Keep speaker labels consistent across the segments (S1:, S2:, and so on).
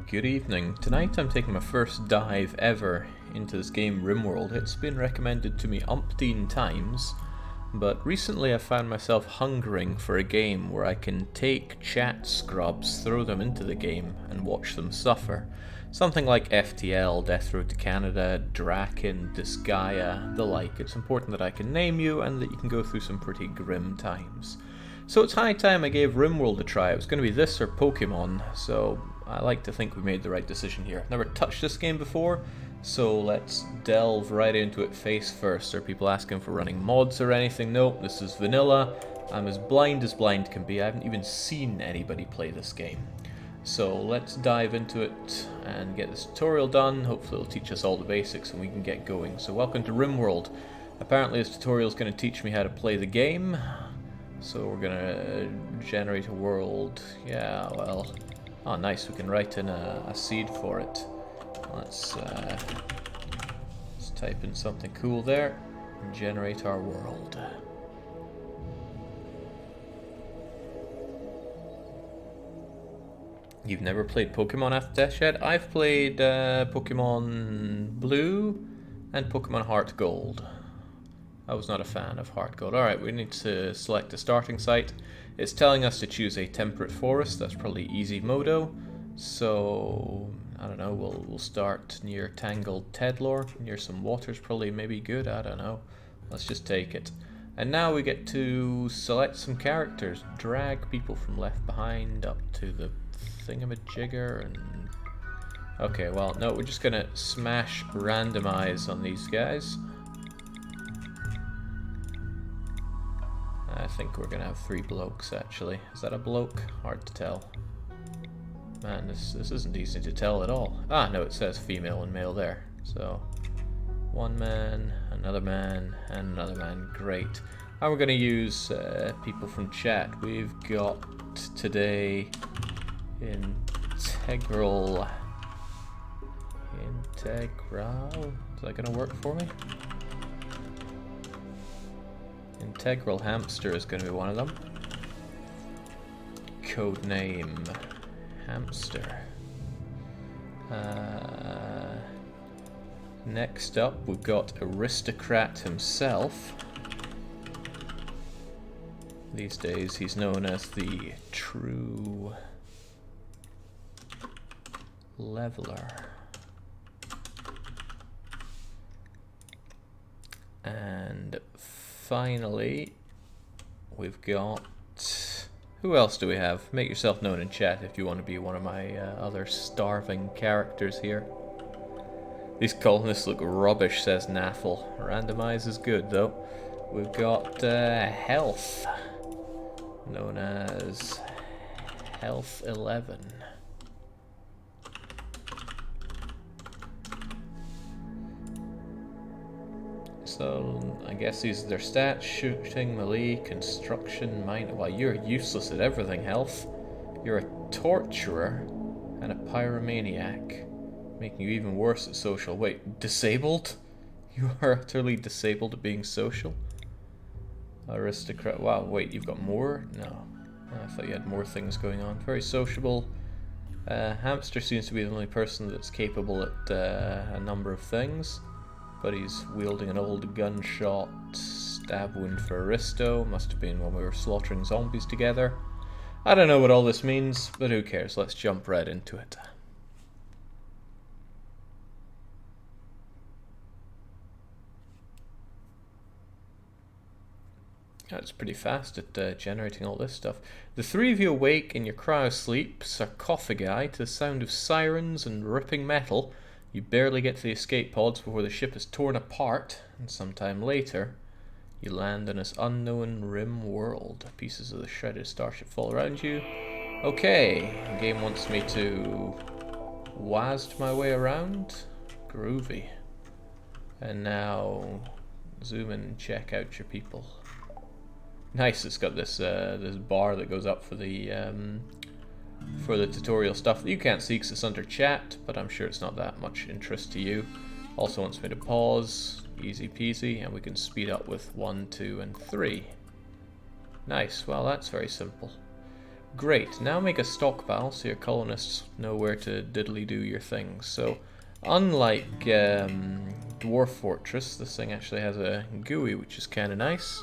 S1: Good evening. Tonight I'm taking my first dive ever into this game Rimworld. It's been recommended to me umpteen times, but recently I found myself hungering for a game where I can take chat scrubs, throw them into the game, and watch them suffer. Something like FTL, Death Road to Canada, Draken, Disgaea, the like. It's important that I can name you and that you can go through some pretty grim times. So it's high time I gave Rimworld a try. It was going to be this or Pokemon, so I like to think we made the right decision here. I've never touched this game before, so let's delve right into it face first. Are people asking for running mods or anything? Nope, this is vanilla. I'm as blind can be. I haven't even seen anybody play this game. So let's dive into it and get this tutorial done. Hopefully it'll teach us all the basics and we can get going. So welcome to Rimworld. Apparently this tutorial is going to teach me how to play the game. So we're gonna generate a world. Yeah, well, oh nice, we can write in a seed for it. Let's type in something cool there and generate our world. You've never played Pokemon After Death yet? I've played Pokemon Blue and Pokemon Heart Gold. I was not a fan of Heart Gold. Alright, we need to select a starting site. It's telling us to choose a temperate forest. That's probably easy modo. So, I don't know, we'll start near Tangled Tedlor. Near some water's probably maybe good, I don't know. Let's just take it. And now we get to select some characters. Drag people from left behind up to the thingamajigger and... Okay, well, no, we're just gonna smash randomize on these guys. I think we're gonna have 3 blokes actually. Is that a bloke? Hard to tell. Man, this isn't easy to tell at all. Ah, no, it says female and male there. So, one man, and another man. Great. And we're gonna use people from chat. We've got today Integral. Is that gonna work for me? Integral Hamster is going to be one of them. Codename Hamster. Next up, we've got Aristocrat himself. These days, he's known as the True Leveler. And finally, we've got... Who else do we have? Make yourself known in chat if you want to be one of my other starving characters here. These colonists look rubbish, says Naffle. Randomize is good, though. We've got Health, known as Health 11. So, I guess these are their stats: shooting, melee, construction, mine. Well, you're useless at everything, Health. You're a torturer and a pyromaniac, making you even worse at social. Wait, disabled? You are utterly disabled at being social? Aristocrat. Wow, wait, you've got more? No. I thought you had more things going on. Very sociable. Hamster seems to be the only person that's capable at a number of things. But he's wielding an old gunshot stab wound for Aristo. Must have been when we were slaughtering zombies together. I don't know what all this means, but who cares? Let's jump right into it. That's pretty fast at generating all this stuff. The 3 of you awake in your cryosleep, sarcophagi, to the sound of sirens and ripping metal. You barely get to the escape pods before the ship is torn apart, and sometime later, you land on this unknown rim world. Pieces of the shredded starship fall around you. Okay, the game wants me to WASD my way around. Groovy. And now, zoom in and check out your people. Nice, it's got this this bar that goes up for the tutorial stuff that you can't see because it's under chat, but I'm sure it's not that much interest to you. Also wants me to pause, easy peasy, and we can speed up with 1, 2, and 3. Nice, well that's very simple. Great, now make a stockpile so your colonists know where to diddly do your things. So, unlike Dwarf Fortress, this thing actually has a GUI, which is kind of nice.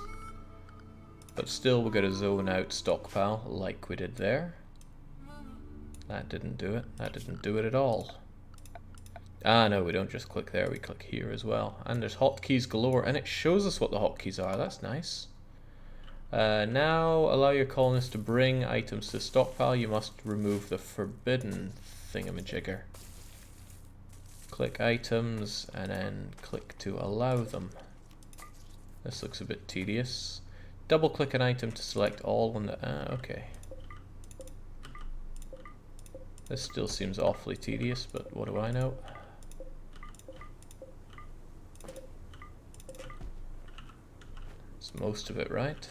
S1: But still, we're going to zone out stockpile like we did there. That didn't do it. That didn't do it at all. Ah, no, we don't just click there, we click here as well. And there's hotkeys galore, and it shows us what the hotkeys are. That's nice. Now, allow your colonists to bring items to the stockpile. You must remove the forbidden thingamajigger. Click items, and then click to allow them. This looks a bit tedious. Double click an item to select all when the... okay. This still seems awfully tedious, but what do I know? It's most of it, right?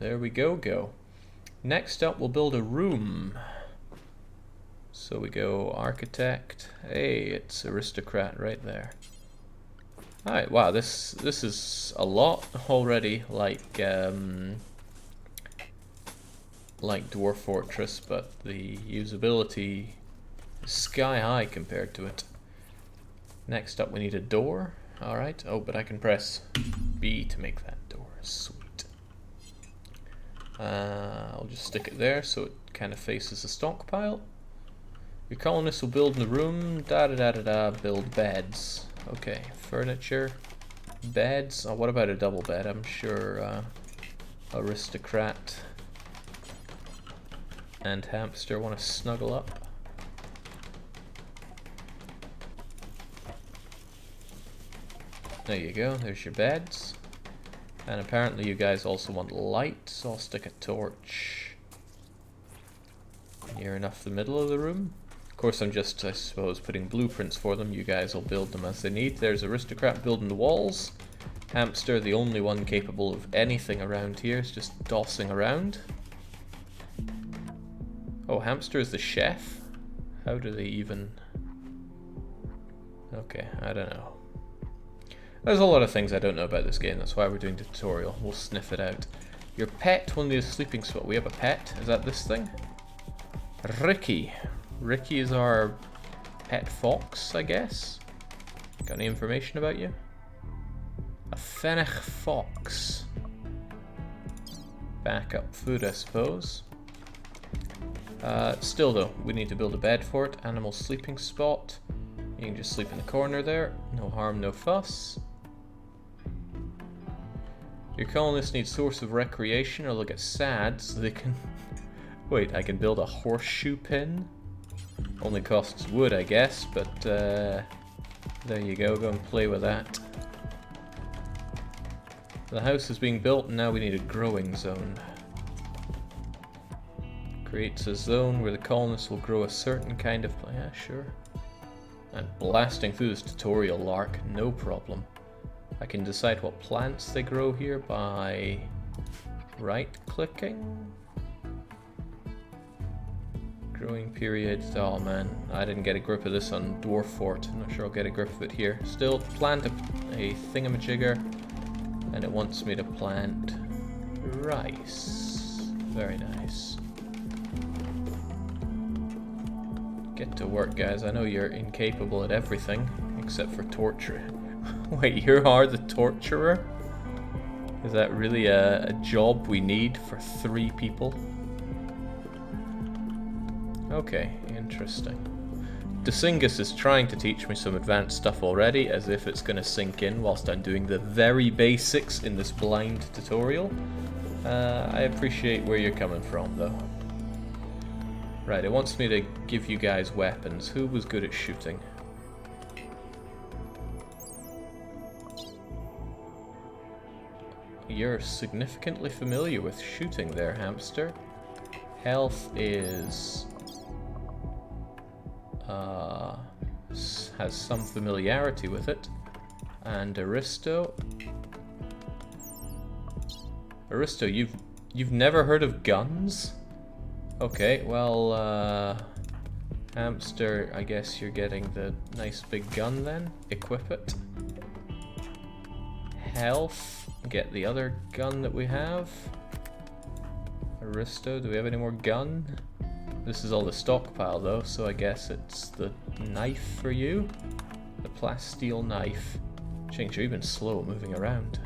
S1: There we go. Next up, we'll build a room. So we go architect. Hey, it's aristocrat right there. Alright, wow, this is a lot already like Dwarf Fortress, but the usability is sky high compared to it. Next up, we need a door. Alright, oh, but I can press B to make that door. Sweet. I'll just stick it there so it kind of faces the stockpile. Your colonists will build in the room, build beds. Okay, furniture, beds. Oh, what about a double bed? I'm sure aristocrat and hamster want to snuggle up. There you go, there's your beds. And apparently you guys also want light, so I'll stick a torch near enough the middle of the room. Of course, I'm just, I suppose, putting blueprints for them. You guys will build them as they need. There's aristocrat building the walls. Hamster, the only one capable of anything around here, is just dossing around. Oh, hamster is the chef? How do they even... Okay, I don't know. There's a lot of things I don't know about this game, that's why we're doing the tutorial. We'll sniff it out. Your pet will need a sleeping spot. We have a pet. Is that this thing? Ricky. Ricky is our pet fox, I guess. Got any information about you? A fennec fox. Backup food, I suppose. Still though, we need to build a bed for it. Animal sleeping spot. You can just sleep in the corner there. No harm, no fuss. Your colonists need source of recreation or they'll get sad so they can... Wait, I can build a horseshoe pin? Only costs wood, I guess, but there you go and play with that. The house is being built and now we need a growing zone. Creates a zone where the colonists will grow a certain kind of plant. Yeah, sure. I'm blasting through this tutorial, Lark, no problem. I can decide what plants they grow here by right-clicking. Growing period. Oh man, I didn't get a grip of this on Dwarf Fort. I'm not sure I'll get a grip of it here. Still, plant a thingamajigger, and it wants me to plant rice. Very nice. Get to work, guys. I know you're incapable at everything, except for torture. Wait, you are the torturer? Is that really a job we need for 3 people? Okay, interesting. Desingus is trying to teach me some advanced stuff already, as if it's going to sink in whilst I'm doing the very basics in this blind tutorial. I appreciate where you're coming from, though. Right, it wants me to give you guys weapons. Who was good at shooting? You're significantly familiar with shooting there, hamster. Health is... has some familiarity with it. And Aristo... Aristo, you've never heard of guns? Okay, well, hamster, I guess you're getting the nice big gun then. Equip it. Health, get the other gun that we have. Aristo, do we have any more gun? This is all the stockpile though, so I guess it's the knife for you. The plasteel knife. Jinx, you're even slow moving around.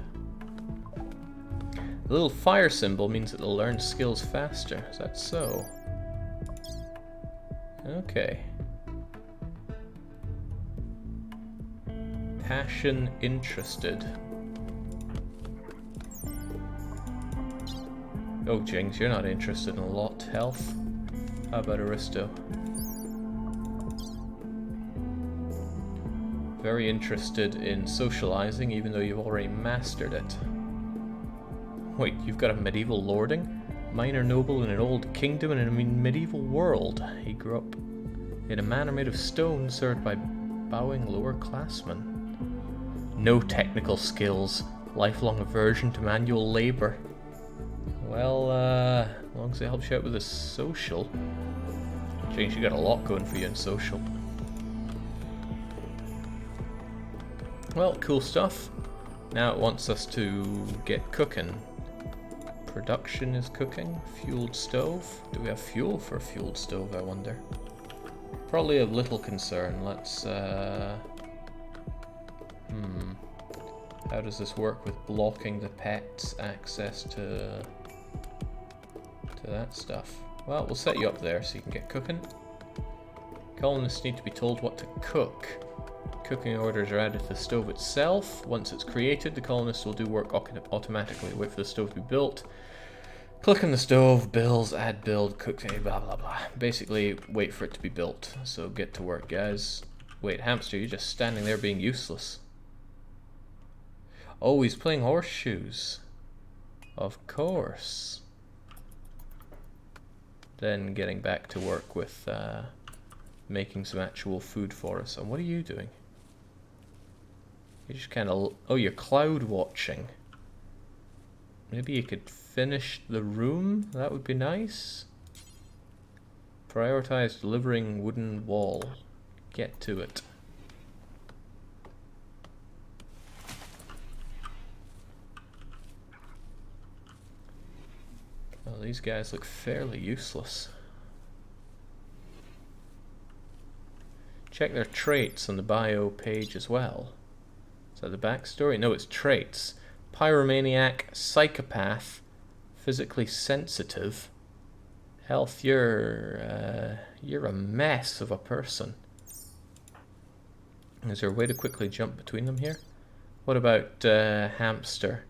S1: The little fire symbol means it'll learn skills faster. Is that so? Okay. Passion interested. Oh, Jinx, you're not interested in a lot. Health. How about Aristo? Very interested in socializing, even though you've already mastered it. Wait, you've got a medieval lording? Minor noble in an old kingdom in a medieval world. He grew up in a manor made of stone, served by bowing lower classmen. No technical skills. Lifelong aversion to manual labor. Well, as long as it helps you out with the social. James, you got a lot going for you in social. Well, cool stuff. Now it wants us to get cooking. Production is cooking. Fueled stove. Do we have fuel for a fueled stove, I wonder? Probably of little concern. Let's, how does this work with blocking the pet's access to that stuff? Well, we'll set you up there so you can get cooking. Colonists need to be told what to cook. Cooking orders are added to the stove itself. Once it's created, the colonists will do work automatically. Wait for the stove to be built. Click on the stove, bills, add build, cook, blah blah blah. Basically, wait for it to be built. So get to work, guys. Wait, hamster, you're just standing there being useless. Oh, he's playing horseshoes. Of course. Then getting back to work with making some actual food for us. And what are you doing? You just kind of... Oh, you're cloud watching. Maybe you could finish the room? That would be nice. Prioritize delivering wooden wall. Get to it. Well, these guys look fairly useless. Check their traits on the bio page as well. Is that the backstory? No, it's traits. Pyromaniac, psychopath, physically sensitive. Health, you're a mess of a person. Is there a way to quickly jump between them here? What about hamster?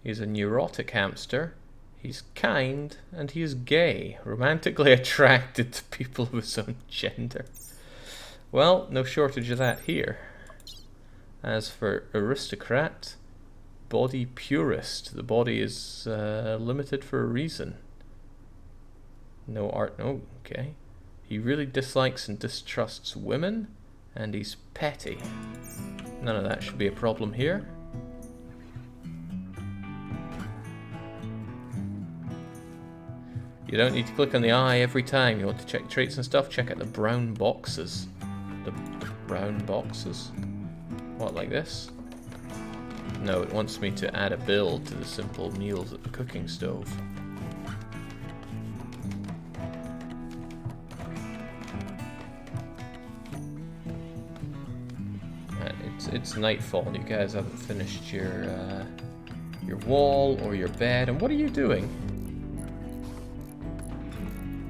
S1: He's a neurotic hamster. He's kind, and he is gay, romantically attracted to people of his own gender. Well, no shortage of that here. As for aristocrat, body purist. The body is limited for a reason. No art, no, okay. He really dislikes and distrusts women, and he's petty. None of that should be a problem here. You don't need to click on the eye every time you want to check traits and stuff. Check out the brown boxes. The brown boxes? What, like this? No, it wants me to add a build to the simple meals at the cooking stove. It's nightfall and you guys haven't finished your wall or your bed. And what are you doing?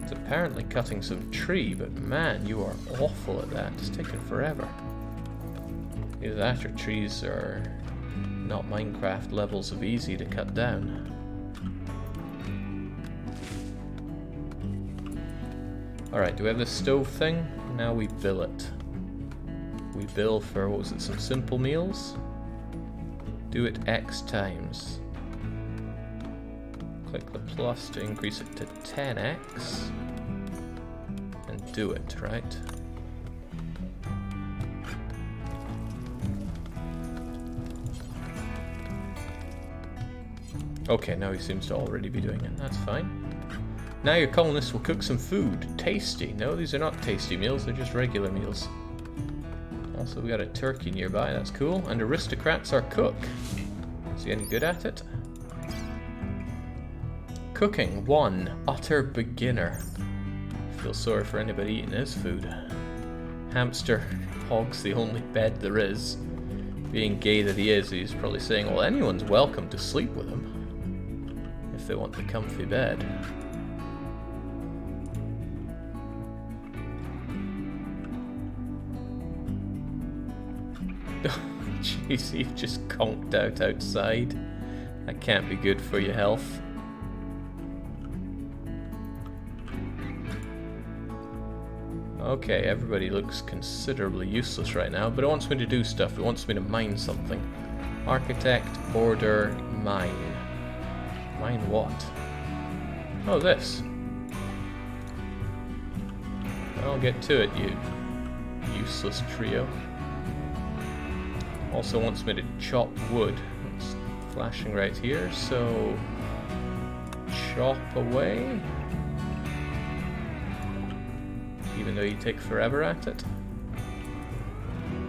S1: It's apparently cutting some tree, but man, you are awful at that. It's taking forever. Either that or trees are not Minecraft levels of easy to cut down. Alright, do we have this stove thing? Now we bill it. We bill for, what was it, some simple meals? Do it X times. Click the plus to increase it to 10x. And do it, right? Okay, now he seems to already be doing it. That's fine. Now your colonists will cook some food. Tasty. No, these are not tasty meals. They're just regular meals. Also, we got a turkey nearby. That's cool. And aristocrats are cook. Is he any good at it? Cooking 1. Utter beginner. Feel sorry for anybody eating his food. Hamster hogs the only bed there is. Being gay that he is, he's probably saying, well, anyone's welcome to sleep with him if they want the comfy bed. Jeez, you've just conked out outside. That can't be good for your health. Okay, everybody looks considerably useless right now, but it wants me to do stuff. It wants me to mine something. Architect, order, mine. Mine what? Oh, this. I'll get to it, you useless trio. Also wants me to chop wood. It's flashing right here, so chop away. Even though you take forever at it.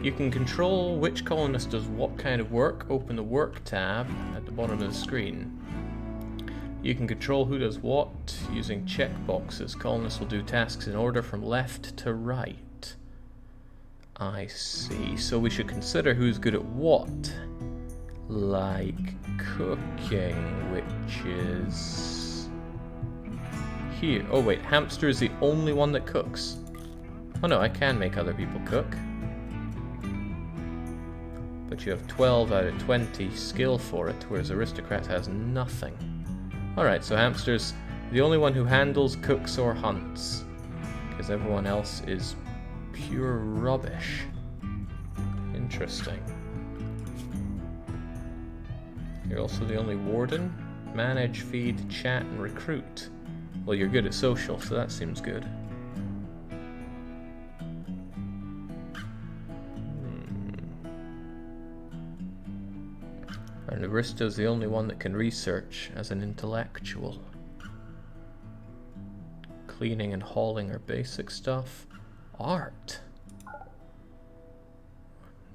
S1: You can control which colonist does what kind of work. Open the work tab at the bottom of the screen. You can control who does what using checkboxes. Colonists will do tasks in order from left to right. I see. So we should consider who's good at what. Like cooking, which is here. Oh wait, hamster is the only one that cooks. Oh no, I can make other people cook. But you have 12 out of 20 skill for it, whereas aristocrat has nothing. Alright, so hamster's the only one who handles, cooks, or hunts. Because everyone else is pure rubbish. Interesting. You're also the only warden. Manage, feed, chat, and recruit. Well, you're good at social, so that seems good. And Aristo's the only one that can research as an intellectual. Cleaning and hauling are basic stuff. Art.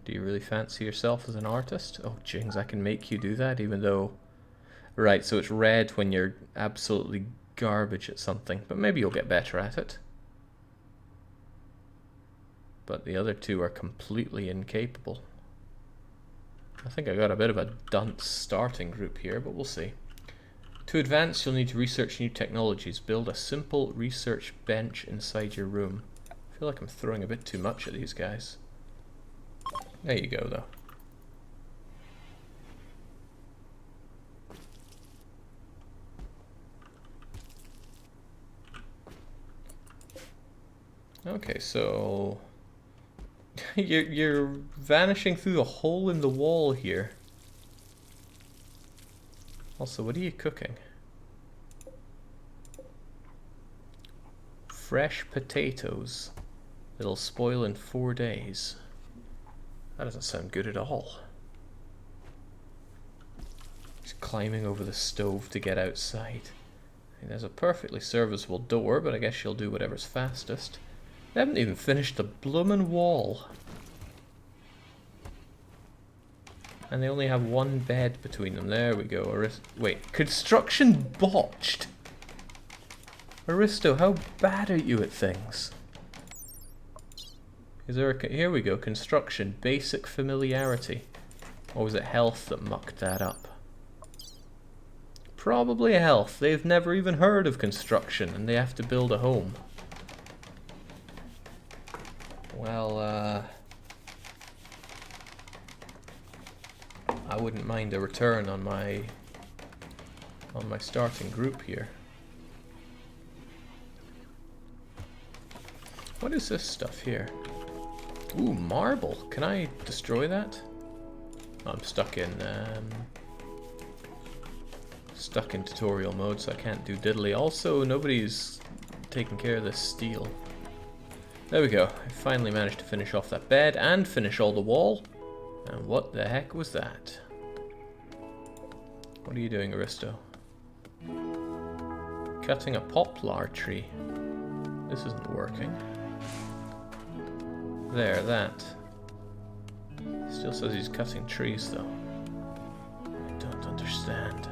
S1: Do you really fancy yourself as an artist? Oh, jings, I can make you do that, even though... Right, so it's red when you're absolutely garbage at something, but maybe you'll get better at it. But the other two are completely incapable. I think I got a bit of a dunce starting group here, but we'll see. To advance, you'll need to research new technologies. Build a simple research bench inside your room. I feel like I'm throwing a bit too much at these guys. There you go, though. Okay, so you're vanishing through a hole in the wall here. Also, what are you cooking? Fresh potatoes. It'll spoil in 4 days. That doesn't sound good at all. He's climbing over the stove to get outside. There's a perfectly serviceable door, but I guess she'll do whatever's fastest. They haven't even finished the bloomin' wall. And they only have one bed between them. There we go. Wait, construction botched? Aristo, how bad are you at things? Is there a... Here we go. Construction. Basic familiarity. Or was it health that mucked that up? Probably health. They've never even heard of construction and they have to build a home. Well, I wouldn't mind a return on my starting group here. What is this stuff here? Ooh, marble. Can I destroy that? Oh, I'm stuck in tutorial mode, so I can't do diddly. Also, nobody's taking care of this steel. There we go. I finally managed to finish off that bed and finish all the wall. And what the heck was that? What are you doing, Aristo? Cutting a poplar tree. This isn't working. There, that. Still says he's cutting trees, though. I don't understand.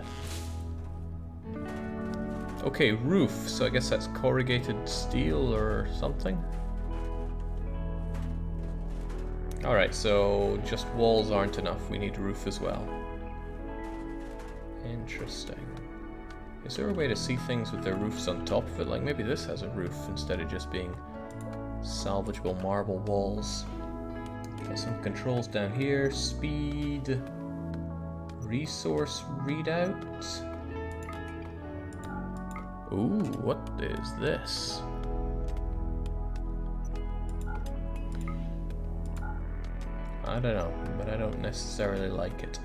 S1: Okay, roof. So I guess that's corrugated steel or something. Alright, so just walls aren't enough. We need roof as well. Interesting. Is there a way to see things with their roofs on top of it? Like maybe this has a roof instead of just being salvageable marble walls. Got some controls down here. Speed. Resource readout. Ooh, what is this? I don't know, but I don't necessarily like it.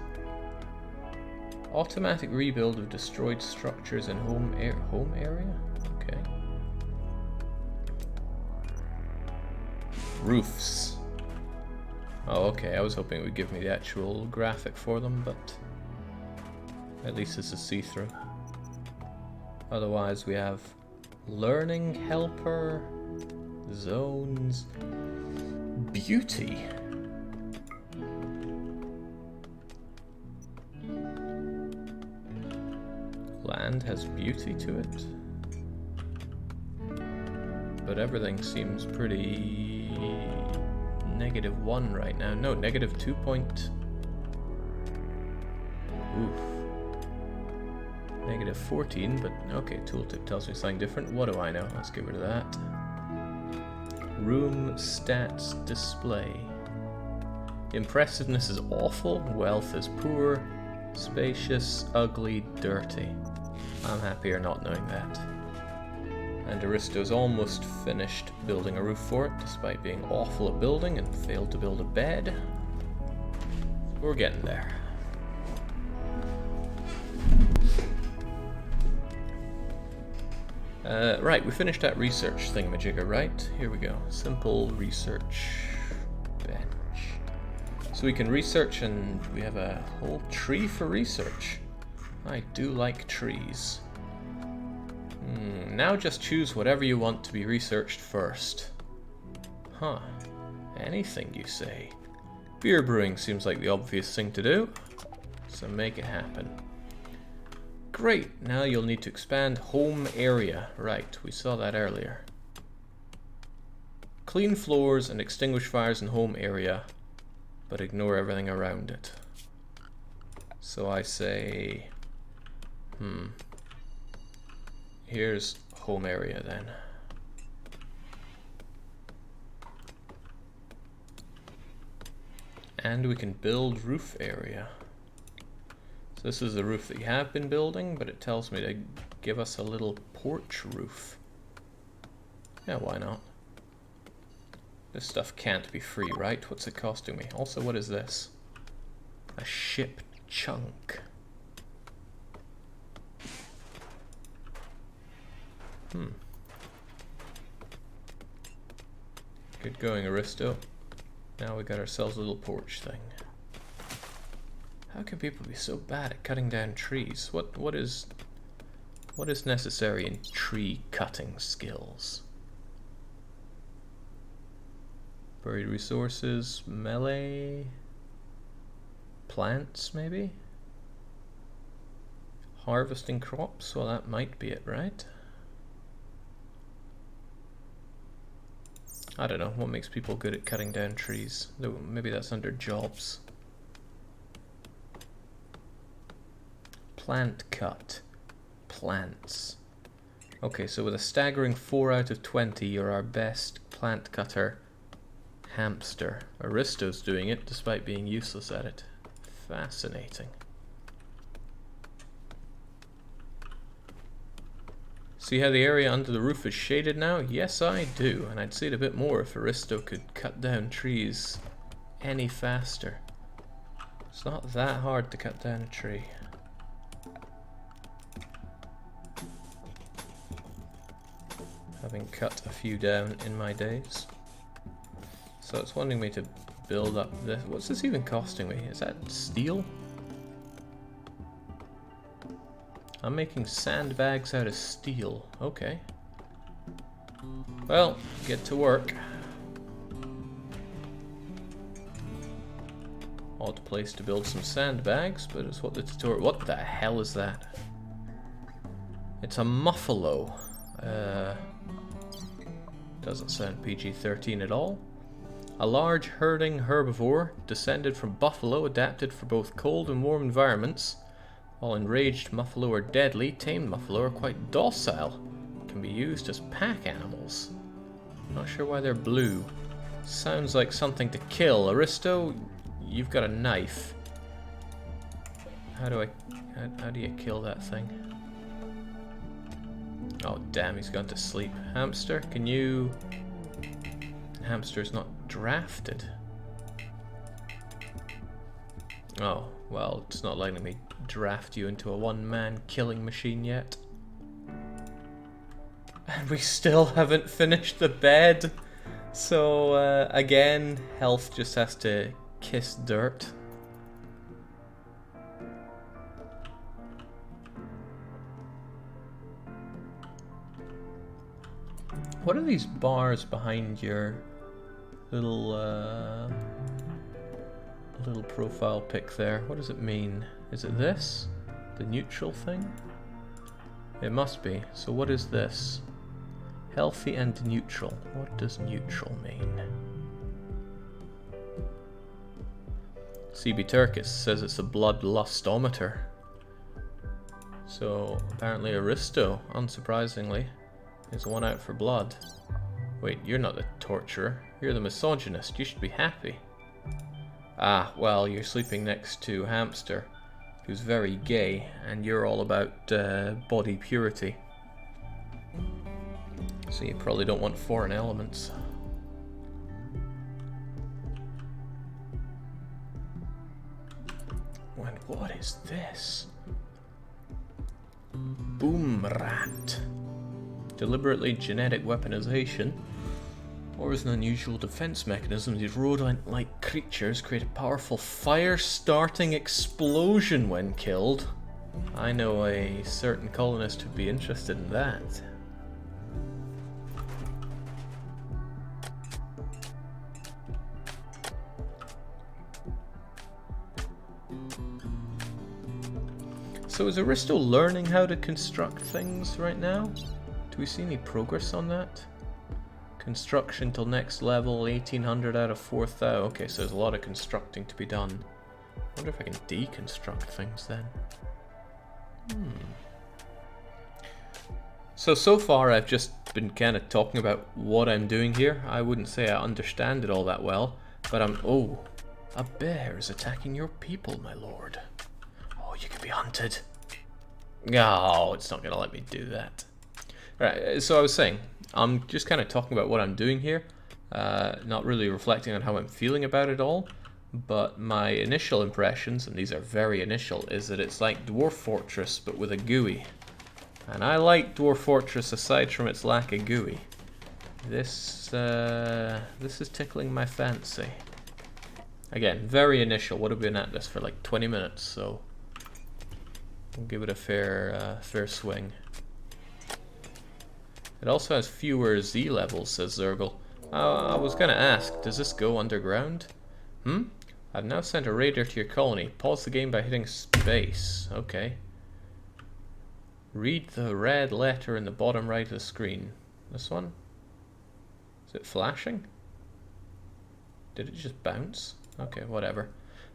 S1: Automatic rebuild of destroyed structures in home area? Okay. Roofs. Oh, okay, I was hoping it would give me the actual graphic for them, but at least this is see-through. Otherwise we have learning helper, zones, beauty. Land has beauty to it, but everything seems pretty -1 right now. No, -2 point. Oof. -14, but okay, tooltip tells me something different. What do I know? Let's get rid of that. Room stats display. Impressiveness is awful, wealth is poor, spacious, ugly, dirty. I'm happier not knowing that. And Aristo's almost finished building a roof for it, despite being awful at building and failed to build a bed. We're getting there. Right, we finished that research thingamajigger, right? Here we go. Simple research bench. So we can research, and we have a whole tree for research. I do like trees. Now just choose whatever you want to be researched first. Huh. Anything, you say? Beer brewing seems like the obvious thing to do, so make it happen. Great, now you'll need to expand home area. Right, we saw that earlier. Clean floors and extinguish fires in home area, but ignore everything around it. So I say... Here's home area then. And we can build roof area. So this is the roof that you have been building, but it tells me to give us a little porch roof. Yeah, why not? This stuff can't be free, right? What's it costing me? Also, what is this? A ship chunk. Good going, Aristo. Now we got ourselves a little porch thing. How can people be so bad at cutting down trees? What is necessary in tree cutting skills? Buried resources, melee, plants maybe? Harvesting crops, well that might be it, right? I don't know, what makes people good at cutting down trees? Maybe that's under jobs. Plant cut. Plants. Okay, so with a staggering 4 out of 20, you're our best plant cutter. Hamster. Aristo's doing it, despite being useless at it. Fascinating. See how the area under the roof is shaded now? Yes, I do, and I'd see it a bit more if Aristo could cut down trees any faster. It's not that hard to cut down a tree. Having cut a few down in my days. So it's wanting me to build up this. What's this even costing me? Is that steel? I'm making sandbags out of steel. Okay. Well, get to work. Odd place to build some sandbags, but it's what the tutorial... What the hell is that? It's a muffalo. Doesn't sound PG-13 at all. A large herding herbivore, descended from buffalo, adapted for both cold and warm environments. While enraged muffalo are deadly, tamed muffalo are quite docile. Can be used as pack animals. Not sure why they're blue. Sounds like something to kill. Aristo, you've got a knife. How do you kill that thing? Oh damn, he's gone to sleep. Hamster, can you... Hamster's not drafted. Oh, well, it's not letting me draft you into a one-man killing machine yet. And we still haven't finished the bed. So, again, health just has to kiss dirt. What are these bars behind your little profile pic there? What does it mean? Is it this? The neutral thing? It must be. So what is this? Healthy and neutral. What does neutral mean? CB Turkis says it's a bloodlustometer. So apparently Aristo, unsurprisingly, is one out for blood. Wait, you're not the torturer. You're the misogynist. You should be happy. Ah, well, you're sleeping next to Hamster, who's very gay, and you're all about body purity. So you probably don't want foreign elements. And what is this? Boom rat. Deliberately genetic weaponization. Or as an unusual defense mechanism, these rodent-like creatures create a powerful fire-starting explosion when killed. I know a certain colonist who'd be interested in that. So is Aristo learning how to construct things right now? Do we see any progress on that? Construction till next level, 1800 out of 4000. Okay, so there's a lot of constructing to be done. I wonder if I can deconstruct things then. So far I've just been kind of talking about what I'm doing here. I wouldn't say I understand it all that well, but oh, a bear is attacking your people, my lord. Oh, you can be hunted. No, it's not going to let me do that. Alright, so I was saying, I'm just kind of talking about what I'm doing here, not really reflecting on how I'm feeling about it all, but my initial impressions, and these are very initial, is that it's like Dwarf Fortress, but with a GUI. And I like Dwarf Fortress aside from its lack of GUI. This is tickling my fancy. Again, very initial. What have we been at this for like 20 minutes, so we'll give it a fair swing. It also has fewer Z levels, says Zergle. I was gonna ask, does this go underground? I've now sent a raider to your colony. Pause the game by hitting space. Okay. Read the red letter in the bottom right of the screen. This one? Is it flashing? Did it just bounce? Okay, whatever.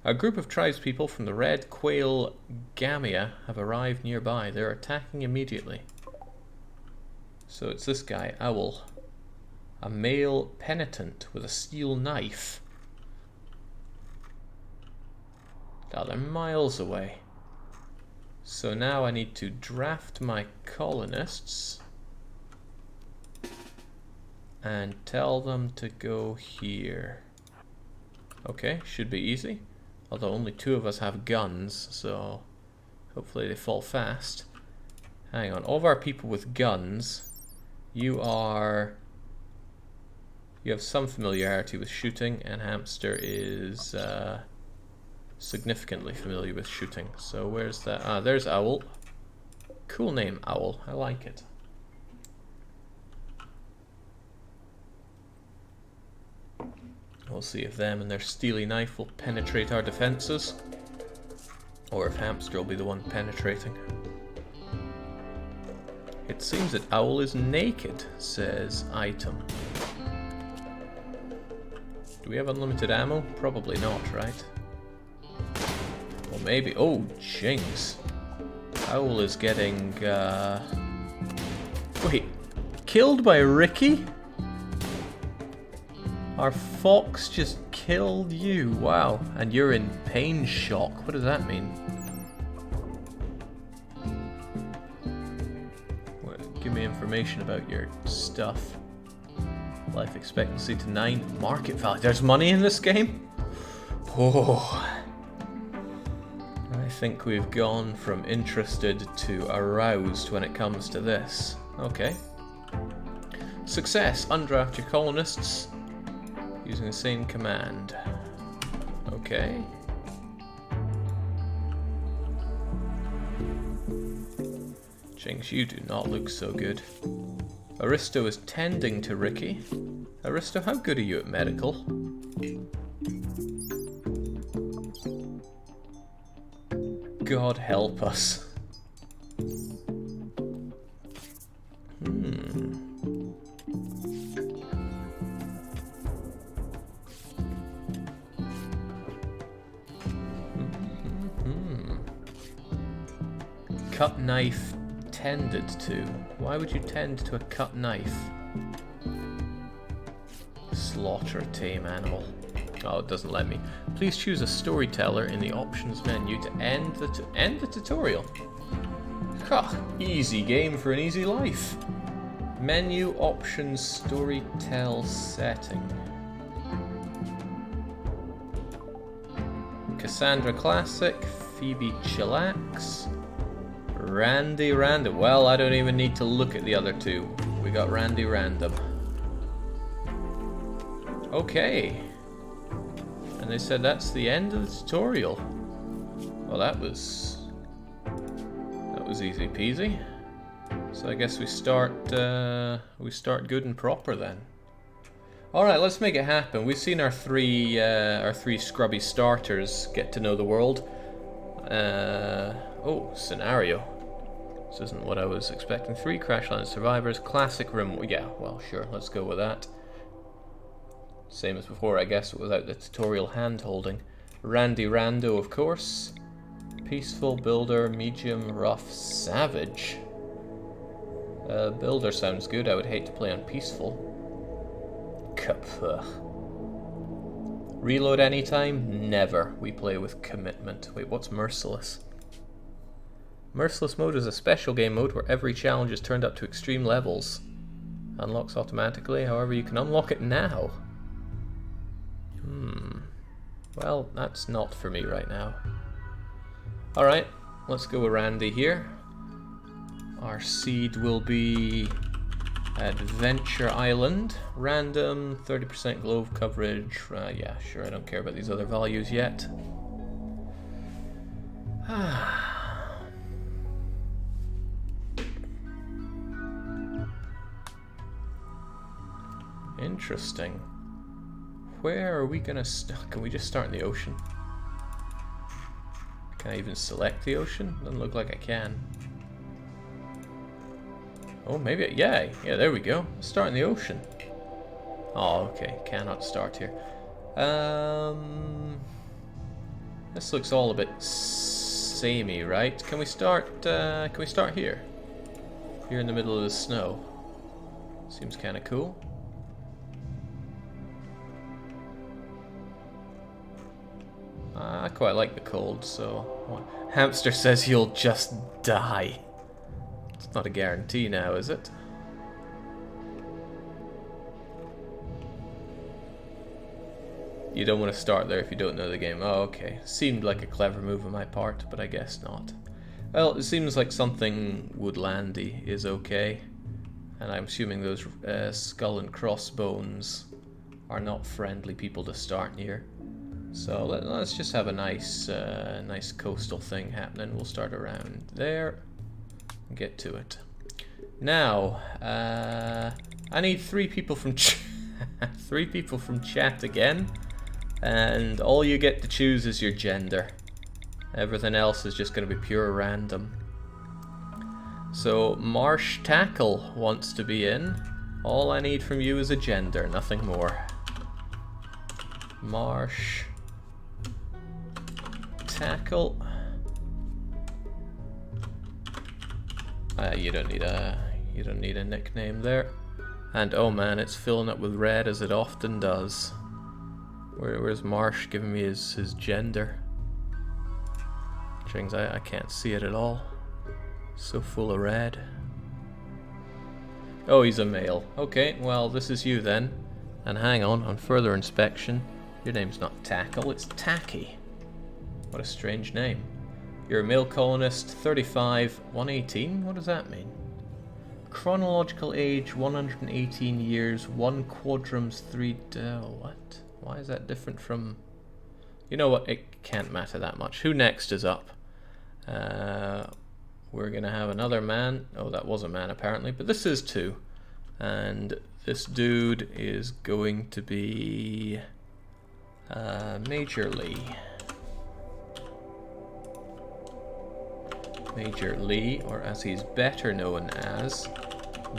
S1: A group of tribespeople from the Red Quail Gamia have arrived nearby. They're attacking immediately. So it's this guy, Owl. A male penitent with a steel knife. Oh, they're miles away. So now I need to draft my colonists and tell them to go here. Okay, should be easy. Although only 2 of us have guns, so hopefully they fall fast. Hang on, all of our people with guns, you have some familiarity with shooting, and Hamster is significantly familiar with shooting. So where's that? Ah, there's Owl. Cool name, Owl. I like it. We'll see if them and their steely knife will penetrate our defenses, or if Hamster will be the one penetrating. It seems that Owl is naked, says item. Do we have unlimited ammo? Probably not, right? Well, maybe. Oh, jinx. Owl is getting, Wait, killed by Ricky? Our fox just killed you. Wow. And you're in pain shock. What does that mean? Give me information about your stuff. Life expectancy to 9. Market value. There's money in this game? Oh. I think we've gone from interested to aroused when it comes to this. Okay. Success. Undraft your colonists using the same command. Okay. Jinx, you do not look so good. Aristo is tending to Ricky. Aristo, how good are you at medical? God help us. Cut knife tended to. Why would you tend to a cut knife? Slaughter a tame animal. Oh, it doesn't let me. Please choose a storyteller in the options menu to end the tutorial. Ha! Easy game for an easy life. Menu options storytell setting. Cassandra Classic, Phoebe Chillax, Randy Random. Well, I don't even need to look at the other two. We got Randy Random. Okay. And they said that's the end of the tutorial. Well, that was easy peasy. So I guess we start good and proper then. All right, let's make it happen. We've seen our three scrubby starters get to know the world. Oh, scenario. This isn't what I was expecting. 3 crash landed survivors, classic Rimworld. Yeah, well, sure, let's go with that. Same as before, I guess, without the tutorial hand-holding. Randy Rando, of course. Peaceful, builder, medium, rough, savage. Builder sounds good. I would hate to play on peaceful. Kapugh. Reload anytime? Never. We play with commitment. Wait, what's merciless? Merciless mode is a special game mode where every challenge is turned up to extreme levels. Unlocks automatically, however you can unlock it now. Well, that's not for me right now. Alright, let's go with Randy here. Our seed will be Adventure Island. Random, 30% glove coverage. Yeah, sure, I don't care about these other values yet. Interesting. Where are we gonna start? Can we just start in the ocean? Can I even select the ocean? Doesn't look like I can. Oh, maybe, yeah, there we go. Start in the ocean. Oh, okay, cannot start here. This looks all a bit samey, right? Can we start here? Here in the middle of the snow. Seems kind of cool. I quite like the cold, so... Hamster says he'll just die. It's not a guarantee now, is it? You don't want to start there if you don't know the game. Oh, okay. Seemed like a clever move on my part, but I guess not. Well, it seems like something woodlandy is okay. And I'm assuming those skull and crossbones are not friendly people to start near. So let's just have a nice coastal thing happening. We'll start around there and get to it. Now, I need 3 people from 3 people from chat again, and all you get to choose is your gender. Everything else is just going to be pure random. So Marsh Tackle wants to be in. All I need from you is a gender, nothing more. Marsh Tackle. You don't need a nickname there. And oh man, it's filling up with red as it often does. Where's Marsh giving me his gender? Things I can't see it at all. So full of red. Oh, he's a male. Okay, well this is you then. And hang on further inspection, your name's not Tackle, it's Tacky. What a strange name. You're a male colonist, 35, 118. What does that mean? Chronological age 118 years, 1 quadrums 3. What? Why is that different from? You know what? It can't matter that much. Who next is up? We're gonna have another man. Oh, that was a man apparently, but this is 2. And this dude is going to be Major Lee. Major Lee, or as he's better known as,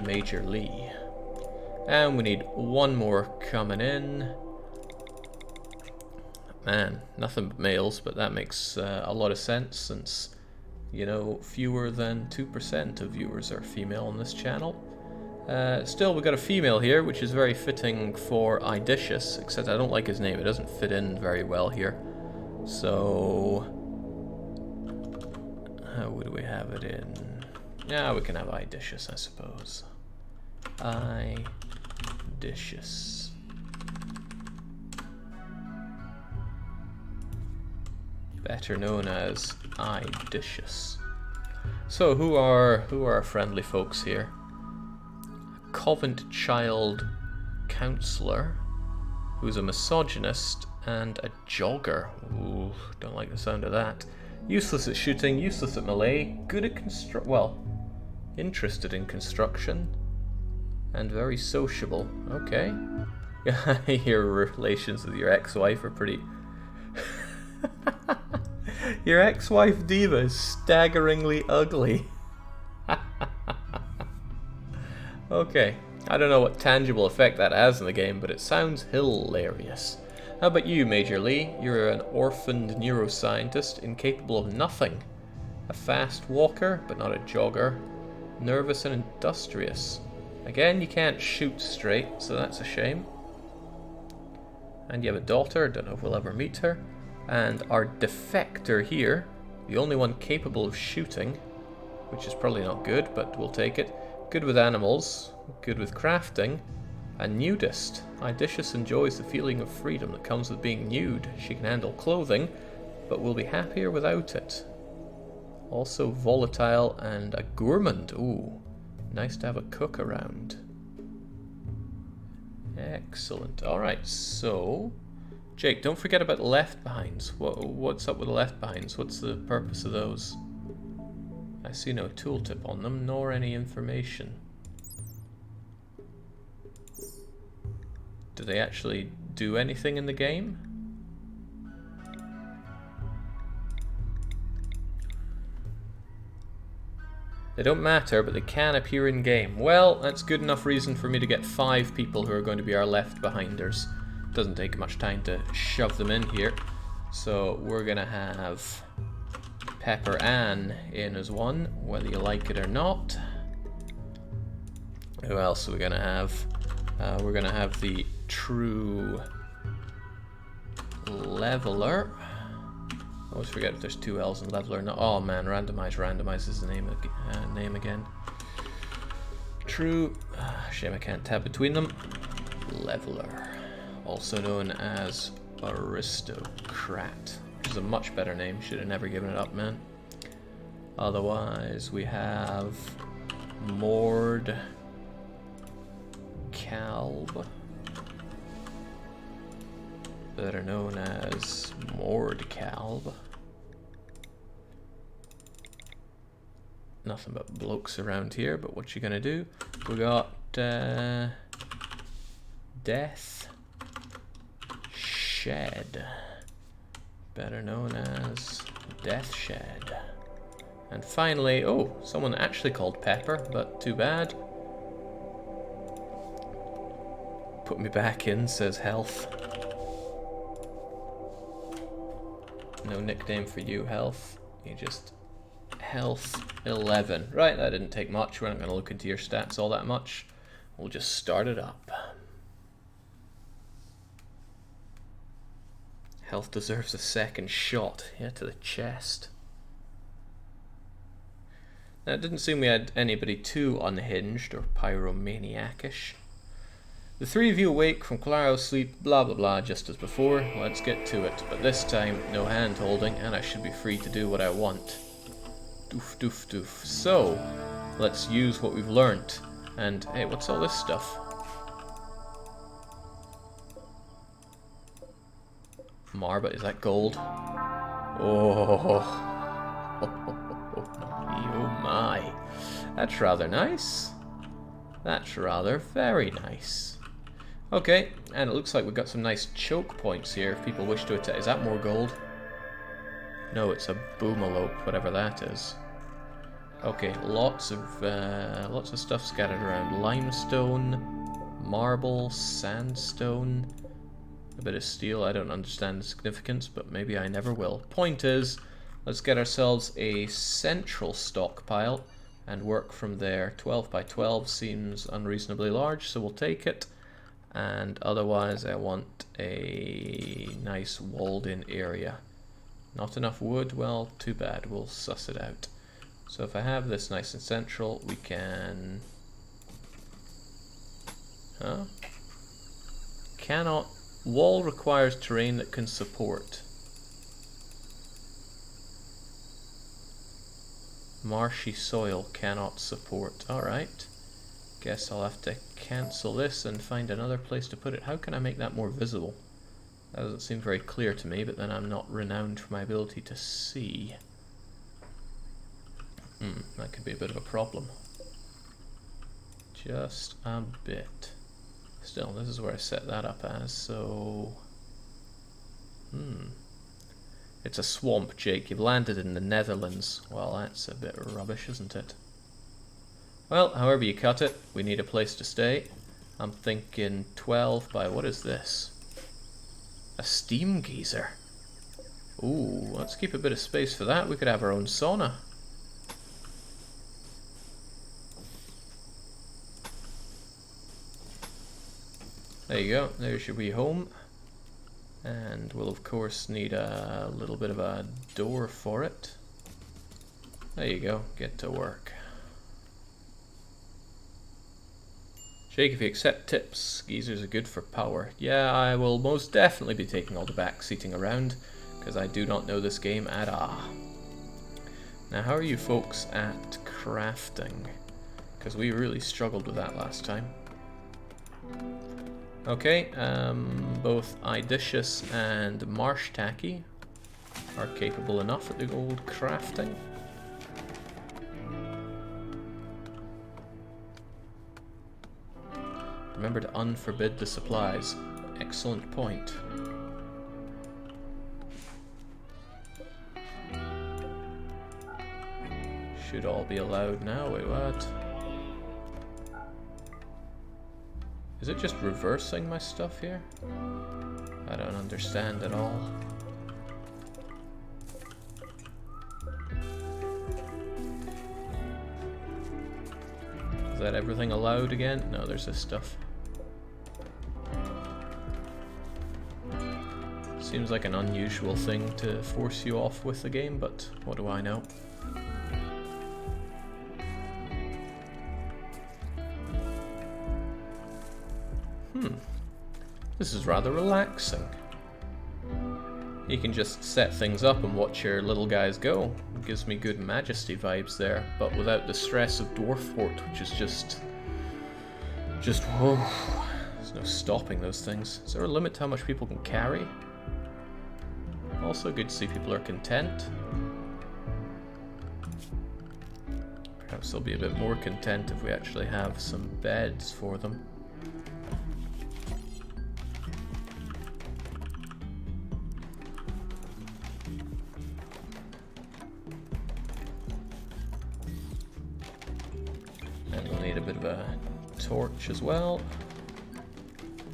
S1: Major Lee. And we need one more coming in. Man, nothing but males, but that makes a lot of sense since, you know, fewer than 2% of viewers are female on this channel. Still, we got a female here, which is very fitting for Idicious, except I don't like his name. It doesn't fit in very well here. So, how would we have it in? Yeah, we can have Idicious, I suppose. Idicious. Better known as Idicious. So, who are our friendly folks here? Covent child counselor who's a misogynist and a jogger. Ooh, don't like the sound of that. Useless at shooting, useless at melee, good at interested in construction, and very sociable. Okay. Your relations with your ex-wife are pretty... Your ex-wife Diva is staggeringly ugly. Okay, I don't know what tangible effect that has in the game, but it sounds hilarious. How about you, Major Lee? You're an orphaned neuroscientist, incapable of nothing. A fast walker, but not a jogger. Nervous and industrious. Again, you can't shoot straight, so that's a shame. And you have a daughter, don't know if we'll ever meet her. And our defector here, the only one capable of shooting, which is probably not good, but we'll take it. Good with animals, good with crafting, a nudist. Idicious enjoys the feeling of freedom that comes with being nude. She can handle clothing, but will be happier without it. Also volatile and a gourmand. Ooh, nice to have a cook around. Excellent. Alright, so... Jake, don't forget about the left behinds. What's up with the left behinds? What's the purpose of those? I see no tooltip on them, nor any information. Do they actually do anything in the game? They don't matter, but they can appear in game. Well, that's good enough reason for me to get 5 people who are going to be our left behinders. Doesn't take much time to shove them in here. So we're gonna have Pepper Ann in as one, whether you like it or not. Who else are we gonna have? We're gonna have the true leveler. I always forget if there's 2 L's in leveler. No, oh man, randomize is the name again. True, shame I can't tab between them. Leveler, also known as Aristocrat, which is a much better name. Should have never given it up, man. Otherwise, we have Mord Calb, better known as Mord Calb. Nothing but blokes around here, but what you gonna do? We got Death Shed, better known as Death Shed. And finally, oh, someone actually called Pepper, but too bad. Put me back in, says Health. No nickname for you, Health. You just... Health 11. Right, that didn't take much. We're not going to look into your stats all that much. We'll just start it up. Health deserves a second shot. Yeah, to the chest. Now, it didn't seem we had anybody too unhinged or pyromaniacish. The three of you awake from Claro sleep, blah blah blah, just as before. Let's get to it. But this time, no hand holding, and I should be free to do what I want. Doof doof doof. So, let's use what we've learnt. And, hey, what's all this stuff? Marba, is that gold? Oh, oh my. That's rather nice. That's rather very nice. Okay, and it looks like we've got some nice choke points here if people wish to attack. Is that more gold? No, it's a boomalope, whatever that is. Okay, lots of stuff scattered around. Limestone, marble, sandstone, a bit of steel. I don't understand the significance, but maybe I never will. Point is, let's get ourselves a central stockpile and work from there. 12 by 12 seems unreasonably large, so we'll take it. And otherwise, I want a nice walled-in area. Not enough wood? Well, too bad. We'll suss it out. So if I have this nice and central, we can... Huh? Cannot... Wall requires terrain that can support. Marshy soil cannot support. Alright. Guess I'll have to cancel this and find another place to put it. How can I make that more visible? That doesn't seem very clear to me, but then I'm not renowned for my ability to see. That could be a bit of a problem. Just a bit. Still, this is where I set that up as, so... It's a swamp, Jake. You've landed in the Netherlands. Well, that's a bit rubbish, isn't it? Well, however you cut it, we need a place to stay. I'm thinking 12 by... what is this? A steam geyser. Ooh, let's keep a bit of space for that. We could have our own sauna. There you go. There's your wee home. And we'll of course need a little bit of a door for it. There you go. Get to work. Jake, if you accept tips, geezers are good for power. Yeah, I will most definitely be taking all the back seating around, because I do not know this game at all. Now, how are you folks at crafting? Because we really struggled with that last time. Okay, both Idicious and Marsh Tacky are capable enough at the old crafting. Remember to unforbid the supplies. Excellent point. Should all be allowed now. Wait, what? Is it just reversing my stuff here? I don't understand at all. Is that everything allowed again? No, there's this stuff. Seems like an unusual thing to force you off with the game, but what do I know? This is rather relaxing. You can just set things up and watch your little guys go. It gives me good Majesty vibes there, but without the stress of Dwarf Fort, which is just whoa. There's no stopping those things. Is there a limit to how much people can carry? Also good to see people are content. Perhaps they'll be a bit more content if we actually have some beds for them. torch as well.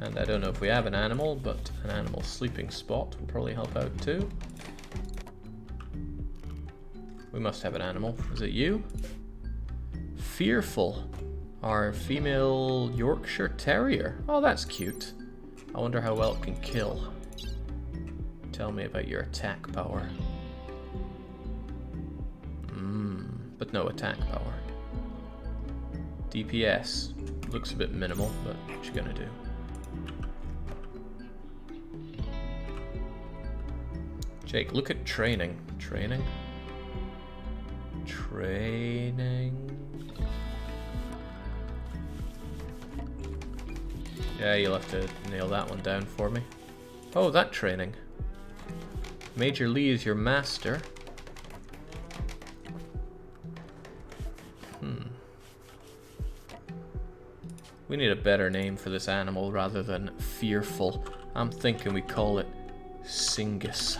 S1: And I don't know if we have an animal, but an animal sleeping spot will probably help out too. We must have an animal. Is it you? Fearful. Our female Yorkshire Terrier. Oh, that's cute. I wonder how well it can kill. Tell me about your attack power. But no attack power. DPS. Looks a bit minimal, but what you gonna do? Jake, look at training. Training. Yeah, you'll have to nail that one down for me. Oh, that training. Major Lee is your master. We need a better name for this animal rather than Fearful. I'm thinking we call it Singus.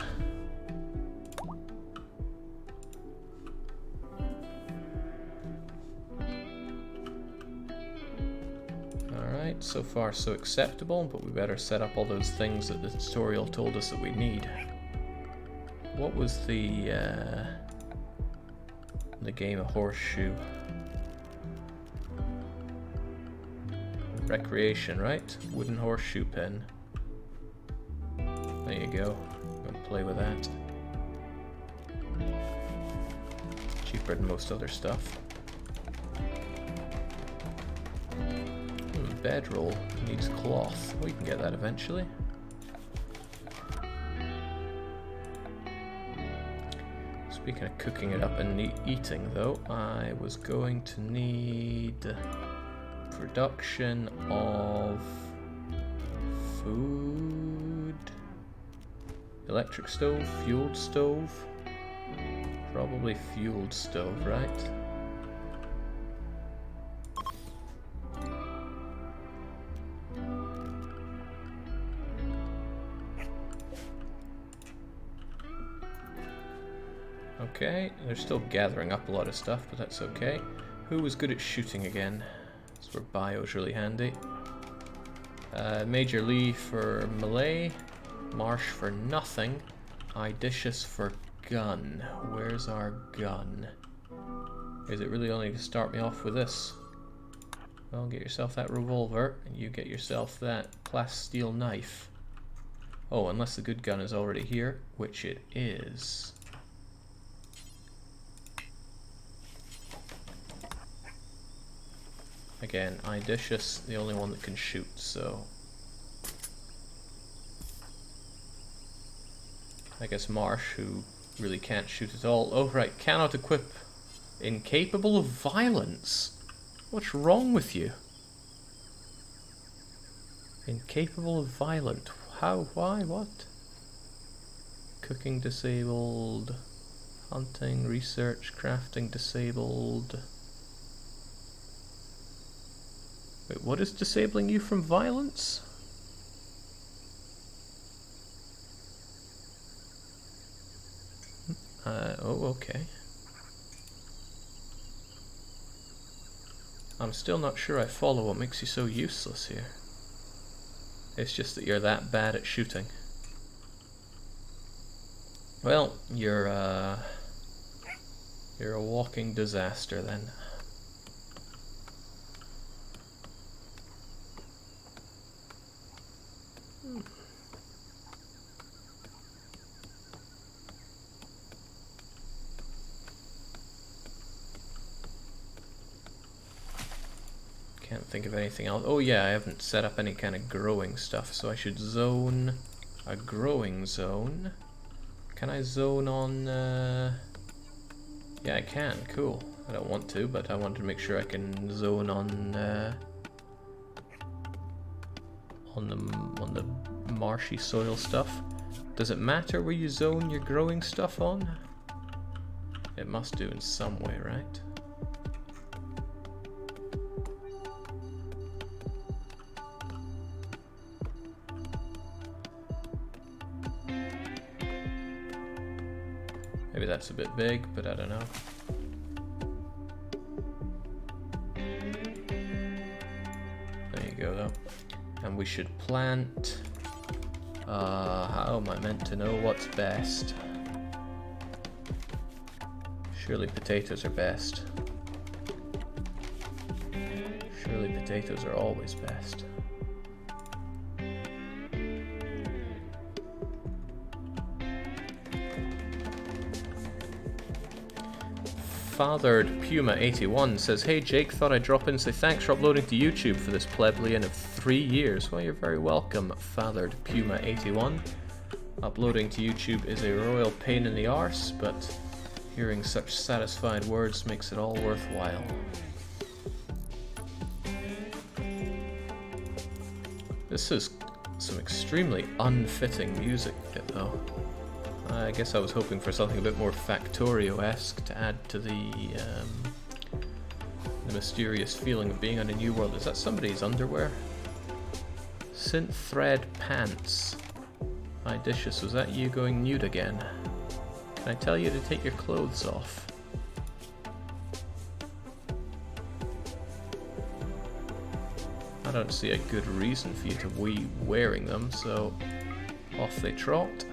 S1: Alright, so far so acceptable, but we better set up all those things that the tutorial told us that we need. What was the game of Horseshoe? Recreation, right? Wooden horseshoe pen. There you go. Go and play with that. Cheaper than most other stuff. Bedroll needs cloth. We can get that eventually. Speaking of cooking it up and eating though, I was going to need production of food, electric stove, fueled stove, probably fueled stove, right? Okay, they're still gathering up a lot of stuff, but that's okay. Who was good at shooting again? That's where bio's really handy. Major Lee for melee, Marsh for nothing, Idicious for gun. Where's our gun? Is it really only to start me off with this? Well, get yourself that revolver, and you get yourself that plasteel knife. Oh, unless the good gun is already here, which it is. Again, Idicious, the only one that can shoot, so I guess Marsh, who really can't shoot at all. Oh right, cannot equip. Incapable of violence. What's wrong with you? Incapable of violence. How? Why? What? Cooking disabled. Hunting, research, crafting disabled. Wait, what is disabling you from violence? Oh, okay. I'm still not sure I follow what makes you so useless here. It's just that you're that bad at shooting. Well, you're a walking disaster then. Can't think of anything else. Oh yeah, I haven't set up any kind of growing stuff, so I should zone a growing zone. Can I zone on... Yeah, I can. Cool. I don't want to, but I wanted to make sure I can zone on the marshy soil stuff. Does it matter where you zone your growing stuff on? It must do in some way, right? Maybe that's a bit big, but I don't know. go though. And we should plant... how am I meant to know what's best? Surely potatoes are best. Surely potatoes are always best. Fathered Puma 81 says, "Hey Jake, thought I'd drop in and say thanks for uploading to YouTube for this plebeian of 3 years." Well, you're very welcome, Fathered Puma 81. Uploading to YouTube is a royal pain in the arse, but hearing such satisfied words makes it all worthwhile. This is some extremely unfitting music, though. I guess I was hoping for something a bit more Factorio-esque to add to the mysterious feeling of being on a new world. Is that somebody's underwear? Synth thread pants. Idicious, was that you going nude again? Can I tell you to take your clothes off? I don't see a good reason for you to be wearing them, so off they trot.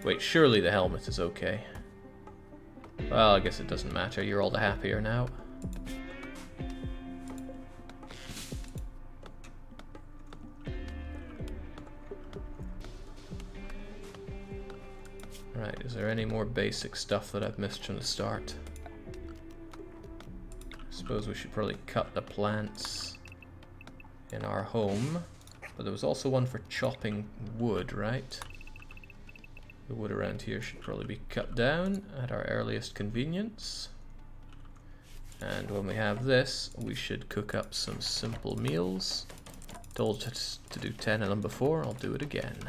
S1: Wait, surely the helmet is okay. Well, I guess it doesn't matter. You're all the happier now. Right, is there any more basic stuff that I've missed from the start? I suppose we should probably cut the plants in our home. But there was also one for chopping wood, right? The wood around here should probably be cut down at our earliest convenience. And when we have this, we should cook up some simple meals. Told us to do 10 of them before, I'll do it again.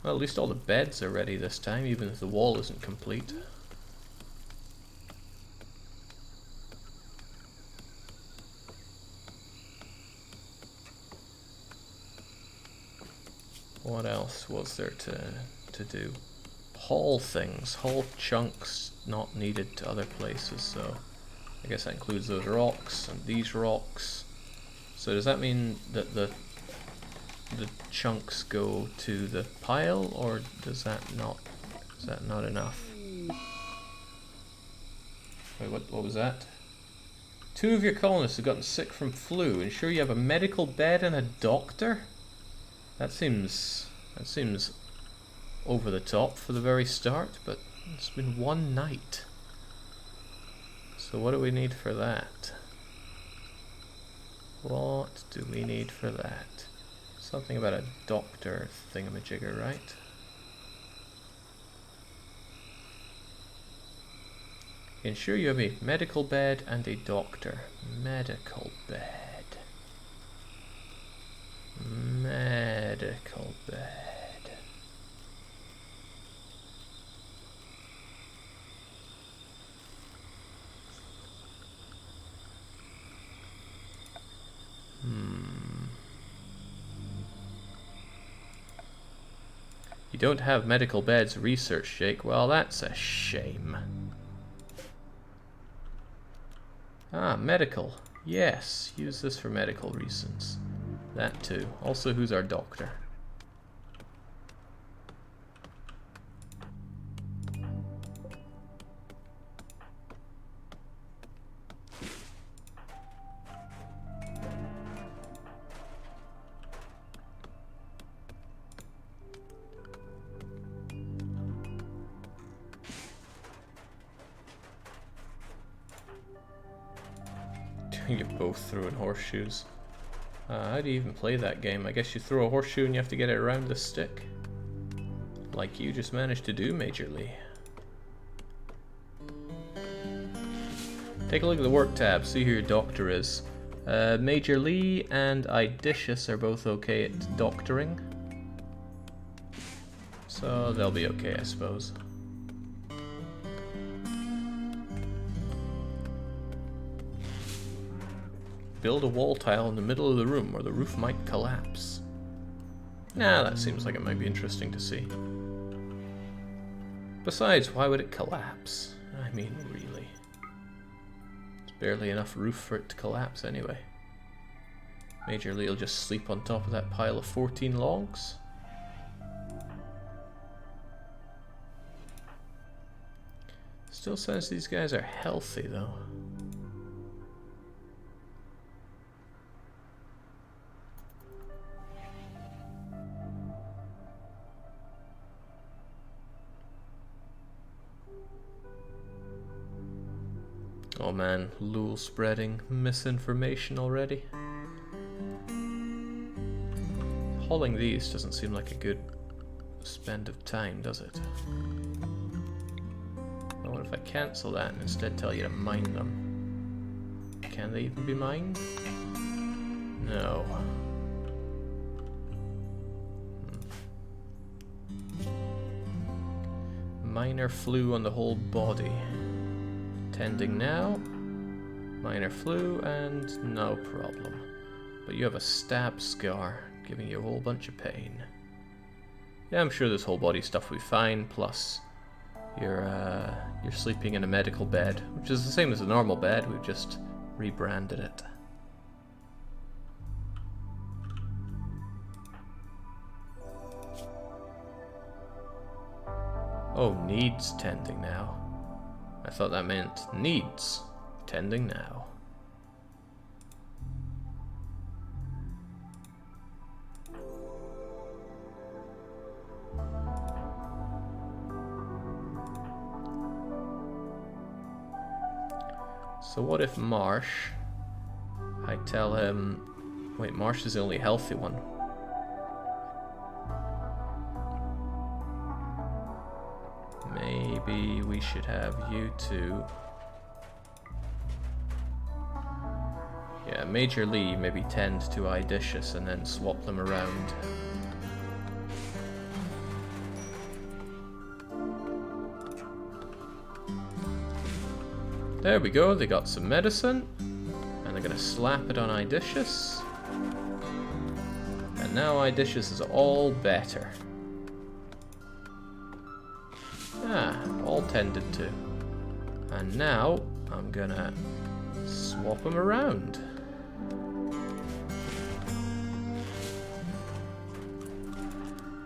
S1: Well, at least all the beds are ready this time, even if the wall isn't complete. What else was there to do? Haul things, haul chunks not needed to other places, so I guess that includes those rocks and these rocks. So does that mean that the chunks go to the pile, or is that not enough? Wait, what was that? 2 of your colonists have gotten sick from flu. Ensure you have a medical bed and a doctor? That seems over the top for the very start, but it's been 1 night. So what do we need for that? What do we need for that? Something about a doctor thingamajigger, right? Ensure you have a medical bed and a doctor. Medical bed. Medical bed. You don't have medical beds research, Jake. Well, that's a shame. Ah, medical. Yes, use this for medical reasons. That too. Also, who's our doctor? You both threw in horseshoes. How do you even play that game? I guess you throw a horseshoe and you have to get it around the stick. Like you just managed to do, Major Lee. Take a look at the work tab, see who your doctor is. Major Lee and Idicious are both okay at doctoring. So they'll be okay, I suppose. Build a wall tile in the middle of the room or the roof might collapse. Nah, that seems like it might be interesting to see. Besides, why would it collapse? I mean, really. There's barely enough roof for it to collapse anyway. Major Lee will just sleep on top of that pile of 14 logs. Still says these guys are healthy though. Oh man, Lul spreading misinformation already. Hauling these doesn't seem like a good spend of time, does it? Oh, what if I cancel that and instead tell you to mine them? Can they even be mined? No. Minor flu on the whole body. Tending now. Minor flu and no problem. But you have a stab scar, giving you a whole bunch of pain. Yeah, I'm sure this whole body stuff will be fine, plus you're sleeping in a medical bed, which is the same as a normal bed, we've just rebranded it. Oh, needs tending now. I thought that meant needs tending now. So what if Marsh, I tell him, wait, Marsh is the only healthy one. Maybe we should have you two. Yeah, Major Lee maybe tend to Idicious and then swap them around. There we go, they got some medicine. And they're gonna slap it on Idicious. And now Idicious is all better. Ah, all tended to. And now I'm gonna swap them around.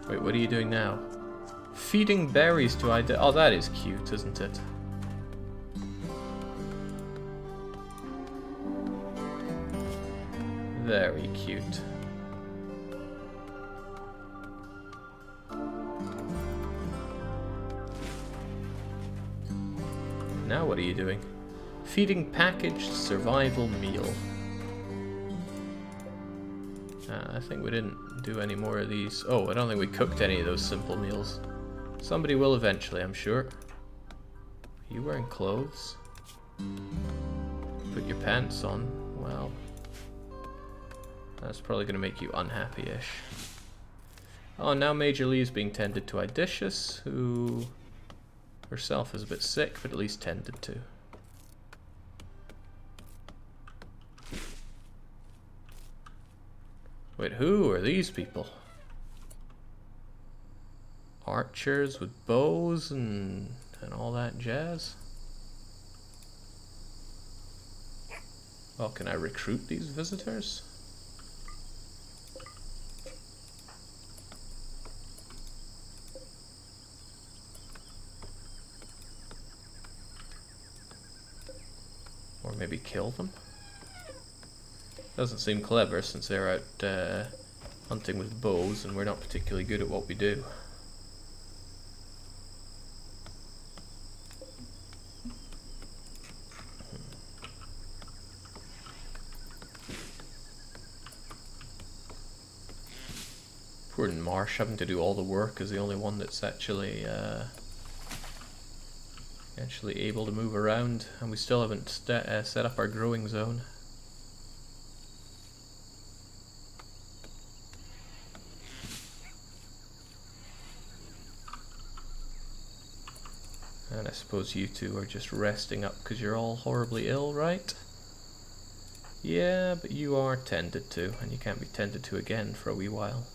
S1: Wait, what are you doing now? Feeding berries to Idicious. Oh, that is cute, isn't it? Very cute. Now what are you doing? Feeding packaged survival meal. I think we didn't do any more of these. Oh, I don't think we cooked any of those simple meals. Somebody will eventually, I'm sure. Are you wearing clothes? Put your pants on. Well, that's probably going to make you unhappy-ish. Oh, now Major Lee is being tended to Idicious, who herself is a bit sick, but at least tended to. Wait, who are these people? Archers with bows and all that jazz? Well, can I recruit these visitors? Or maybe kill them? Doesn't seem clever since they're out hunting with bows and we're not particularly good at what we do. Poor Marsh having to do all the work is the only one that's actually able to move around, and we still haven't set up our growing zone. And I suppose you two are just resting up because you're all horribly ill, right? Yeah, but you are tended to, and you can't be tended to again for a wee while.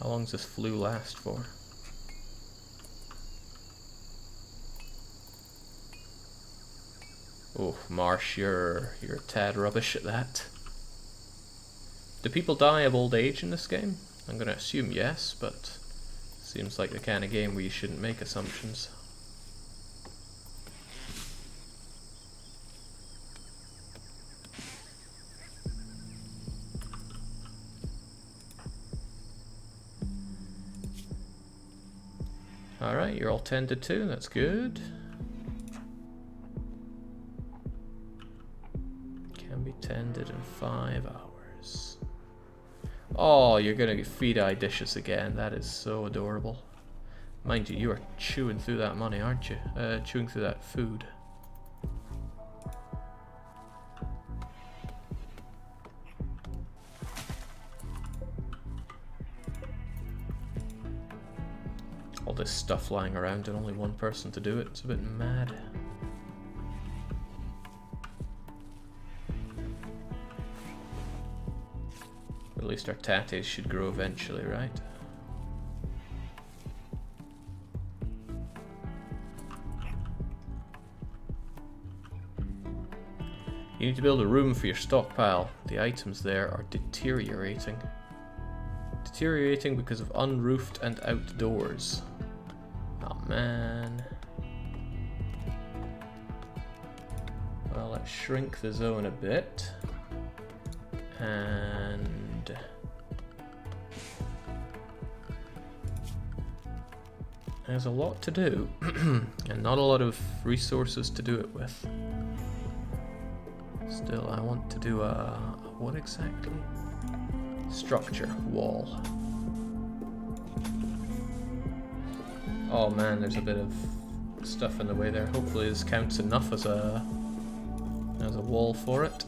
S1: How long does this flu last for? Oh, Marsh, you're a tad rubbish at that. Do people die of old age in this game? I'm gonna assume yes, but seems like the kind of game where you shouldn't make assumptions. Alright, you're all tended to, that's good. Can be tended in 5 hours. Oh, you're gonna feed eye dishes again, that is so adorable. Mind you, you are chewing through that money, aren't you? Chewing through that food. All this stuff lying around and only one person to do it, it's a bit mad. At least our tatties should grow eventually, right? You need to build a room for your stockpile. The items there are deteriorating. Deteriorating because of unroofed and outdoors. Oh man. Well, let's shrink the zone a bit. And there's a lot to do, and not a lot of resources to do it with. Still, I want to do a what exactly? Structure wall. Oh man, there's a bit of stuff in the way there. Hopefully this counts enough as a wall for it.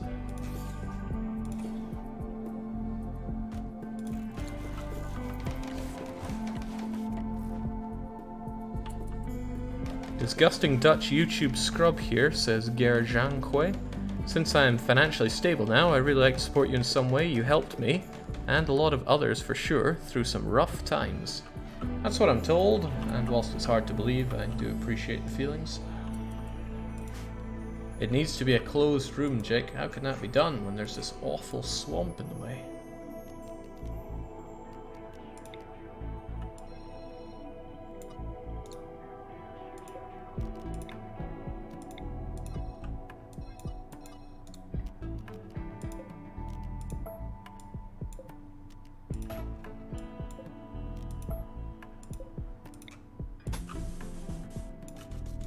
S1: Disgusting Dutch YouTube scrub here, says Gerjanque. Since I am financially stable now, I really like to support you in some way. You helped me, and a lot of others for sure, through some rough times. That's what I'm told, and whilst it's hard to believe, I do appreciate the feelings. It needs to be a closed room, Jake. How can that be done when there's this awful swamp in the way?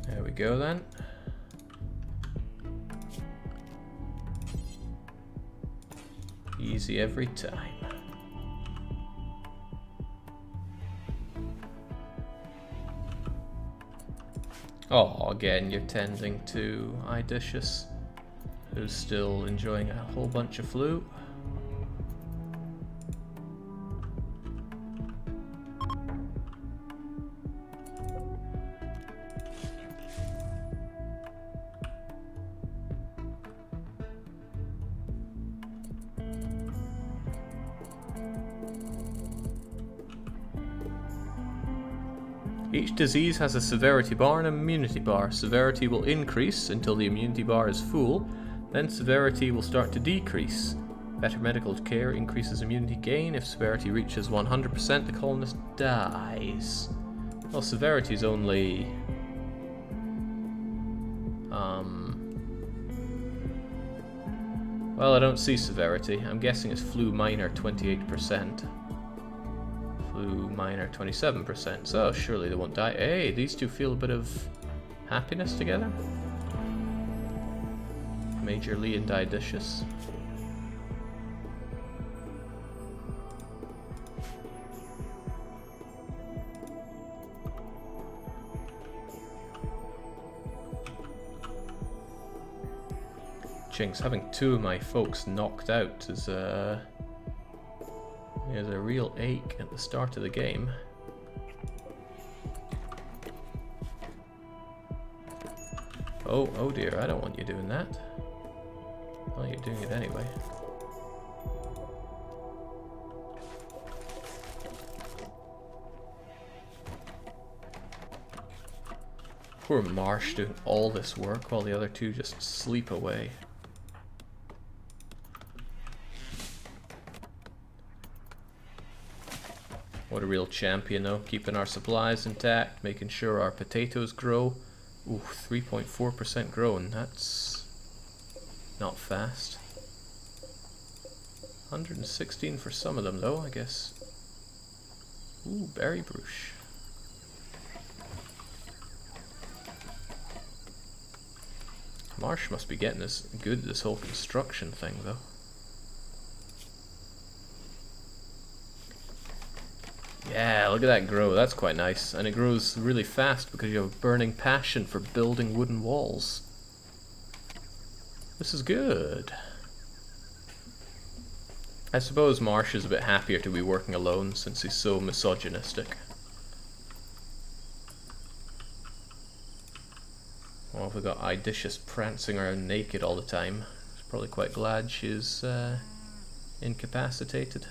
S1: There we go then. Easy every time. Oh, again, you're tending to Idicious, who's still enjoying a whole bunch of flu. Each disease has a severity bar and an immunity bar. Severity will increase until the immunity bar is full, then severity will start to decrease. Better medical care increases immunity gain. If severity reaches 100%, the colonist dies. Well, severity is only... Well, I don't see severity. I'm guessing it's flu minor 28%. Flu minor 27%, so surely they won't die. Hey, these two feel a bit of happiness together. Major Lee and Didicious. Jinx, having two of my folks knocked out is there's a real ache at the start of the game. Oh dear, I don't want you doing that. Well, you're doing it anyway. Poor Marsh doing all this work while the other two just sleep away. What a real champion though, keeping our supplies intact, making sure our potatoes grow. Ooh, 3.4% grown, that's not fast. 116 for some of them though, I guess. Ooh, berry brush. Marsh must be getting this good at this whole construction thing though. Yeah, look at that grow, that's quite nice. And it grows really fast because you have a burning passion for building wooden walls. This is good. I suppose Marsh is a bit happier to be working alone since he's so misogynistic. Well, we've got Idicious prancing around naked all the time. She's probably quite glad she's incapacitated.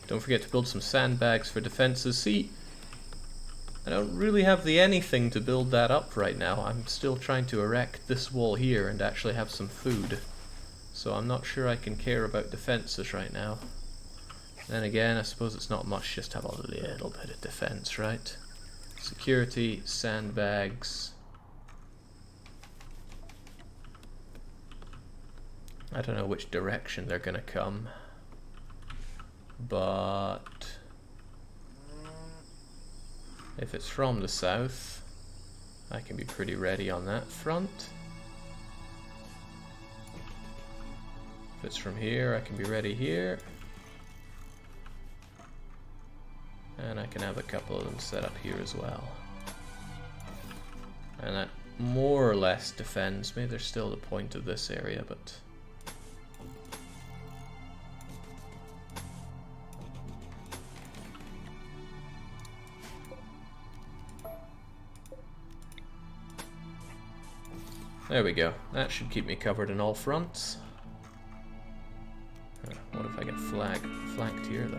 S1: Don't forget to build some sandbags for defenses. See, I don't really have the anything to build that up right now. I'm still trying to erect this wall here and actually have some food. So I'm not sure I can care about defenses right now. Then again, I suppose it's not much just to have a little bit of defense, right? Security, sandbags. I don't know which direction they're gonna come. But if it's from the south, I can be pretty ready on that front. If it's from here, I can be ready here. And I can have a couple of them set up here as well. And that more or less defends me. There's still the point of this area, but... there we go. That should keep me covered in all fronts. What if I get flanked here, though?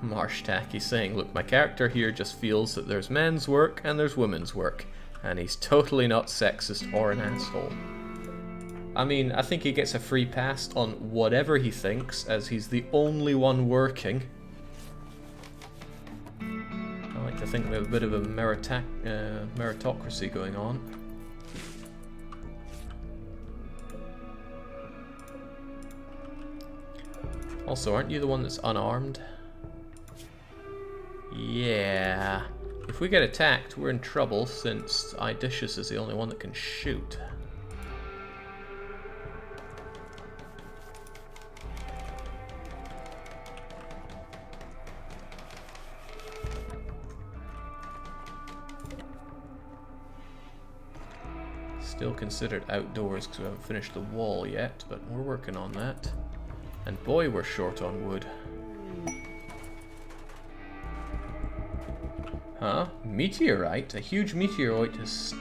S1: Marsh Tacky saying, look, my character here just feels that there's men's work and there's women's work, and he's totally not sexist or an asshole. I mean, I think he gets a free pass on whatever he thinks, as he's the only one working. I like to think we have a bit of a meritocracy going on. Also, aren't you the one that's unarmed? Yeah. If we get attacked, we're in trouble since Idicious is the only one that can shoot. Still considered outdoors because we haven't finished the wall yet, but we're working on that. And boy, we're short on wood. Huh? Meteorite? A huge meteoroid has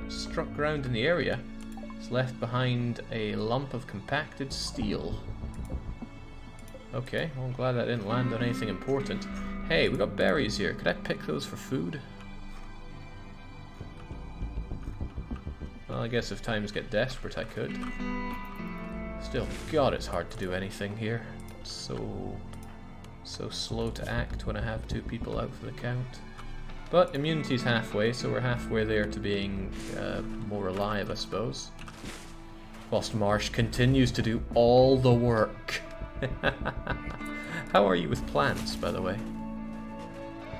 S1: struck ground in the area. It's left behind a lump of compacted steel. Okay, well, I'm glad I didn't land on anything important. Hey, we got berries here. Could I pick those for food? Well, I guess if times get desperate, I could. Still, God, it's hard to do anything here. It's so slow to act when I have two people out for the count. But immunity's halfway, so we're halfway there to being more alive, I suppose. Whilst Marsh continues to do all the work. How are you with plants, by the way?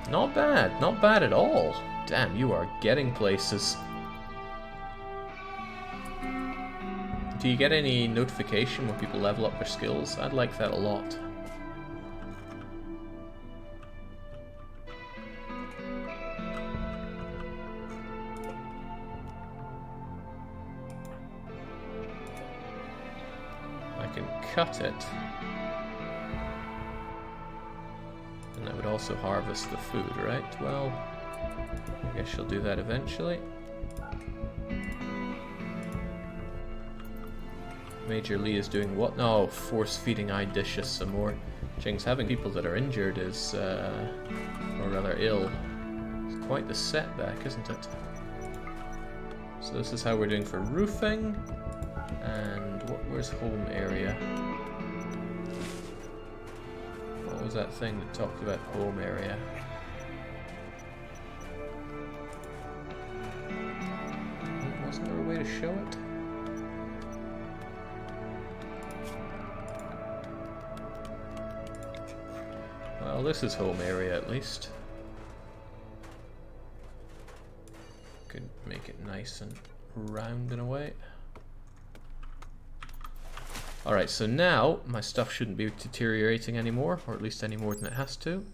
S1: Not bad, not bad at all. Damn, you are getting places. Do you get any notification when people level up their skills? I'd like that a lot. can cut it. And that would also harvest the food, right? Well, I guess she'll do that eventually. Major Lee is doing what? No, force feeding Idicious some more. Jinx, having people that are injured is, or rather ill, is quite the setback, isn't it? So this is how we're doing for roofing. And where's home area? What was that thing that talked about home area? Wasn't there a way to show it? Well, this is home area at least. Could make it nice and round in a way. Alright, so now my stuff shouldn't be deteriorating anymore, or at least any more than it has to.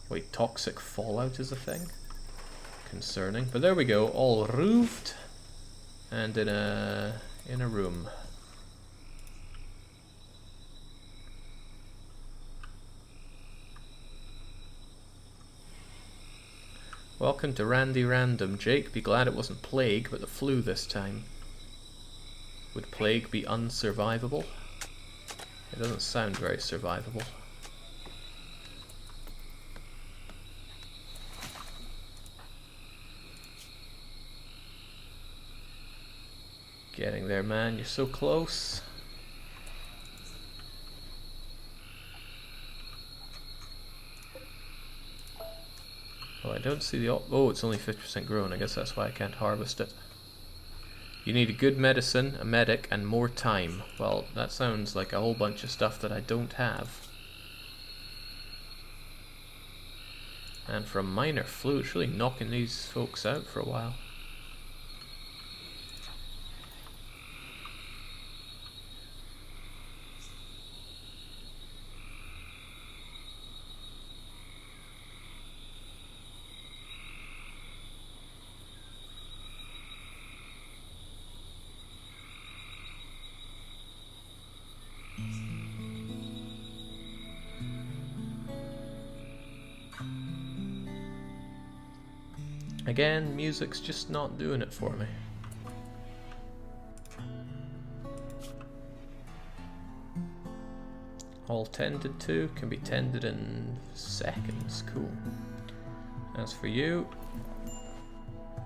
S1: Wait, toxic fallout is a thing? Concerning. But there we go, all roofed and in a room. Welcome to Randy Random, Jake. Be glad it wasn't plague, but the flu this time. Would plague be unsurvivable? It doesn't sound very survivable. Getting there, man. You're so close. Oh, I don't see the oh, it's only 50% grown. I guess that's why I can't harvest it. You need a good medicine, a medic, and more time. Well, that sounds like a whole bunch of stuff that I don't have. And for a minor flu, it's really knocking these folks out for a while. Again, music's just not doing it for me. All tended to, can be tended in seconds, cool. As for you,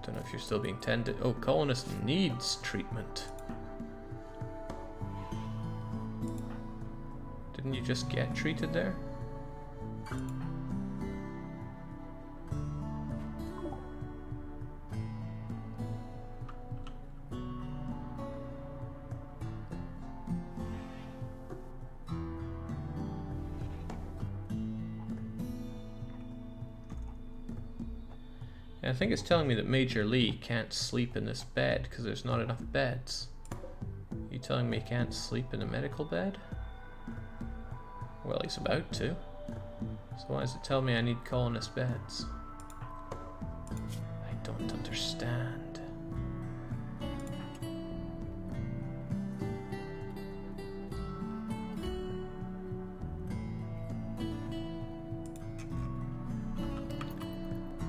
S1: don't know if you're still being tended. Oh, colonist needs treatment. Didn't you just get treated there? I think it's telling me that Major Lee can't sleep in this bed because there's not enough beds. Are you telling me he can't sleep in a medical bed? Well, he's about to. So why does it tell me I need colonist beds? I don't understand.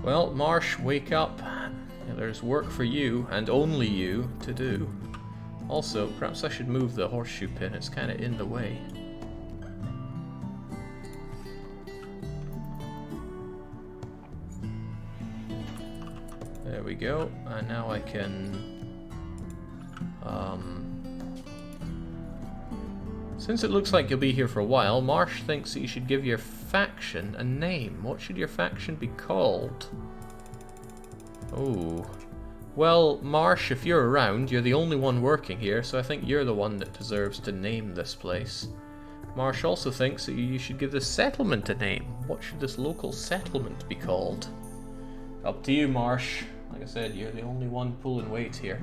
S1: Well, Marsh, wake up. There's work for you, and only you, to do. Also, perhaps I should move the horseshoe pin. It's kind of in the way. There we go. And now I can... Since it looks like you'll be here for a while, Marsh thinks that you should give your faction a name. What should your faction be called? Oh. Well, Marsh, if you're around, you're the only one working here, so I think you're the one that deserves to name this place. Marsh also thinks that you should give this settlement a name. What should this local settlement be called? Up to you, Marsh. Like I said, you're the only one pulling weight here.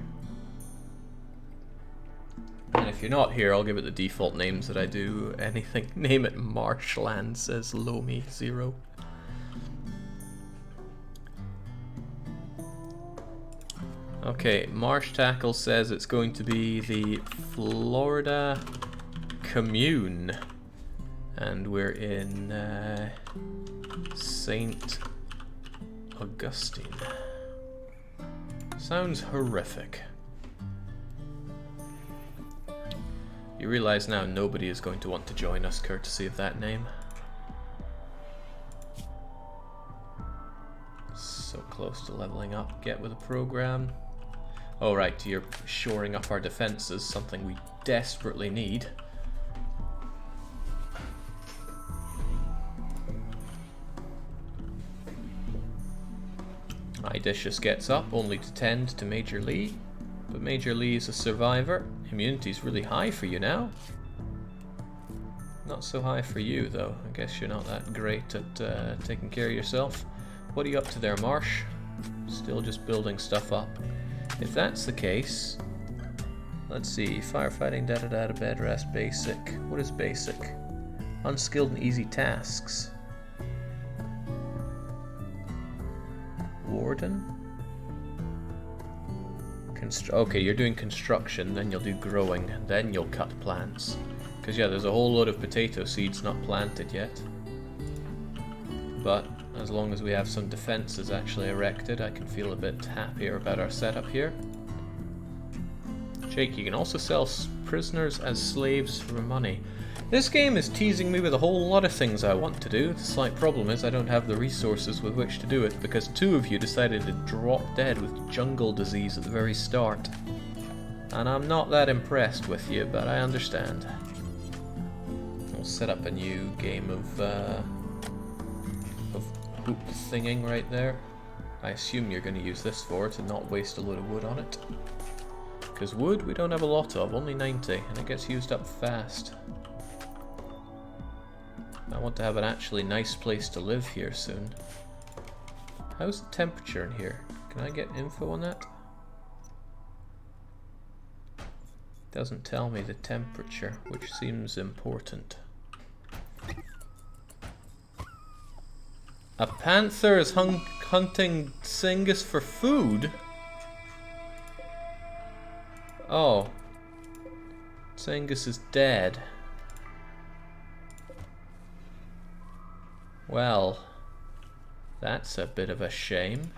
S1: And if you're not here, I'll give it the default names that I do anything. Name it Marshland, says Lomi0. Okay, Marsh Tackle says it's going to be the Florida Commune. And we're in St. Augustine. Sounds horrific. You realize now nobody is going to want to join us courtesy of that name. So close to leveling up. Get with the program. Oh right, you're shoring up our defenses, something we desperately need. Idicious gets up, only to tend to Major Lee. But Major Lee is a survivor. Immunity's really high for you now. Not so high for you, though. I guess you're not that great at taking care of yourself. What are you up to there, Marsh? Still just building stuff up. If that's the case, let's see. Firefighting, da-da-da, bed rest, basic. What is basic? Unskilled and easy tasks. Warden? Okay, you're doing construction, then you'll do growing, then you'll cut plants. Because yeah, there's a whole load of potato seeds not planted yet. But as long as we have some defenses actually erected, I can feel a bit happier about our setup here. Jake, you can also sell prisoners as slaves for money. This game is teasing me with a whole lot of things I want to do. The slight problem is I don't have the resources with which to do it, because two of you decided to drop dead with jungle disease at the very start. And I'm not that impressed with you, but I understand. We'll set up a new game of hoop thinging right there. I assume you're going to use this for it and not waste a load of wood on it. Because wood we don't have a lot of, only 90, and it gets used up fast. I want to have an actually nice place to live here soon. How's the temperature in here? Can I get info on that? Doesn't tell me the temperature, which seems important. A panther is hunting Singus for food? Oh. Singus is dead. Well, that's a bit of a shame.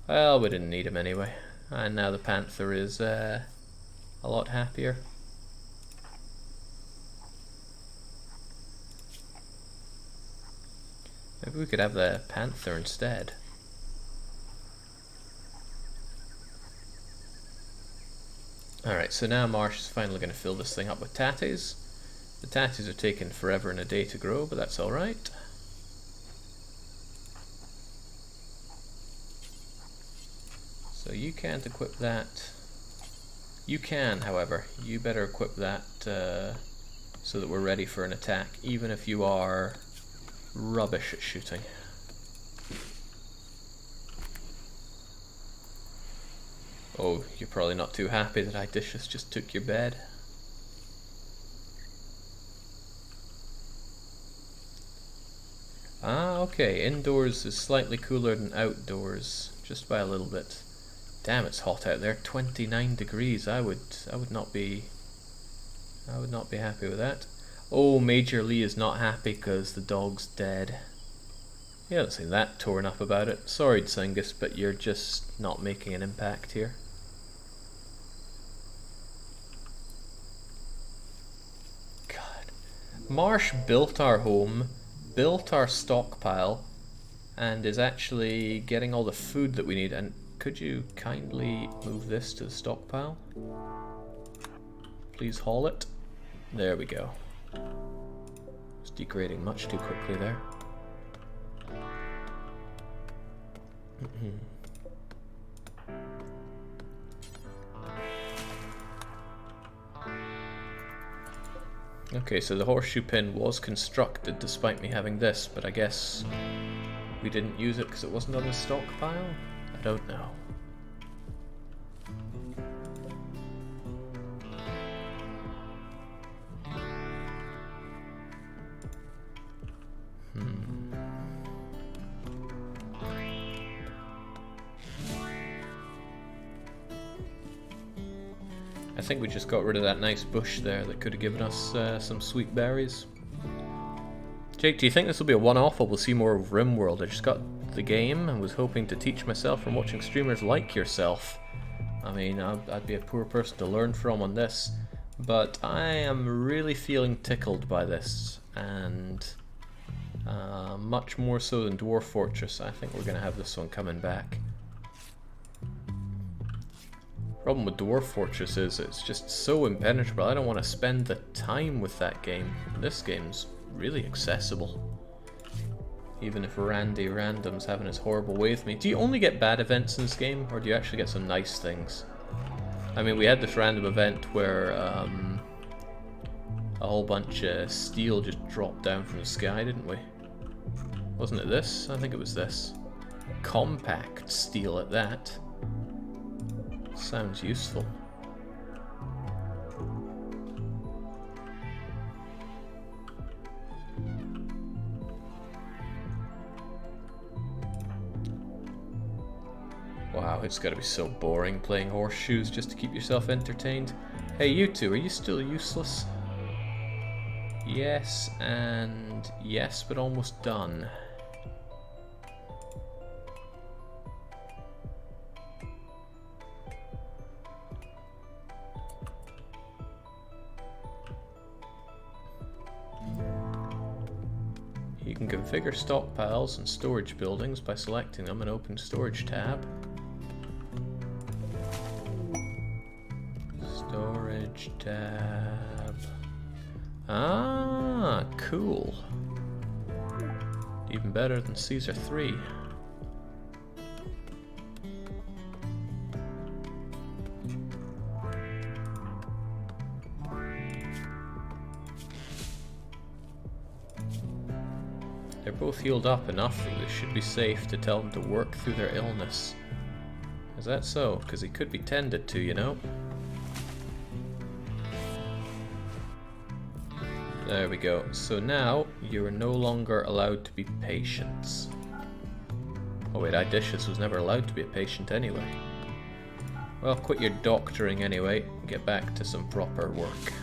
S1: Well, we didn't need him anyway. And now the panther is a lot happier. Maybe we could have the panther instead. Alright, so now Marsh is finally going to fill this thing up with tatties. The tatties are taking forever and a day to grow, but that's alright. So you can't equip that. You can, however. You better equip that so that we're ready for an attack, even if you are rubbish at shooting. Oh, you're probably not too happy that Idicious just took your bed. Ah, okay, indoors is slightly cooler than outdoors, just by a little bit. Damn, it's hot out there, 29 degrees. I would not be happy with that. Oh, Major Lee is not happy because the dog's dead. You don't seem that torn up about it. Sorry, Tsingus, but you're just not making an impact here. God. Marsh built our home, built our stockpile, and is actually getting all the food that we need. And could you kindly move this to the stockpile? Please haul it. There we go. It's degrading much too quickly there. Okay, so the horseshoe pin was constructed despite me having this, but I guess we didn't use it because it wasn't on the stockpile? I don't know. I think we just got rid of that nice bush there that could have given us some sweet berries. Jake, do you think this will be a one-off, or we'll see more of Rimworld? I just got the game and was hoping to teach myself from watching streamers like yourself. I mean, I'd be a poor person to learn from on this, but I am really feeling tickled by this, and much more so than Dwarf Fortress. I think we're going to have this one coming back. Problem with Dwarf Fortress is it's just so impenetrable. I don't want to spend the time with that game. This game's really accessible. Even if Randy Random's having his horrible way with me. Do you only get bad events in this game, or do you actually get some nice things? I mean, we had this random event where a whole bunch of steel just dropped down from the sky, didn't we? Wasn't it this? I think it was this. Compact steel at that. Sounds useful. Wow, it's gotta be so boring playing horseshoes just to keep yourself entertained. Hey, you two, are you still useless? Yes, and yes, but almost done. You can configure stockpiles and storage buildings by selecting them and open Storage tab. Storage tab. Ah, cool. Even better than Caesar 3. They're both healed up enough that it should be safe to tell them to work through their illness. Is that so? Because he could be tended to, you know? There we go. So now, you are no longer allowed to be patients. Oh wait, Idicious was never allowed to be a patient anyway. Well, quit your doctoring anyway, and get back to some proper work.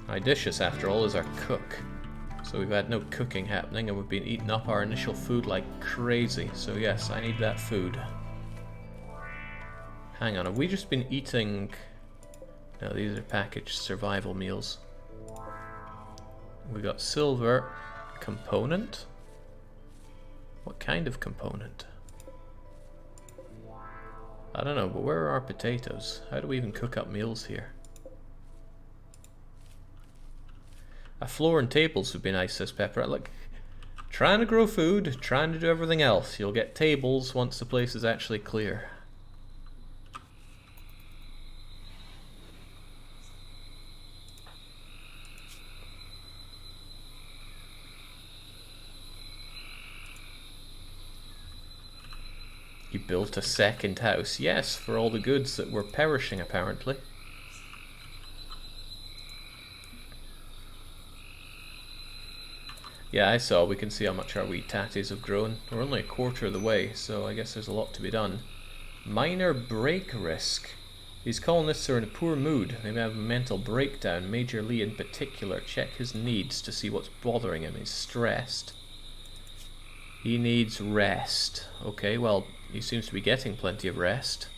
S1: Idicious, after all, is our cook. So we've had no cooking happening, and we've been eating up our initial food like crazy. So yes, I need that food. Hang on, have we just been eating... No, these are packaged survival meals. We got silver component. What kind of component? I don't know, but where are our potatoes? How do we even cook up meals here? A floor and tables would be nice, says Pepper. Like, trying to grow food, trying to do everything else. You'll get tables once the place is actually clear. You built a second house. Yes, for all the goods that were perishing, apparently. Yeah, I saw. We can see how much our wee tatties have grown. We're only a quarter of the way, so I guess there's a lot to be done. Minor break risk. These colonists are in a poor mood. They may have a mental breakdown. Major Lee in particular. Check his needs to see what's bothering him. He's stressed. He needs rest. Okay, well, he seems to be getting plenty of rest.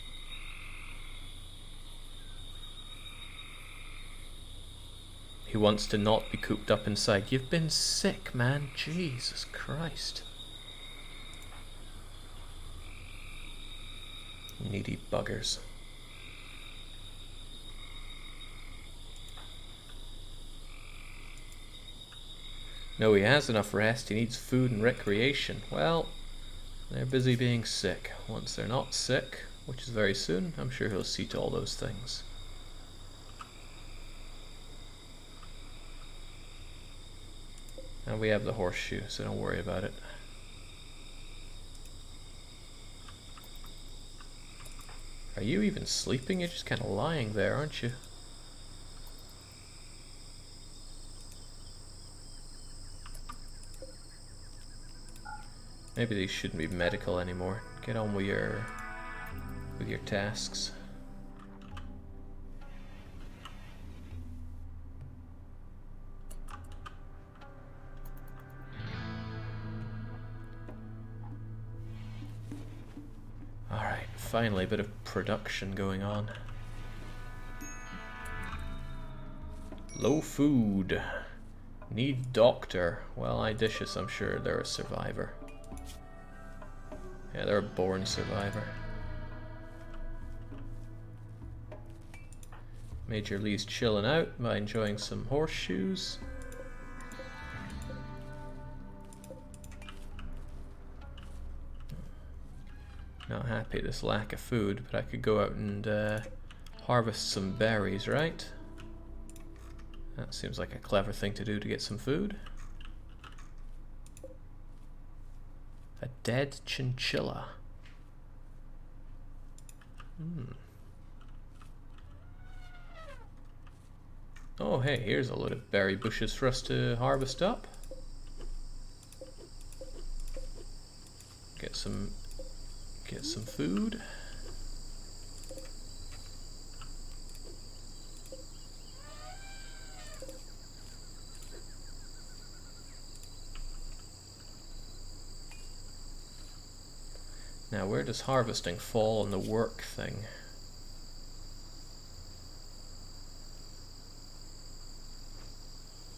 S1: He wants to not be cooped up inside. You've been sick, man. Jesus Christ. Needy buggers. No, he has enough rest. He needs food and recreation. Well, they're busy being sick. Once they're not sick, which is very soon, I'm sure he'll see to all those things. And we have the horseshoe, so don't worry about it. Are you even sleeping? You're just kind of lying there, aren't you? Maybe these shouldn't be medical anymore. Get on with your tasks. finally a bit of production going on. Low food. Need doctor. Well, Idicious, I'm sure they're a survivor. Yeah, they're a born survivor. Major Lee's chilling out by enjoying some horseshoes. Not happy at this lack of food, but I could go out and harvest some berries, right? That seems like a clever thing to do to get some food. A dead chinchilla. Oh hey, here's a load of berry bushes for us to harvest up. Get some food. Now, where does harvesting fall on the work thing?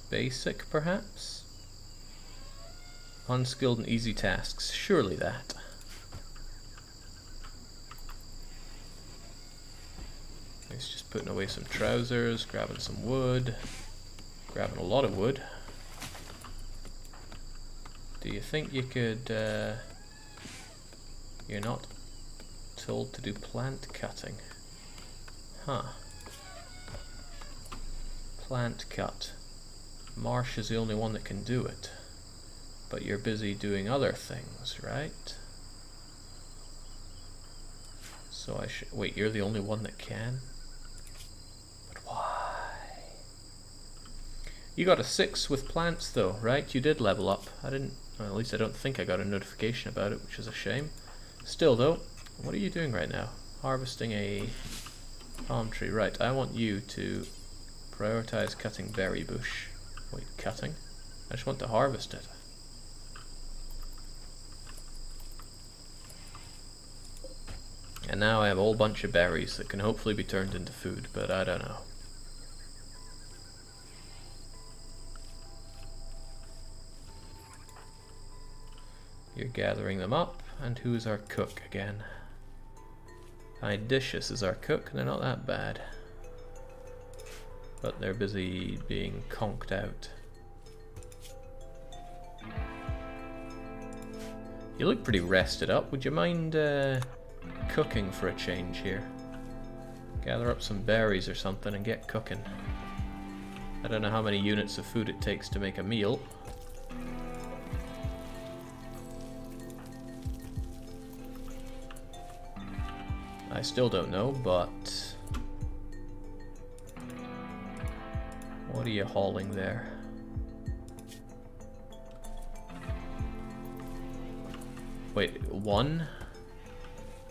S1: Basic, perhaps? Unskilled and easy tasks. Surely that. He's just putting away some trousers, grabbing some wood, grabbing a lot of wood. Do you think you could, you're not told to do plant cutting? Huh. Plant cut. Marsh is the only one that can do it. But you're busy doing other things, right? So I should... Wait, you're the only one that can? But why? You got a 6 with plants though, right? You did level up. I didn't... Well, at least I don't think I got a notification about it, which is a shame. Still though, what are you doing right now? Harvesting a palm tree. Right, I want you to prioritize cutting berry bush. Wait, cutting? I just want to harvest it. And now I have a whole bunch of berries that can hopefully be turned into food, but I don't know. You're gathering them up, and who's our cook again? Idicious is our cook, they're not that bad. But they're busy being conked out. You look pretty rested up. Would you mind cooking for a change here? Gather up some berries or something and get cooking. I don't know how many units of food it takes to make a meal. I still don't know, but... What are you hauling there? Wait, one?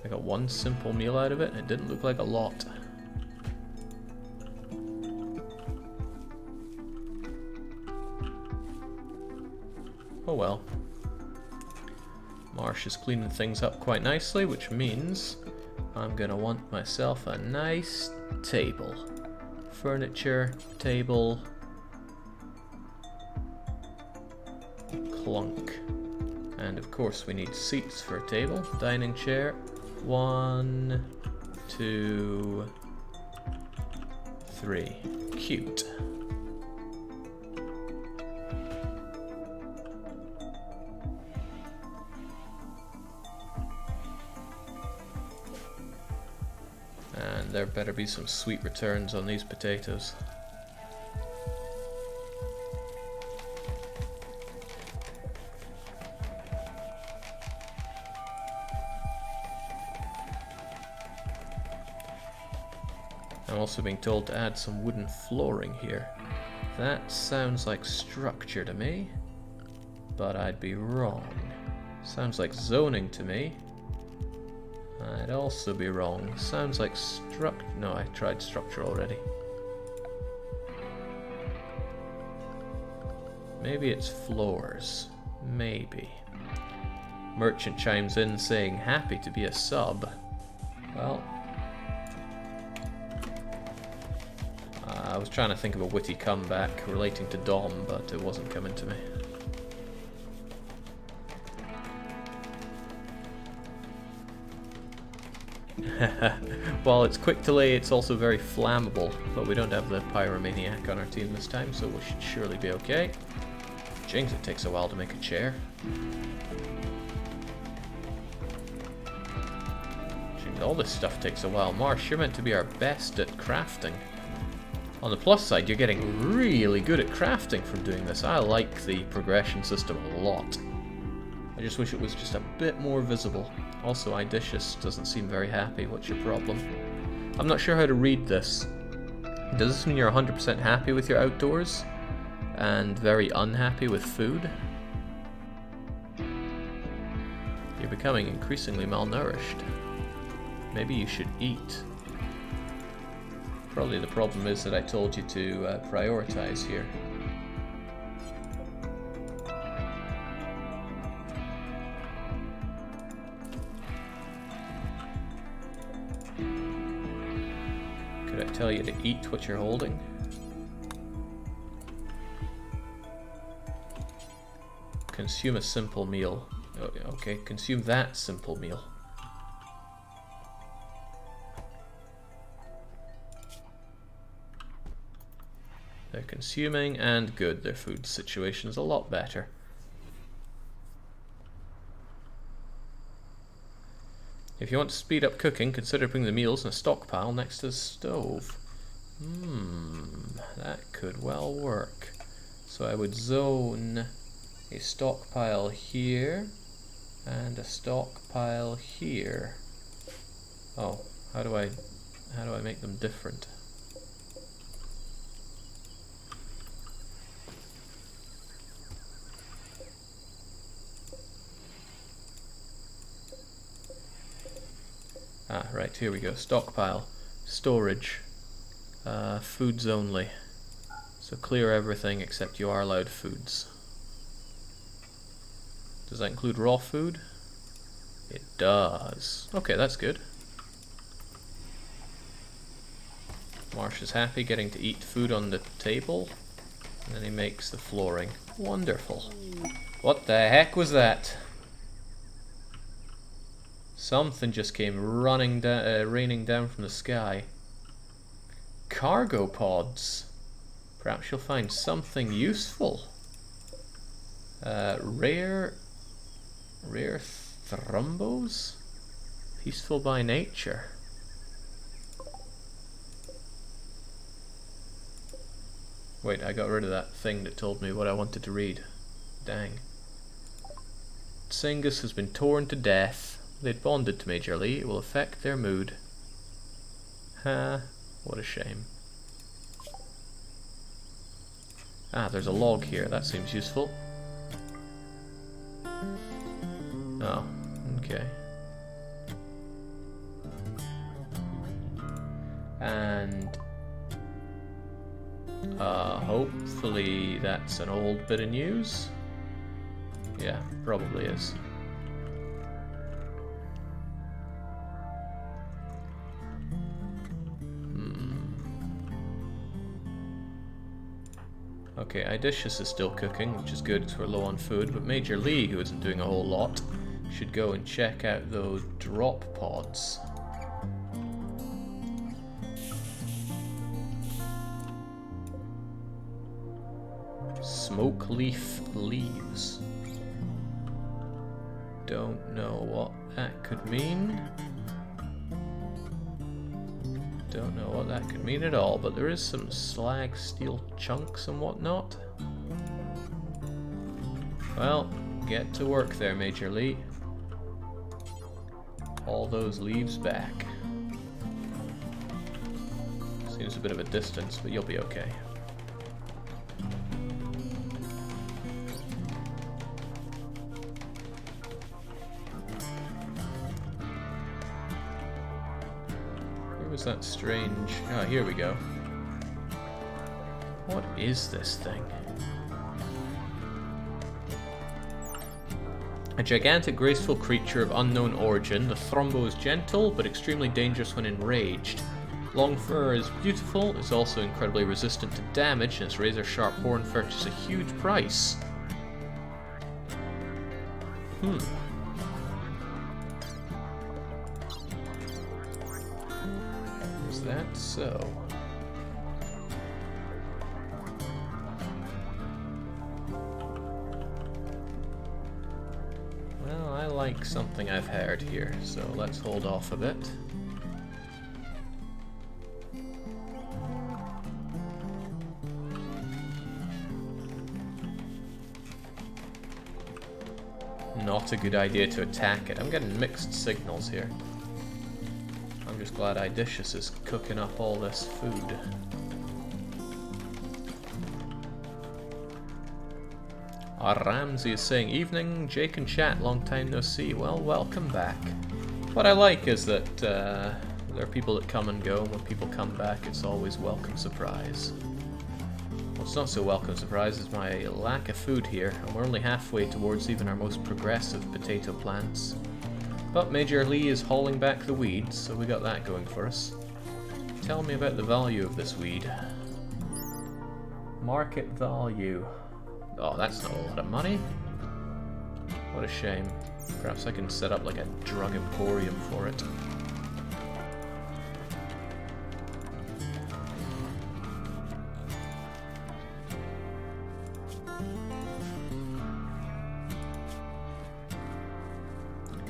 S1: I got one simple meal out of it, and it didn't look like a lot. Oh well. Marsh is cleaning things up quite nicely, which means I'm gonna want myself a nice table. Furniture, table, clunk. And of course we need seats for a table. Dining chair. 1, 2, 3. Cute. And there better be some sweet returns on these potatoes. I'm also being told to add some wooden flooring here. That sounds like structure to me, but I'd be wrong. Sounds like zoning to me. I'd also be wrong. Sounds like no, I tried structure already. Maybe it's floors. Maybe. Merchant chimes in saying happy to be a sub. Well, I was trying to think of a witty comeback relating to Dom, but it wasn't coming to me. While it's quick to lay, it's also very flammable, but we don't have the pyromaniac on our team this time, so we should surely be okay. Jinx, it takes a while to make a chair. Jeez, all this stuff takes a while. Marsh, you're meant to be our best at crafting. On the plus side, you're getting really good at crafting from doing this. I like the progression system a lot. I just wish it was just a bit more visible. Also, Idicious doesn't seem very happy. What's your problem? I'm not sure how to read this. Does this mean you're 100% happy with your outdoors? And very unhappy with food? You're becoming increasingly malnourished. Maybe you should eat. Probably the problem is that I told you to prioritize here. Could I tell you to eat what you're holding? Consume a simple meal. Okay, consume that simple meal. They're consuming, and good, their food situation is a lot better. If you want to speed up cooking, consider putting the meals in a stockpile next to the stove. That could well work. So I would zone a stockpile here, and a stockpile here. Oh, how do I make them different? Ah, right, here we go. Stockpile. Storage. Foods only. So clear everything except you are allowed foods. Does that include raw food? It does. Okay, that's good. Marsh is happy getting to eat food on the table. And then he makes the flooring. Wonderful. What the heck was that? Something just came raining down from the sky. Cargo pods. Perhaps you'll find something useful. Rare thrumbos? Peaceful by nature. Wait, I got rid of that thing that told me what I wanted to read. Dang. Tsingus has been torn to death. They'd bonded to Major Lee. It will affect their mood. Ha, what a shame. Ah, there's a log here. That seems useful. Oh, okay. And hopefully that's an old bit of news. Yeah, probably is. Okay, Idicious is still cooking, which is good because we're low on food, but Major Lee, who isn't doing a whole lot, should go and check out those drop pods. Smoke leaf leaves. Don't know what that could mean. Don't know what that could mean at all, but there is some slag steel chunks and whatnot. Well, get to work there, Major Lee. All those leaves back. Seems a bit of a distance, but you'll be okay. That strange... Ah, here we go. What is this thing? A gigantic, graceful creature of unknown origin, the Thrombo is gentle, but extremely dangerous when enraged. Long fur is beautiful, it's also incredibly resistant to damage, and its razor-sharp horn fetches a huge price. Is that so? Well, I like something I've heard here, so let's hold off a bit. Not a good idea to attack it. I'm getting mixed signals here. I'm just glad Idicious is cooking up all this food. Ramsey is saying, "Evening, Jake and chat, long time no see." Well, welcome back. What I like is that there are people that come and go, and when people come back, it's always welcome surprise. What's not so welcome surprise is my lack of food here, and we're only halfway towards even our most progressive potato plants. But Major Lee is hauling back the weeds, so we got that going for us. Tell me about the value of this weed. Market value. Oh, that's not a lot of money. What a shame. Perhaps I can set up like a drug emporium for it.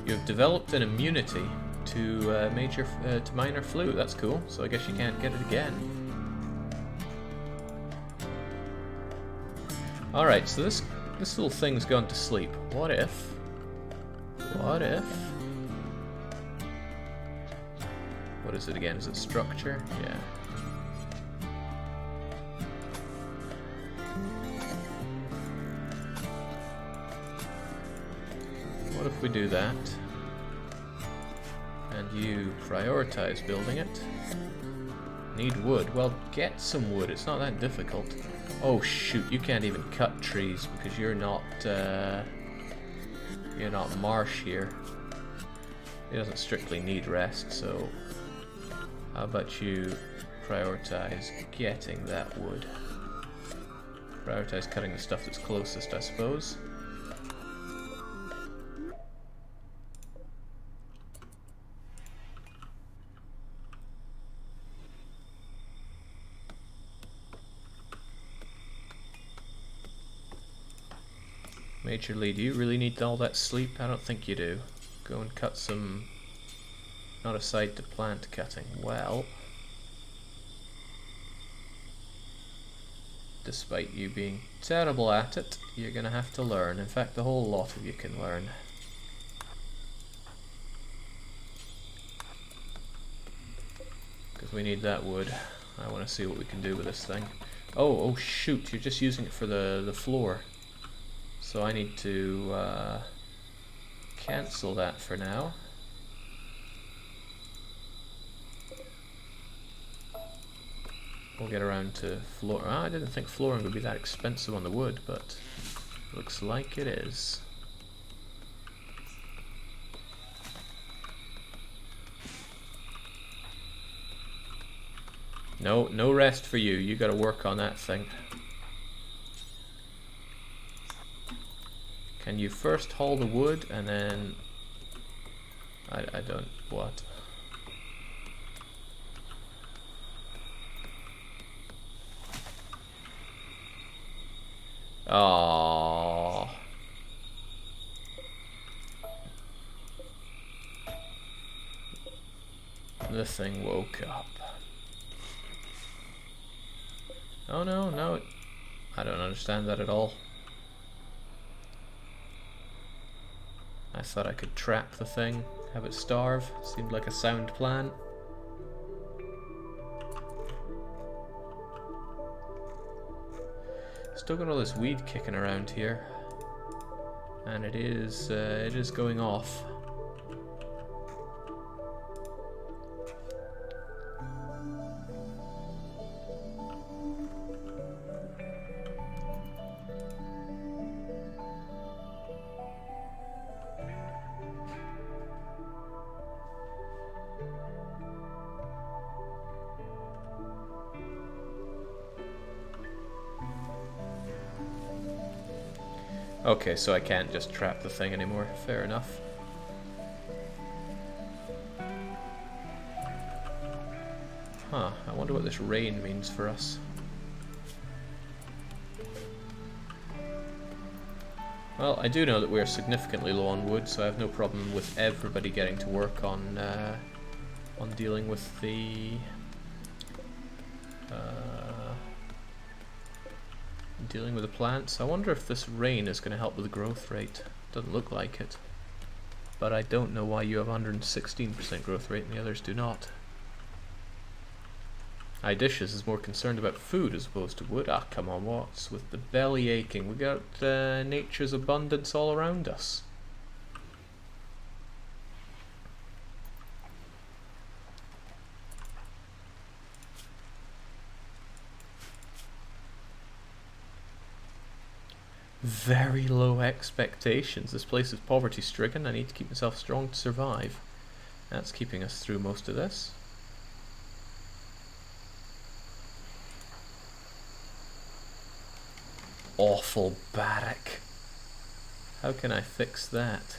S1: You have developed an immunity to to minor flu. That's cool. So I guess you can't get it again. All right. So this little thing's gone to sleep. What if? What if? What is it again? Is it structure? Yeah. What if we do that? And you prioritize building it. Need wood. Well, get some wood. It's not that difficult. Oh shoot, you can't even cut trees because you're not marsh here. He doesn't strictly need rest, so how about you prioritize getting that wood? Prioritize cutting the stuff that's closest, I suppose. Major Lee, do you really need all that sleep? I don't think you do. Go and cut some... Not aside to plant cutting. Well... Despite you being terrible at it, you're gonna have to learn. In fact, the whole lot of you can learn. Because we need that wood. I want to see what we can do with this thing. Oh shoot, you're just using it for the floor. So I need to cancel that for now. We'll get around to floor. I didn't think flooring would be that expensive on the wood, but looks like it is. No rest for you. You gotta work on that thing. Can you first haul the wood and then... I don't... what? Oh. The thing woke up. Oh no, I don't understand that at all. I thought I could trap the thing, have it starve. Seemed like a sound plan. Still got all this weed kicking around here, and it is going off. Okay, so I can't just trap the thing anymore. Fair enough. Huh, I wonder what this rain means for us. Well, I do know that we're significantly low on wood, so I have no problem with everybody getting to work on dealing with the plants. I wonder if this rain is going to help with the growth rate. Doesn't look like it, but I don't know why you have 116% growth rate and the others do not. iDishes is more concerned about food as opposed to wood. Ah, come on, what's with the belly aching? We got nature's abundance all around us. Very low expectations. This place is poverty stricken. I need to keep myself strong to survive. That's keeping us through most of this. Awful barrack. How can I fix that?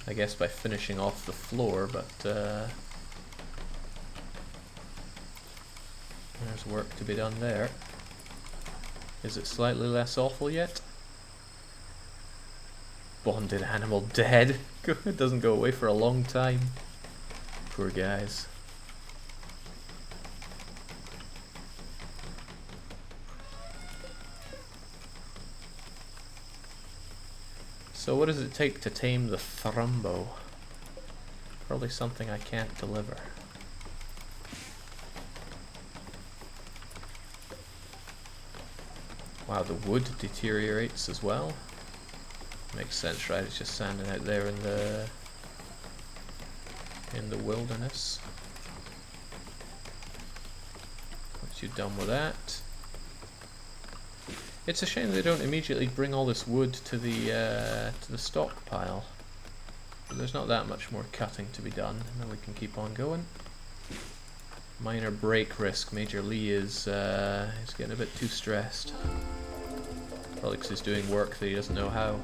S1: I guess by finishing off the floor, but there's work to be done there. Is it slightly less awful yet? Bonded animal dead. It doesn't go away for a long time. Poor guys. So what does it take to tame the Thrumbo? Probably something I can't deliver. Wow, the wood deteriorates as well. Makes sense, right? It's just standing out there in the wilderness. Once you're done with that, it's a shame they don't immediately bring all this wood to the stockpile. But there's not that much more cutting to be done, and then we can keep on going. Minor break risk. Major Lee is getting a bit too stressed. Probably because he's doing work that he doesn't know how.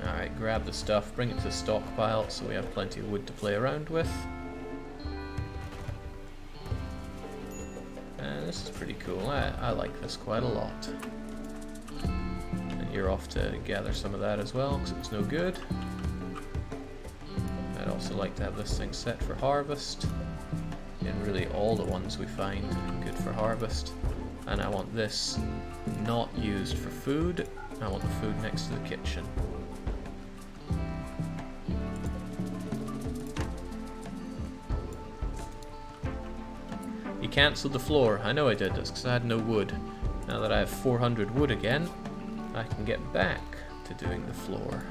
S1: Alright, grab the stuff, bring it to the stockpile so we have plenty of wood to play around with. And this is pretty cool. I like this quite a lot. And you're off to gather some of that as well, because it's no good. I'd also like to have this thing set for harvest. And really all the ones we find good for harvest. And I want this not used for food. I want the food next to the kitchen. You cancelled the floor. I know I did this because I had no wood. Now that I have 400 wood again, I can get back to doing the floor.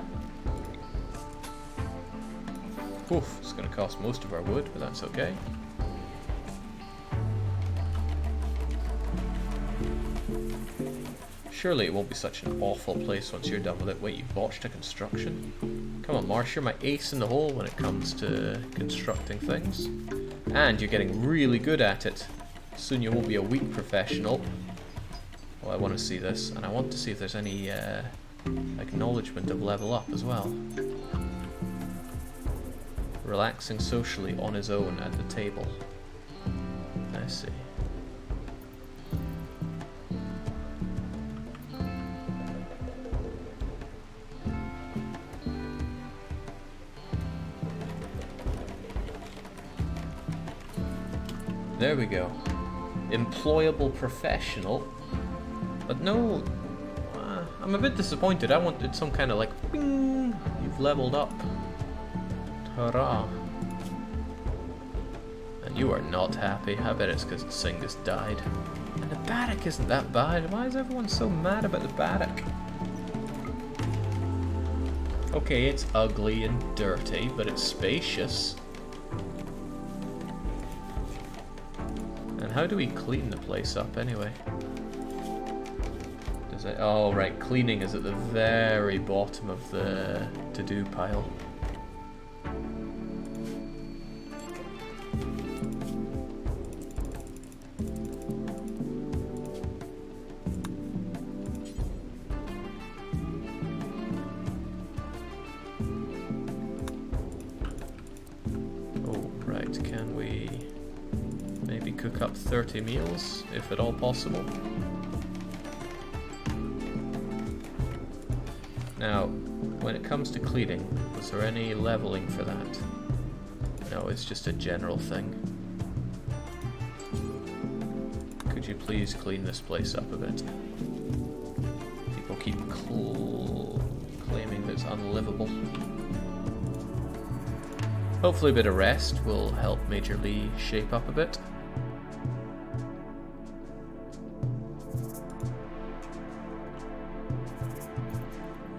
S1: Oof, it's going to cost most of our wood, but that's okay. Surely it won't be such an awful place once you're done with it. Wait, you botched a construction? Come on, Marsh, you're my ace in the hole when it comes to constructing things. And you're getting really good at it. Soon you won't be a weak professional. Well, I want to see this, and I want to see if there's any acknowledgement of level up as well. Relaxing socially on his own at the table. I see. There we go. Employable professional. But no, I'm a bit disappointed. I wanted some kind of like, bing, you've leveled up. Hurrah. And you are not happy. I bet it's because Singus died. And the barrack isn't that bad. Why is everyone so mad about the barrack? Okay, it's ugly and dirty, but it's spacious. And how do we clean the place up anyway? Does it? Oh right, cleaning is at the very bottom of the to-do pile. about 30 meals, if at all possible. Now, when it comes to cleaning, was there any leveling for that? No, it's just a general thing. Could you please clean this place up a bit? People keep claiming that it's unlivable. Hopefully a bit of rest will help Major Lee shape up a bit.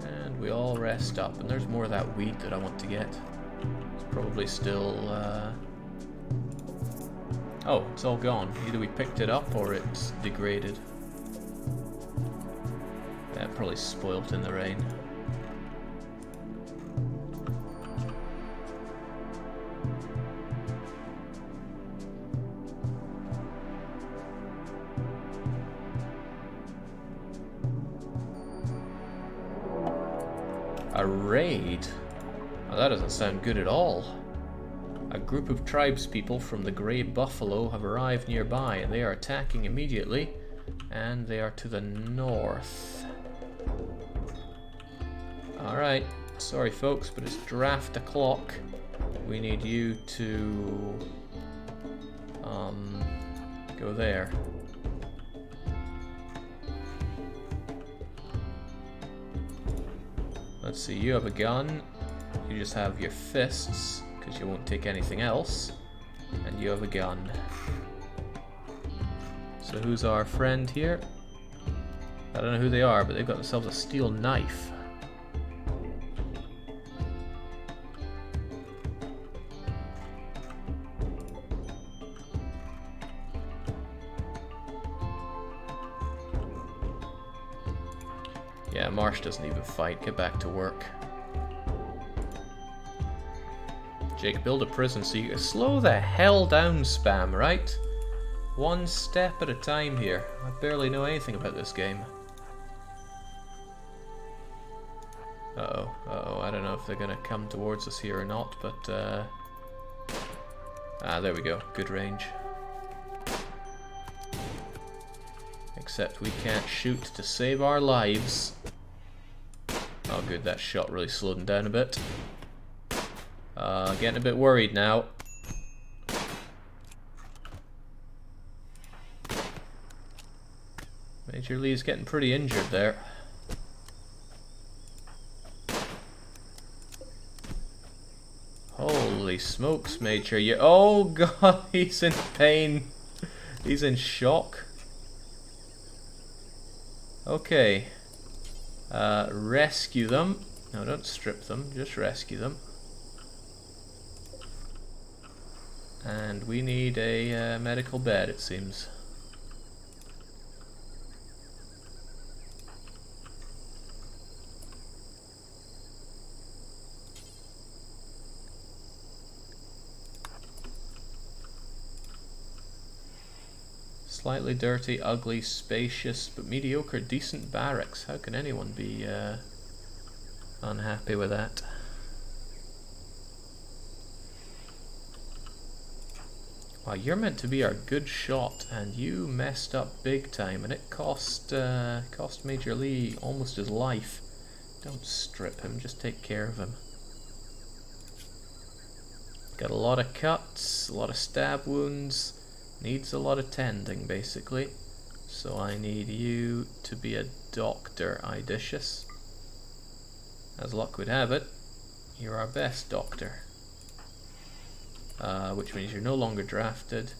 S1: And we all rest up, and there's more of that weed that I want to get. It's probably still... Oh, it's all gone. Either we picked it up or it's degraded. Yeah, probably spoilt in the rain. A raid? Oh, that doesn't sound good at all. A group of tribespeople from the Grey Buffalo have arrived nearby, and they are attacking immediately, and they are to the north. Alright, sorry folks, but it's draft o'clock. We need you to go there. Let's see, you have a gun, you just have your fists, because you won't take anything else, and you have a gun. So who's our friend here? I don't know who they are, but they've got themselves a steel knife. Yeah, Marsh doesn't even fight. Get back to work. Jake, build a prison so you... Slow the hell down, Spam, right? One step at a time here. I barely know anything about this game. Uh-oh, I don't know if they're gonna come towards us here or not, but, Ah, there we go. Good range. Except we can't shoot to save our lives. Oh good, that shot really slowed them down a bit. Getting a bit worried now. Major Lee's getting pretty injured there. Holy smokes, Major, you... Oh god, he's in pain. He's in shock. Okay. Rescue them. No, don't strip them, just rescue them. And we need a medical bed, it seems. Slightly dirty, ugly, spacious, but mediocre, decent barracks. How can anyone be unhappy with that? Wow, you're meant to be our good shot, and you messed up big time, and it cost Major Lee almost his life. Don't strip him, just take care of him. Got a lot of cuts, a lot of stab wounds. Needs a lot of tending, basically. So I need you to be a doctor, Idicious. As luck would have it, you're our best doctor. Which means you're no longer drafted.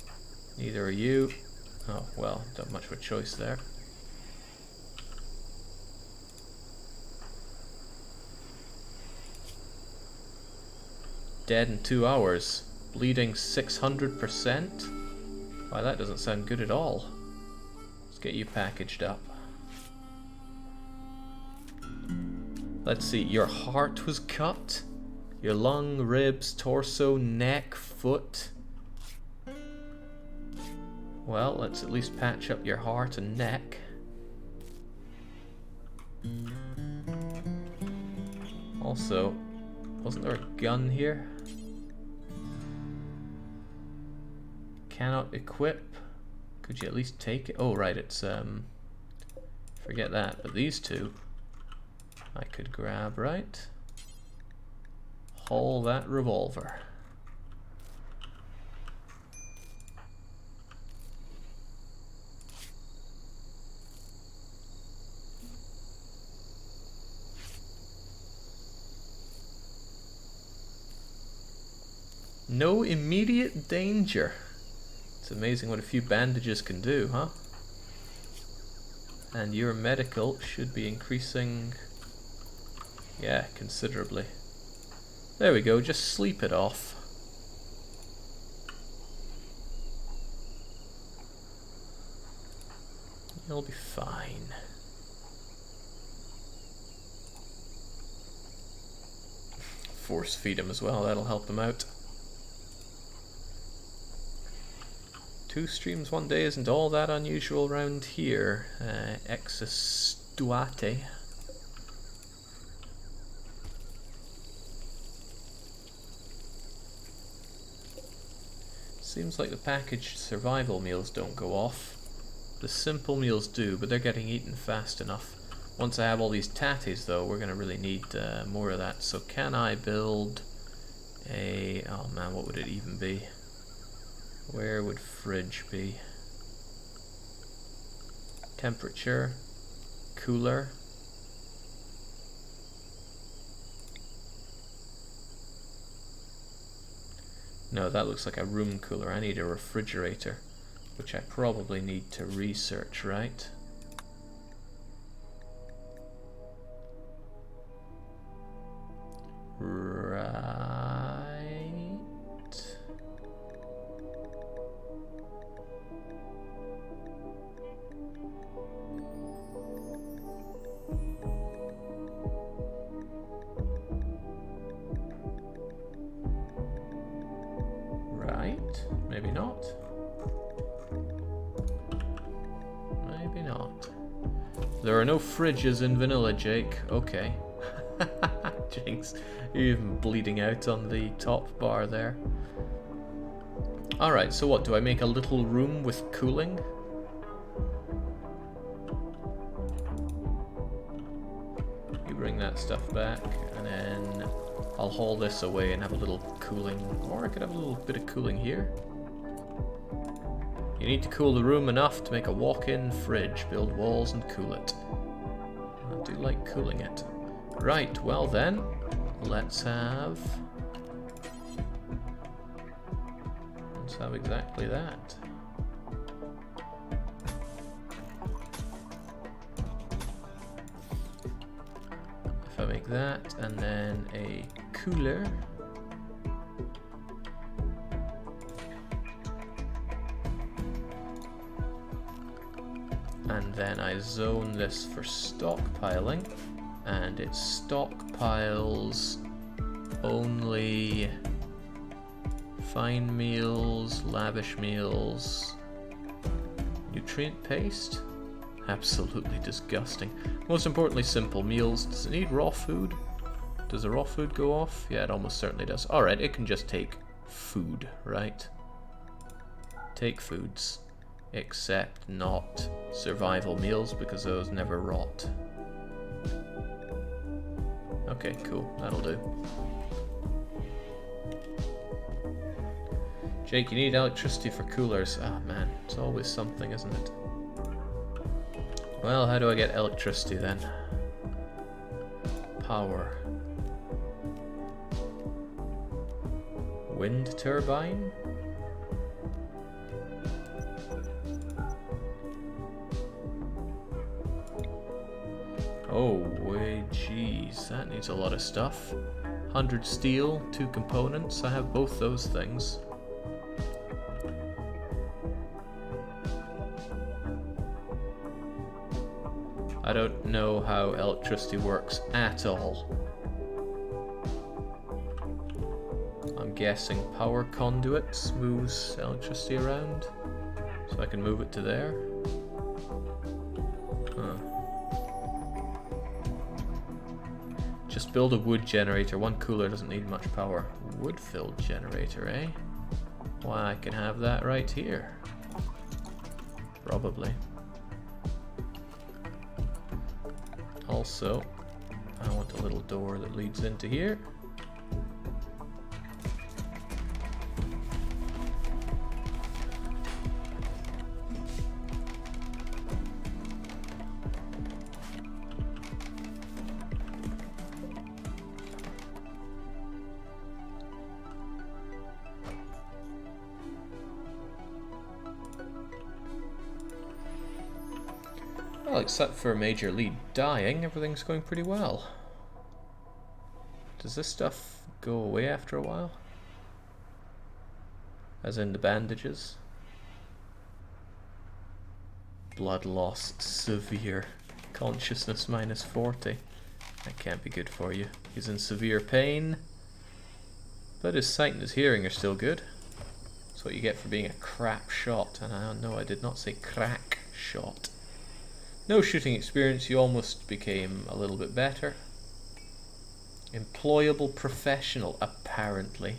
S1: Neither are you. Oh, well, not much of a choice there. Dead in 2 hours. Bleeding 600%? Why, that doesn't sound good at all. Let's get you packaged up. Let's see, your heart was cut? Your lung, ribs, torso, neck, foot. Well, let's at least patch up your heart and neck. Also, wasn't there a gun here? Cannot equip. Could you at least take it? Oh, right, it's, forget that. But these two, I could grab, right? Haul that revolver. No immediate danger. It's amazing what a few bandages can do, huh? And your medical should be increasing, yeah, considerably. There we go, just sleep it off. You'll be fine. Force feed him as well, that'll help him out. 2 streams one day isn't all that unusual around here. Existuate. Seems like the packaged survival meals don't go off. The simple meals do, but they're getting eaten fast enough. Once I have all these tatties though, we're going to really need more of that. So can I build a... oh man, what would it even be? Where would fridge be? Temperature. Cooler. No, that looks like a room cooler. I need a refrigerator, which I probably need to research, right? Maybe not. Maybe not. There are no fridges in vanilla, Jake. Okay. Jinx, you're even bleeding out on the top bar there. Alright, so what? Do I make a little room with cooling? You bring that stuff back, and then I'll haul this away and have a little cooling. Or I could have a little bit of cooling here. You need to cool the room enough to make a walk-in fridge. Build walls and cool it. I do like cooling it. Right, well then, let's have exactly that. If I make that, and then a cooler. And then I zone this for stockpiling, and it stockpiles only fine meals, lavish meals, nutrient paste. Absolutely disgusting. Most importantly, simple meals. Does it need raw food? Does the raw food go off? Yeah, it almost certainly does. Alright, it can just take food, right? Take foods. Except not survival meals, because those never rot. Okay, cool. That'll do. Jake, you need electricity for coolers. Ah, man. It's always something, isn't it? Well, how do I get electricity then? Power. Wind turbine? Oh, wait, jeez, that needs a lot of stuff. 100 steel, 2 components. I have both those things. I don't know how electricity works at all. I'm guessing power conduits moves electricity around, so I can move it to there. Huh. Just build a wood generator. One cooler doesn't need much power. Wood-filled generator, eh? Why, I can have that right here. Probably. Also, I want a little door that leads into here. Well, except for Major Lee dying, everything's going pretty well. Does this stuff go away after a while? As in the bandages? Blood loss severe. Consciousness minus 40. That can't be good for you. He's in severe pain. But his sight and his hearing are still good. That's what you get for being a crap shot. And I know I did not say crack shot. No shooting experience, you almost became a little bit better. Employable professional, apparently.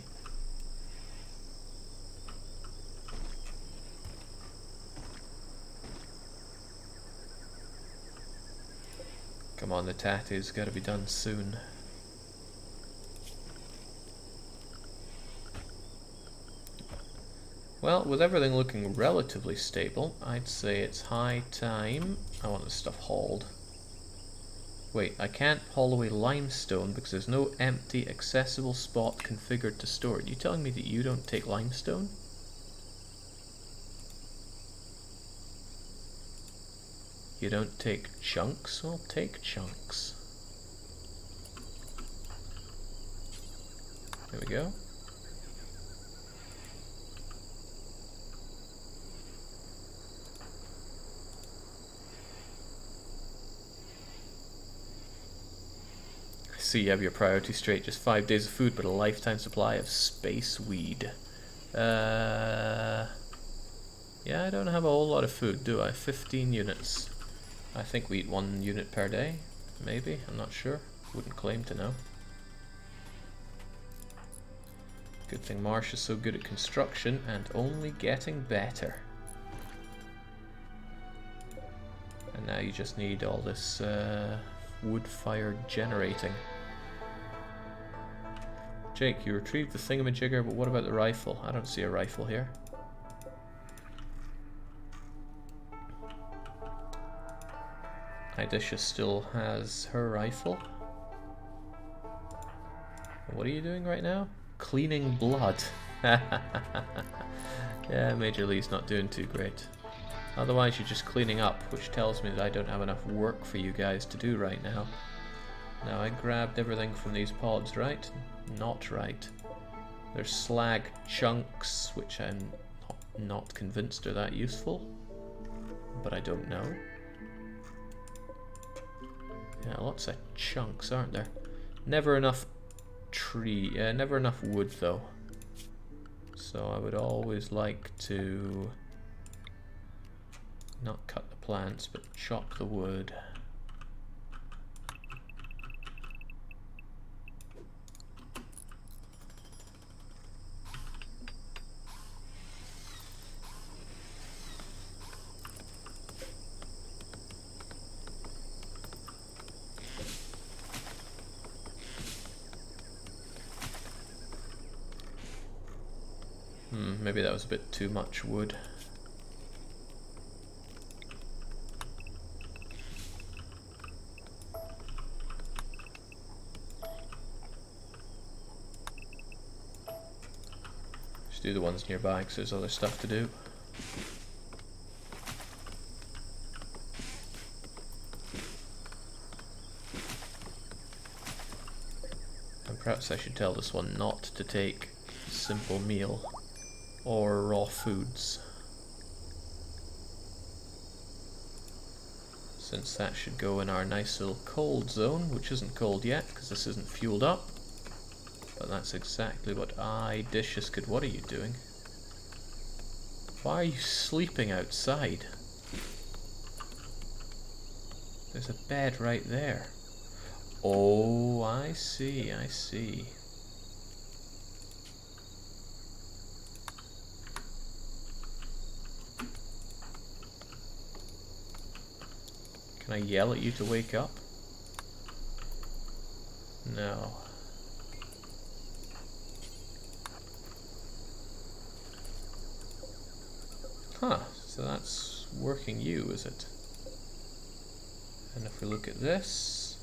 S1: Come on, the tattoo's gotta be done soon. Well, with everything looking relatively stable, I'd say it's high time. I want this stuff hauled. Wait, I can't haul away limestone because there's no empty accessible spot configured to store it. You telling me that you don't take limestone? You don't take chunks? Well, take chunks. There we go. So you have your priorities straight, just 5 days of food but a lifetime supply of space weed. Yeah, I don't have a whole lot of food, do I? 15 units. I think we eat 1 unit per day, maybe, I'm not sure. Wouldn't claim to know. Good thing Marsh is so good at construction and only getting better. And now you just need all this wood-fired generating. Jake, you retrieved the thingamajigger, but what about the rifle? I don't see a rifle here. Idisha still has her rifle. What are you doing right now? Cleaning blood. Yeah, Major Lee's not doing too great. Otherwise you're just cleaning up, which tells me that I don't have enough work for you guys to do right now. Now I grabbed everything from these pods, right? Not right. There's slag chunks, which I'm not convinced are that useful. But I don't know. Yeah, lots of chunks, aren't there? Never enough never enough wood though. So I would always like to not cut the plants, but chop the wood. Maybe that was a bit too much wood. Just do the ones nearby because there's other stuff to do. And perhaps I should tell this one not to take simple meal or raw foods, since that should go in our nice little cold zone, which isn't cold yet because this isn't fueled up. But that's exactly what Idisha could. What are you doing? Why are you sleeping outside? There's a bed right there. Oh, I see, I see. Can I yell at you to wake up? No. Huh, so that's working you, is it? And if we look at this,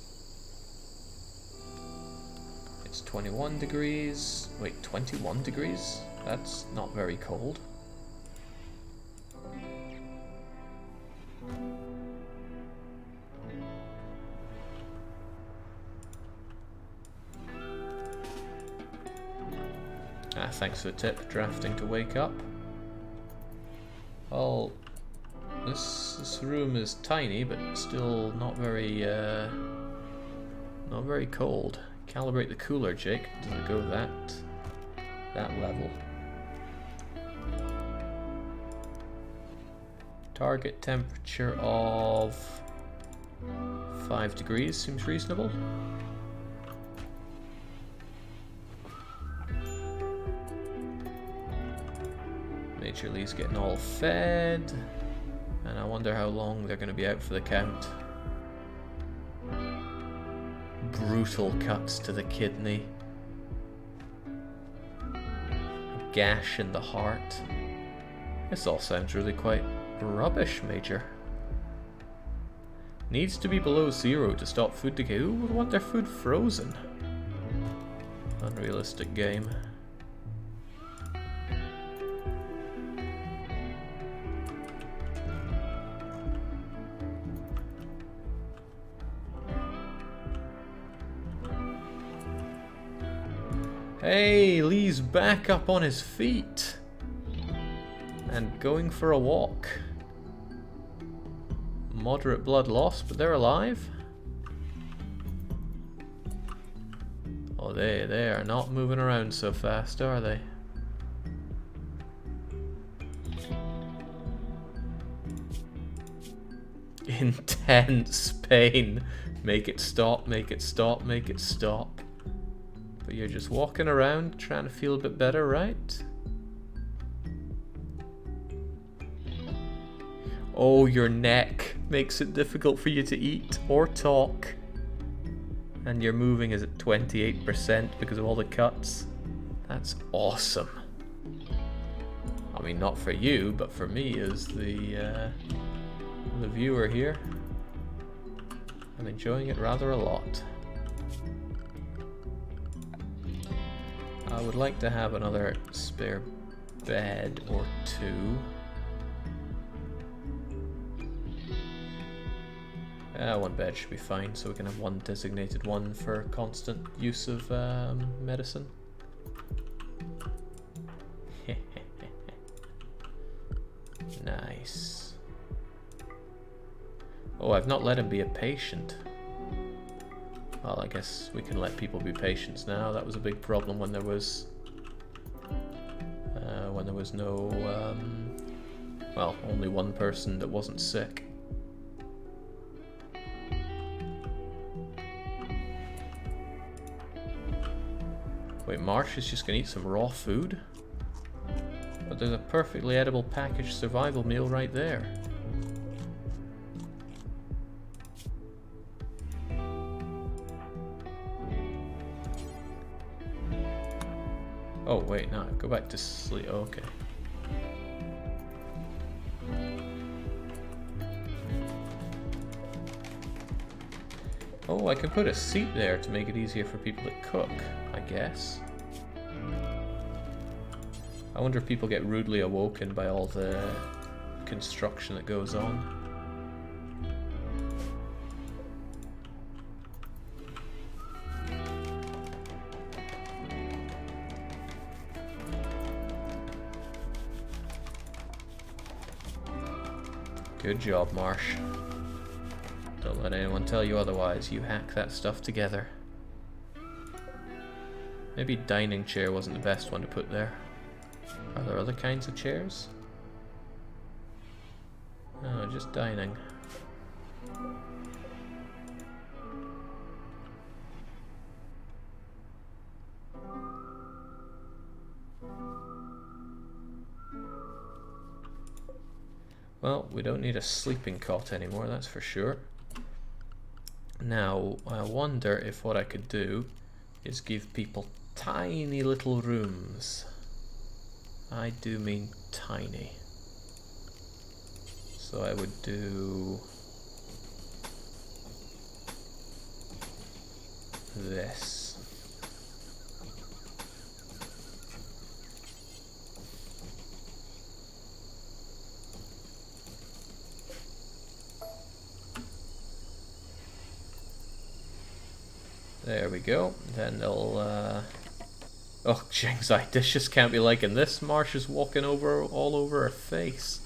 S1: it's 21 degrees. Wait, 21 degrees? That's not very cold. Ah, thanks for the tip, drafting to wake up. Well, this room is tiny, but still not very cold. Calibrate the cooler, Jake. Does it go that level? Target temperature of 5 degrees seems reasonable. Major Lee's getting all fed, and I wonder how long they're going to be out for the count. Brutal cuts to the kidney. A gash in the heart. This all sounds really quite rubbish, Major. Needs to be below 0 to stop food decay. Who would want their food frozen? Unrealistic game. Hey, Lee's back up on his feet and going for a walk. Moderate blood loss, but they're alive. Oh, they are not moving around so fast, are they? Intense pain. Make it stop, make it stop, make it stop. But you're just walking around trying to feel a bit better, right? Oh, your neck makes it difficult for you to eat or talk. And your moving is at 28% because of all the cuts. That's awesome. I mean, not for you, but for me as the viewer here. I'm enjoying it rather a lot. I would like to have another spare bed or two. One bed should be fine, so we can have one designated one for constant use of medicine. Nice. Oh, I've not let him be a patient. Well, I guess we can let people be patients now. That was a big problem when there was no, well, only one person that wasn't sick. Wait, Marsh is just gonna eat some raw food? But there's a perfectly edible packaged survival meal right there. Oh wait, no, go back to sleep. Oh, okay. Oh, I can put a seat there to make it easier for people to cook, I guess. I wonder if people get rudely awoken by all the construction that goes on. Good job, Marsh. Don't let anyone tell you otherwise. You hack that stuff together. Maybe dining chair wasn't the best one to put there. Are there other kinds of chairs? No, just dining. Well, we don't need a sleeping cot anymore, that's for sure. Now, I wonder if what I could do is give people tiny little rooms. I do mean tiny. So I would do this. There we go. Then they'll oh, Jing's dishes can't be liking this. Marsh is walking over all over her face.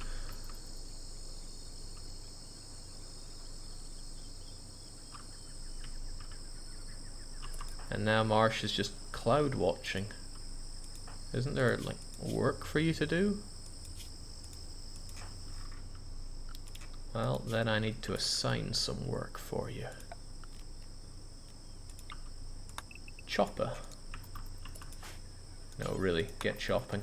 S1: And now Marsh is just cloud watching. Isn't there like work for you to do? Well, then I need to assign some work for you. Chopper. No, really, get chopping.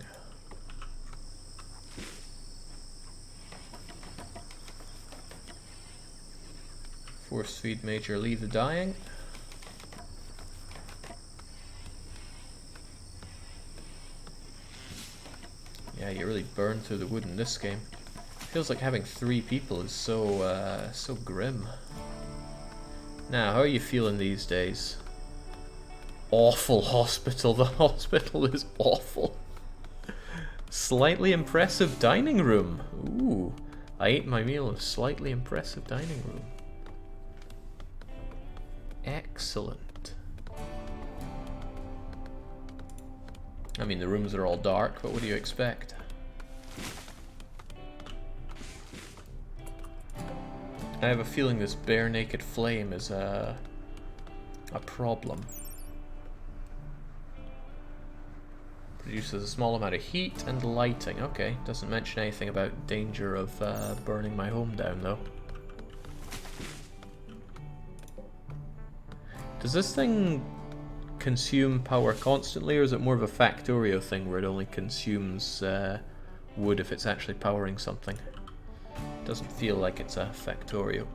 S1: Force feed Major Lee the dying. Yeah, you really burn through the wood in this game. Feels like having 3 people is so grim. Now, how are you feeling these days? Awful hospital. The hospital is awful. Slightly impressive dining room. Ooh, I ate my meal in a slightly impressive dining room. Excellent. I mean, the rooms are all dark, but what do you expect? I have a feeling this bare naked flame is a problem. Produces a small amount of heat and lighting. Okay, doesn't mention anything about danger of burning my home down though. Does this thing consume power constantly, or is it more of a Factorio thing where it only consumes wood if it's actually powering something? Doesn't feel like it's a Factorio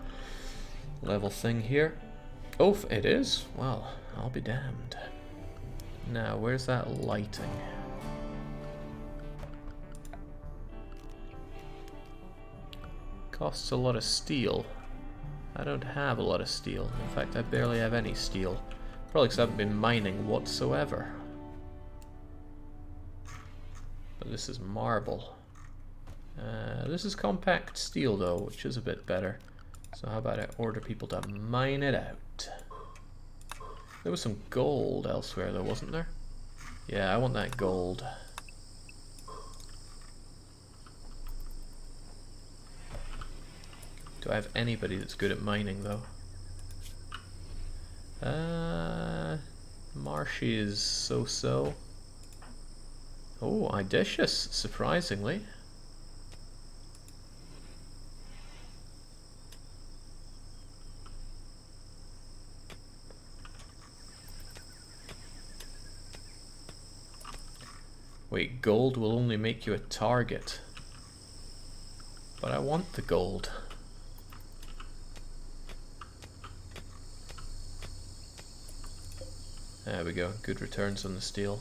S1: level thing here. Oh, it is? Well, I'll be damned. Now, where's that lighting? Costs a lot of steel. I don't have a lot of steel. In fact, I barely have any steel. Probably because I haven't been mining whatsoever. But this is marble. This is compact steel though, which is a bit better. So how about I order people to mine it out? There was some gold elsewhere though, wasn't there? Yeah, I want that gold. Do I have anybody that's good at mining though? Marshy is so-so. Oh, Idicious, surprisingly. Wait, gold will only make you a target. But I want the gold. There we go, good returns on the steel.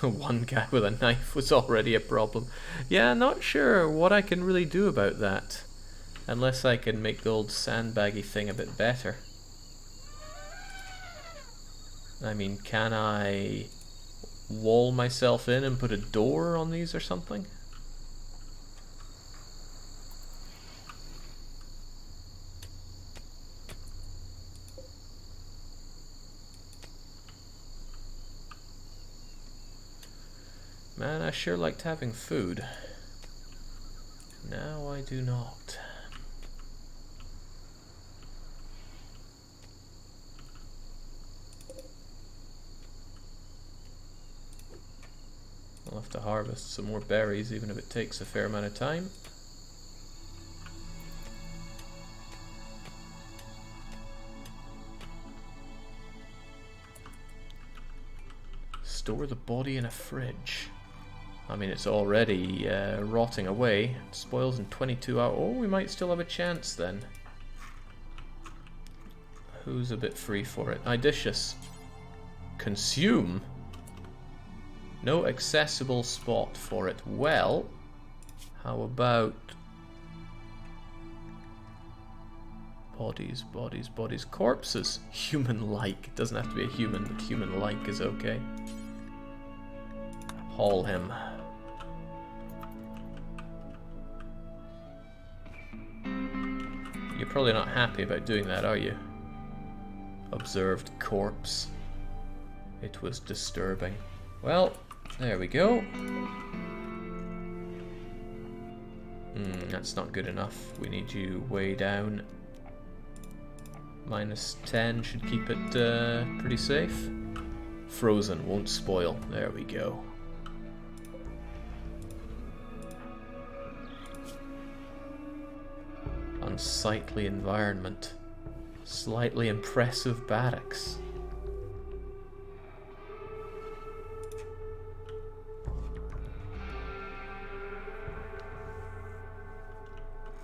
S1: One guy with a knife was already a problem. Yeah, not sure what I can really do about that. Unless I can make the old sandbaggy thing a bit better. I mean, can I wall myself in and put a door on these or something? Man, I sure liked having food. Now I do not. I'll have to harvest some more berries, even if it takes a fair amount of time. Store the body in a fridge. I mean, it's already rotting away. It spoils in 22 hours. Oh, we might still have a chance then. Who's a bit free for it? Idicious. Consume? No accessible spot for it. Well, how about... Bodies, bodies, bodies. Corpses. Human-like. It doesn't have to be a human, but human-like is okay. Haul him. You're probably not happy about doing that, are you? Observed corpse. It was disturbing. Well, there we go. That's not good enough. We need you way down. -10 should keep it pretty safe. Frozen, won't spoil. There we go. Unsightly environment. Slightly impressive barracks.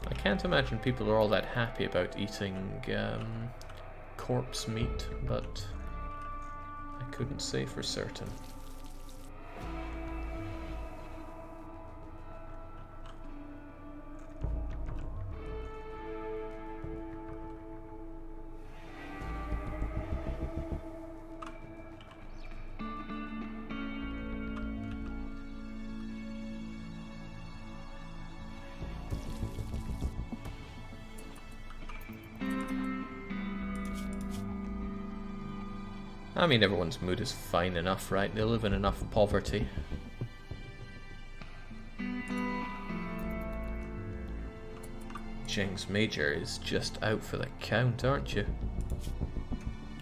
S1: I can't imagine people are all that happy about eating corpse meat, but I couldn't say for certain. I mean, everyone's mood is fine enough, right? They live in enough poverty. James Major is just out for the count, aren't you?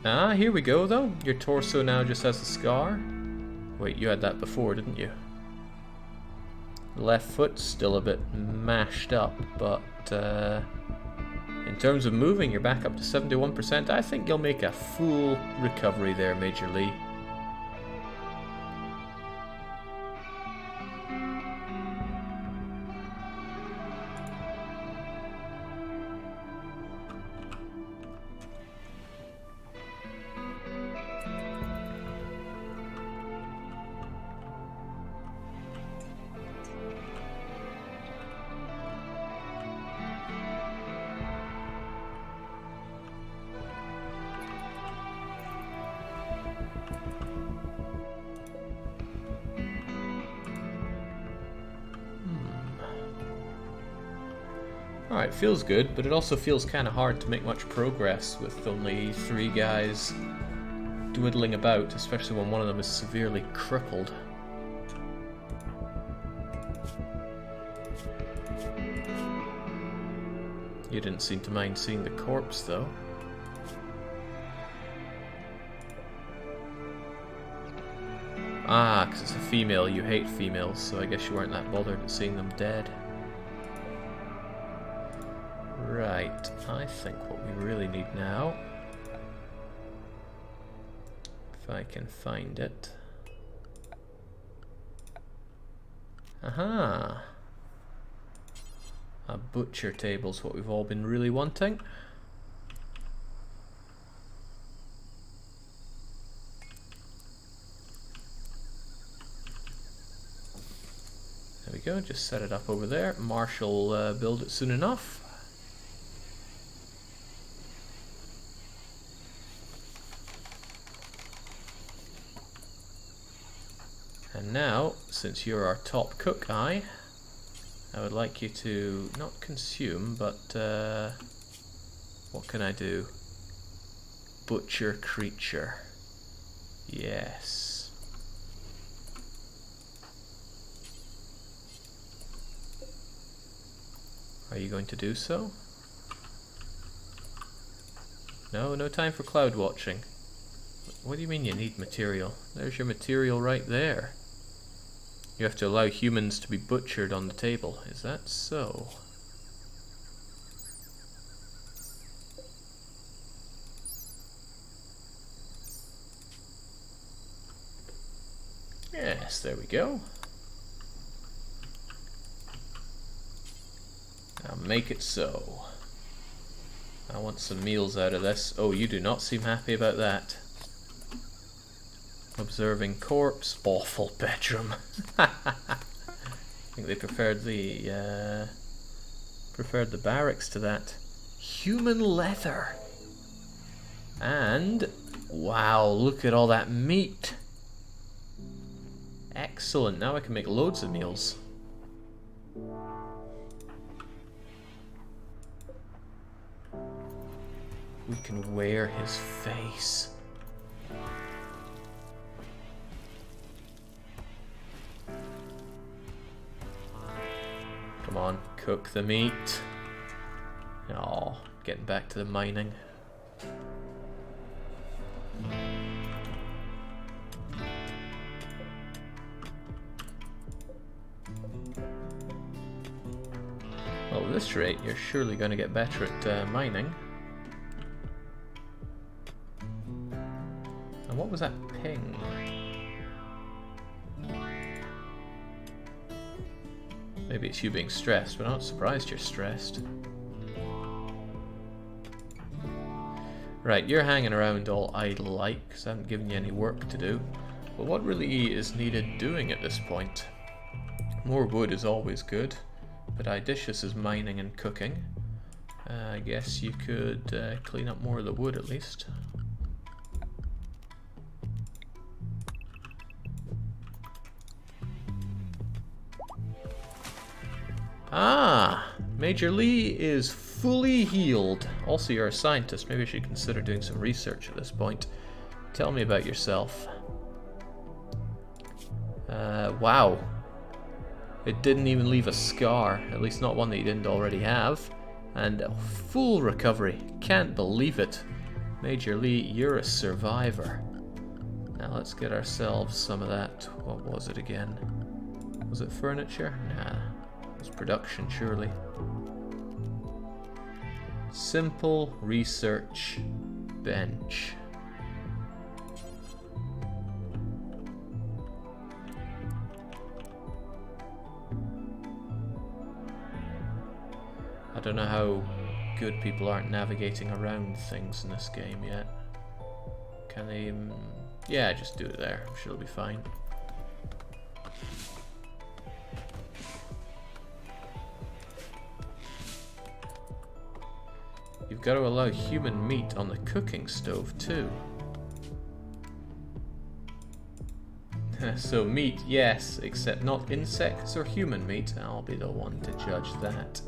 S1: Ah, here we go, though. Your torso now just has a scar. Wait, you had that before, didn't you? Left foot's still a bit mashed up, but in terms of moving, you're back up to 71%. I think you'll make a full recovery there, Major Lee. Alright, feels good, but it also feels kind of hard to make much progress with only 3 guys dwiddling about, especially when one of them is severely crippled. You didn't seem to mind seeing the corpse, though. Ah, because it's a female, you hate females, so I guess you weren't that bothered at seeing them dead. Right, I think what we really need now, if I can find it. Aha! A butcher table's what we've all been really wanting. There we go, just set it up over there. Marshall build it soon enough. And now, since you're our top cook, I would like you to not consume, but what can I do? Butcher creature. Yes. Are you going to do so? No, no time for cloud watching. What do you mean you need material? There's your material right there. You have to allow humans to be butchered on the table. Is that so? Yes, there we go. Now make it so. I want some meals out of this. Oh, you do not seem happy about that. Observing corpse. Awful bedroom. I think they preferred the barracks to that. Human leather. And wow, look at all that meat. Excellent. Now I can make loads of meals. We can wear his face. Come on, cook the meat. Oh, getting back to the mining. Well, at this rate, you're surely going to get better at mining. And what was that ping? Maybe it's you being stressed, but I'm not surprised you're stressed. Right, you're hanging around all idle-like, because I haven't given you any work to do. But what really is needed doing at this point? More wood is always good, but Idicious is mining and cooking. I guess you could clean up more of the wood at least. Ah! Major Lee is fully healed. Also, you're a scientist. Maybe I should consider doing some research at this point. Tell me about yourself. Wow. It didn't even leave a scar. At least not one that you didn't already have. And full recovery. Can't believe it. Major Lee, you're a survivor. Now let's get ourselves some of that. What was it again? Was it furniture? Nah. It was production, surely. Simple research bench. I don't know how good people aren't navigating around things in this game yet. Can they... yeah, just do it there. I'm sure it'll be fine. You've got to allow human meat on the cooking stove too. So meat, yes, except not insects or human meat. I'll be the one to judge that.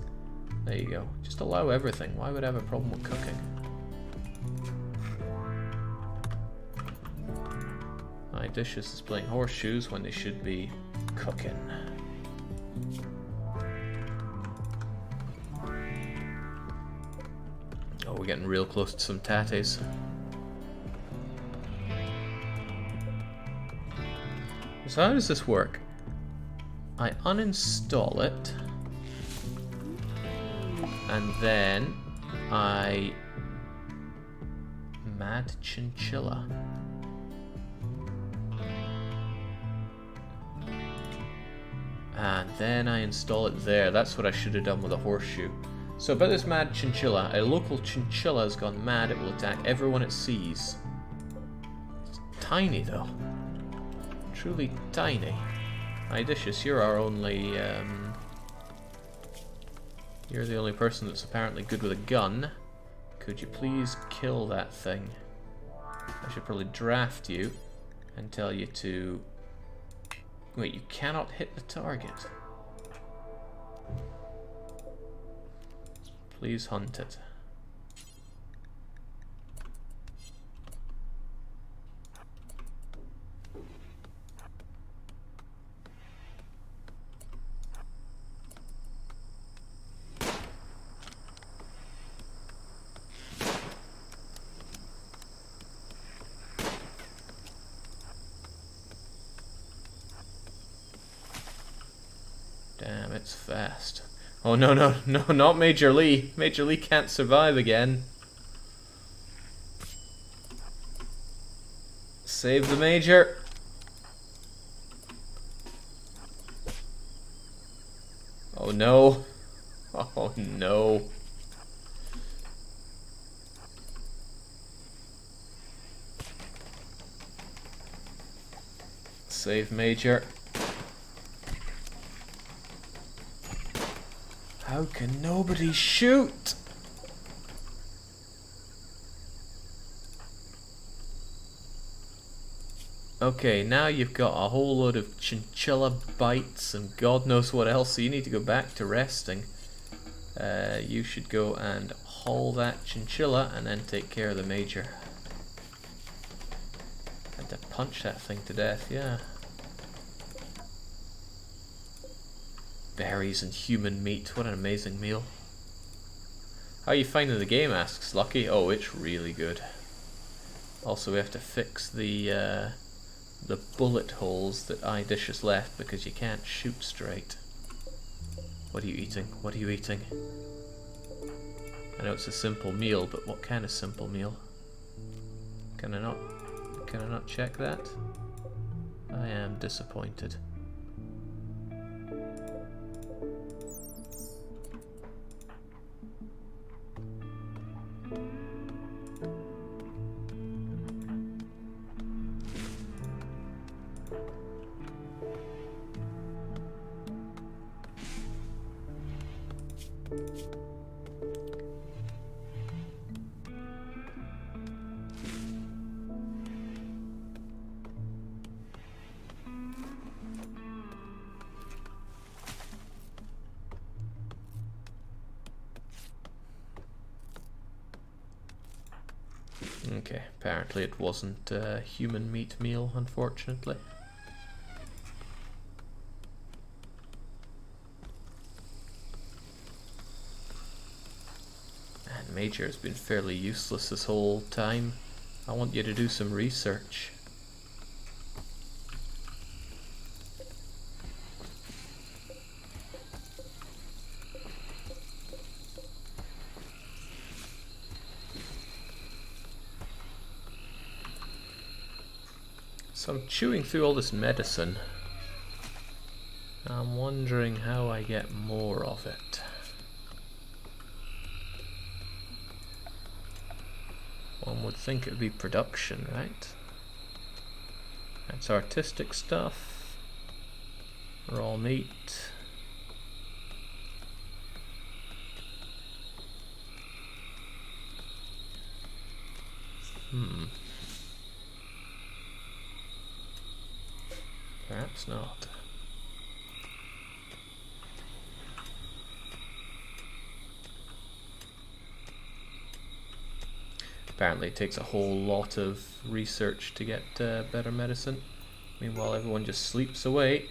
S1: There you go. Just allow everything. Why would I have a problem with cooking? Idicious is playing horseshoes when they should be cooking. Oh, we're getting real close to some tatties. So how does this work? I uninstall it, and then I... Mad Chinchilla. And then I install it there. That's what I should have done with a horseshoe. So about this mad chinchilla, a local chinchilla has gone mad. It will attack everyone it sees. It's tiny though. Truly tiny. Idicious, you're our only... you're the only person that's apparently good with a gun. Could you please kill that thing? I should probably draft you and tell you to... Wait, you cannot hit the target. Please hunt it. Damn, it's fast. Oh no, no, no, not Major Lee. Major Lee can't survive again. Save the Major. Oh no. Oh no. Save Major. How can nobody shoot? Okay, now you've got a whole load of chinchilla bites and God knows what else, so you need to go back to resting. You should go and haul that chinchilla and then take care of the Major. Had to punch that thing to death, yeah. Berries and human meat, what an amazing meal. How are you finding the game, asks Lucky. Oh, it's really good. Also, we have to fix the bullet holes that iDish has left because you can't shoot straight. What are you eating? What are you eating? I know it's a simple meal, but what kind of simple meal? Can I not check that? I am disappointed. Okay, apparently it wasn't a human meat meal, unfortunately. And Major has been fairly useless this whole time. I want you to do some research. So I'm chewing through all this medicine. I'm wondering how I get more of it. One would think it would be production, right? That's artistic stuff. Raw meat. Perhaps not. Apparently it takes a whole lot of research to get better medicine. Meanwhile everyone just sleeps away.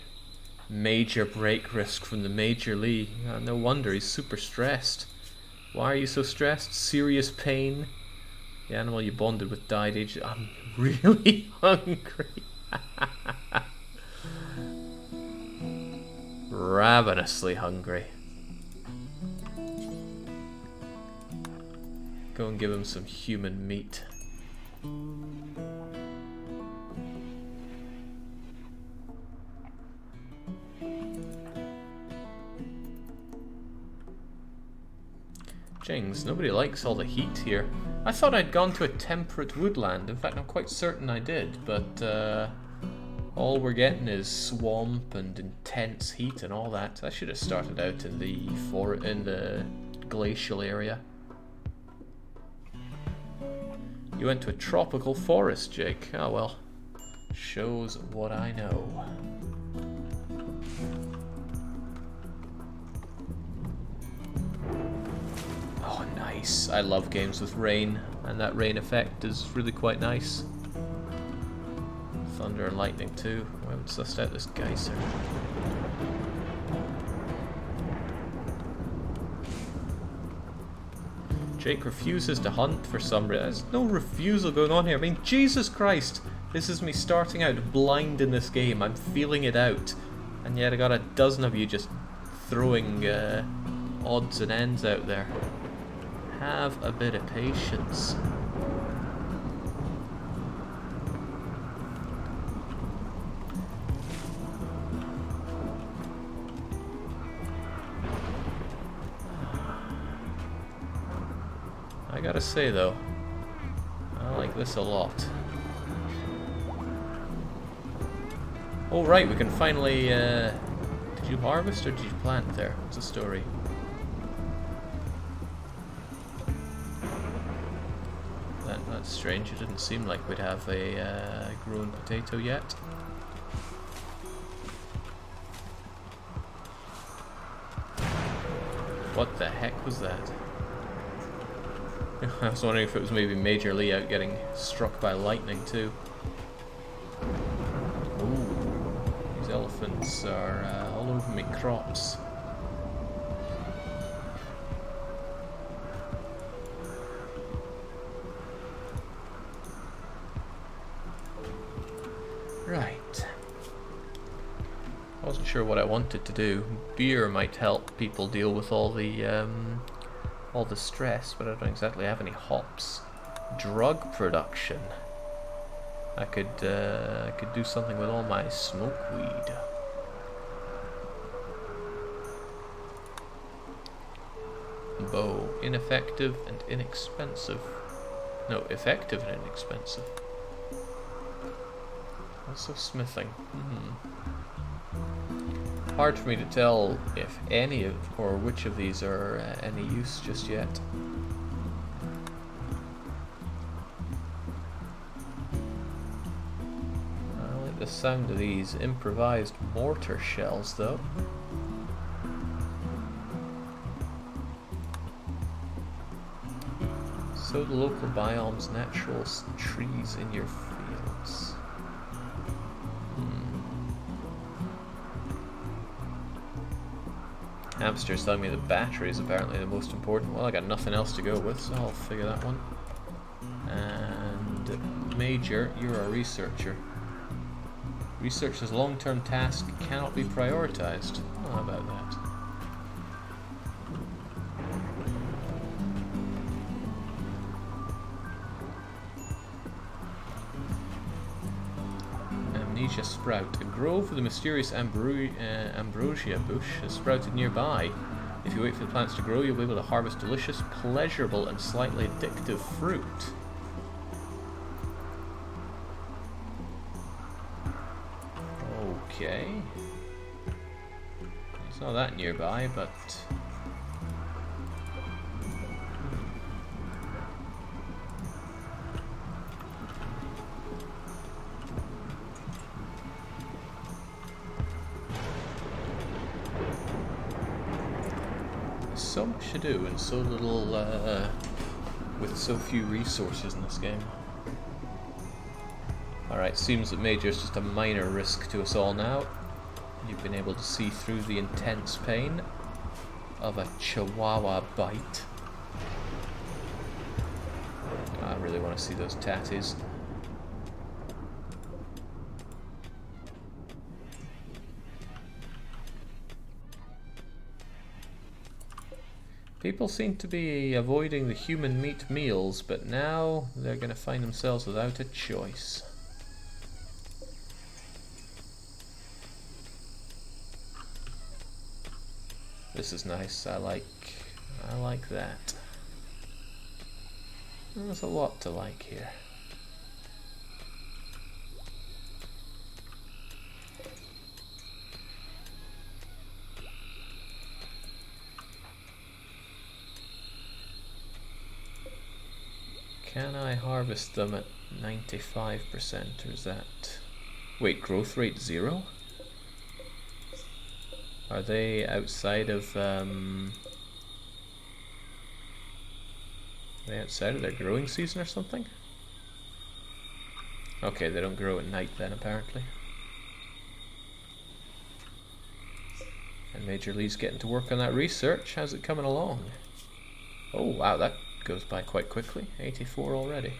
S1: Major break risk from the Major Lee. No wonder he's super stressed. Why are you so stressed? Serious pain? The animal you bonded with died aged. I'm really hungry. Ravenously hungry. Go and give him some human meat. Jings, nobody likes all the heat here. I thought I'd gone to a temperate woodland. In fact, I'm quite certain I did, but all we're getting is swamp and intense heat and all that. I should have started out in the glacial area. You went to a tropical forest, Jake. Oh well. Shows what I know. Oh, nice. I love games with rain, and that rain effect is really quite nice. Thunder and lightning too. I haven't sussed out this geyser. Jake refuses to hunt for some reason. There's no refusal going on here. I mean, Jesus Christ! This is me starting out blind in this game. I'm feeling it out. And yet I got a dozen of you just throwing odds and ends out there. Have a bit of patience. I gotta say though, I like this a lot. Oh right, we can finally... did you harvest or did you plant there? What's the story? That's strange. It didn't seem like we'd have a grown potato yet. What the heck was that? I was wondering if it was maybe Major Lee out getting struck by lightning too. Ooh, these elephants are all over me crops. Right. I wasn't sure what I wanted to do. Beer might help people deal with all the stress, but I don't exactly have any hops. Drug production. I could do something with all my smoke weed. Bow. Ineffective and inexpensive. No, effective and inexpensive. Also smithing. Hard for me to tell if any of, or which of these are any use just yet. I like the sound of these improvised mortar shells though. Sow the local biome's natural trees in your fields. Hamster's telling me the battery is apparently the most important. Well, I got nothing else to go with, so I'll figure that one. And Major, you're a researcher. Research's long-term task cannot be prioritized. How about that? Amnesia sprout. A grove with a mysterious ambrosia bush has sprouted nearby. If you wait for the plants to grow, you'll be able to harvest delicious, pleasurable, and slightly addictive fruit. Okay. It's not that nearby, but... so much to do and so little, with so few resources in this game. Alright, seems that Major's just a minor risk to us all now. You've been able to see through the intense pain of a chihuahua bite. I really want to see those tatties. People seem to be avoiding the human meat meals, but now they're going to find themselves without a choice. This is nice. I like that. There's a lot to like here. Can I harvest them at 95%, or is that... Wait, growth rate 0? Are they outside of, are they outside of their growing season or something? Okay, they don't grow at night then, apparently. And Major Lee's getting to work on that research. How's it coming along? Oh, wow, that goes by quite quickly. 84 already.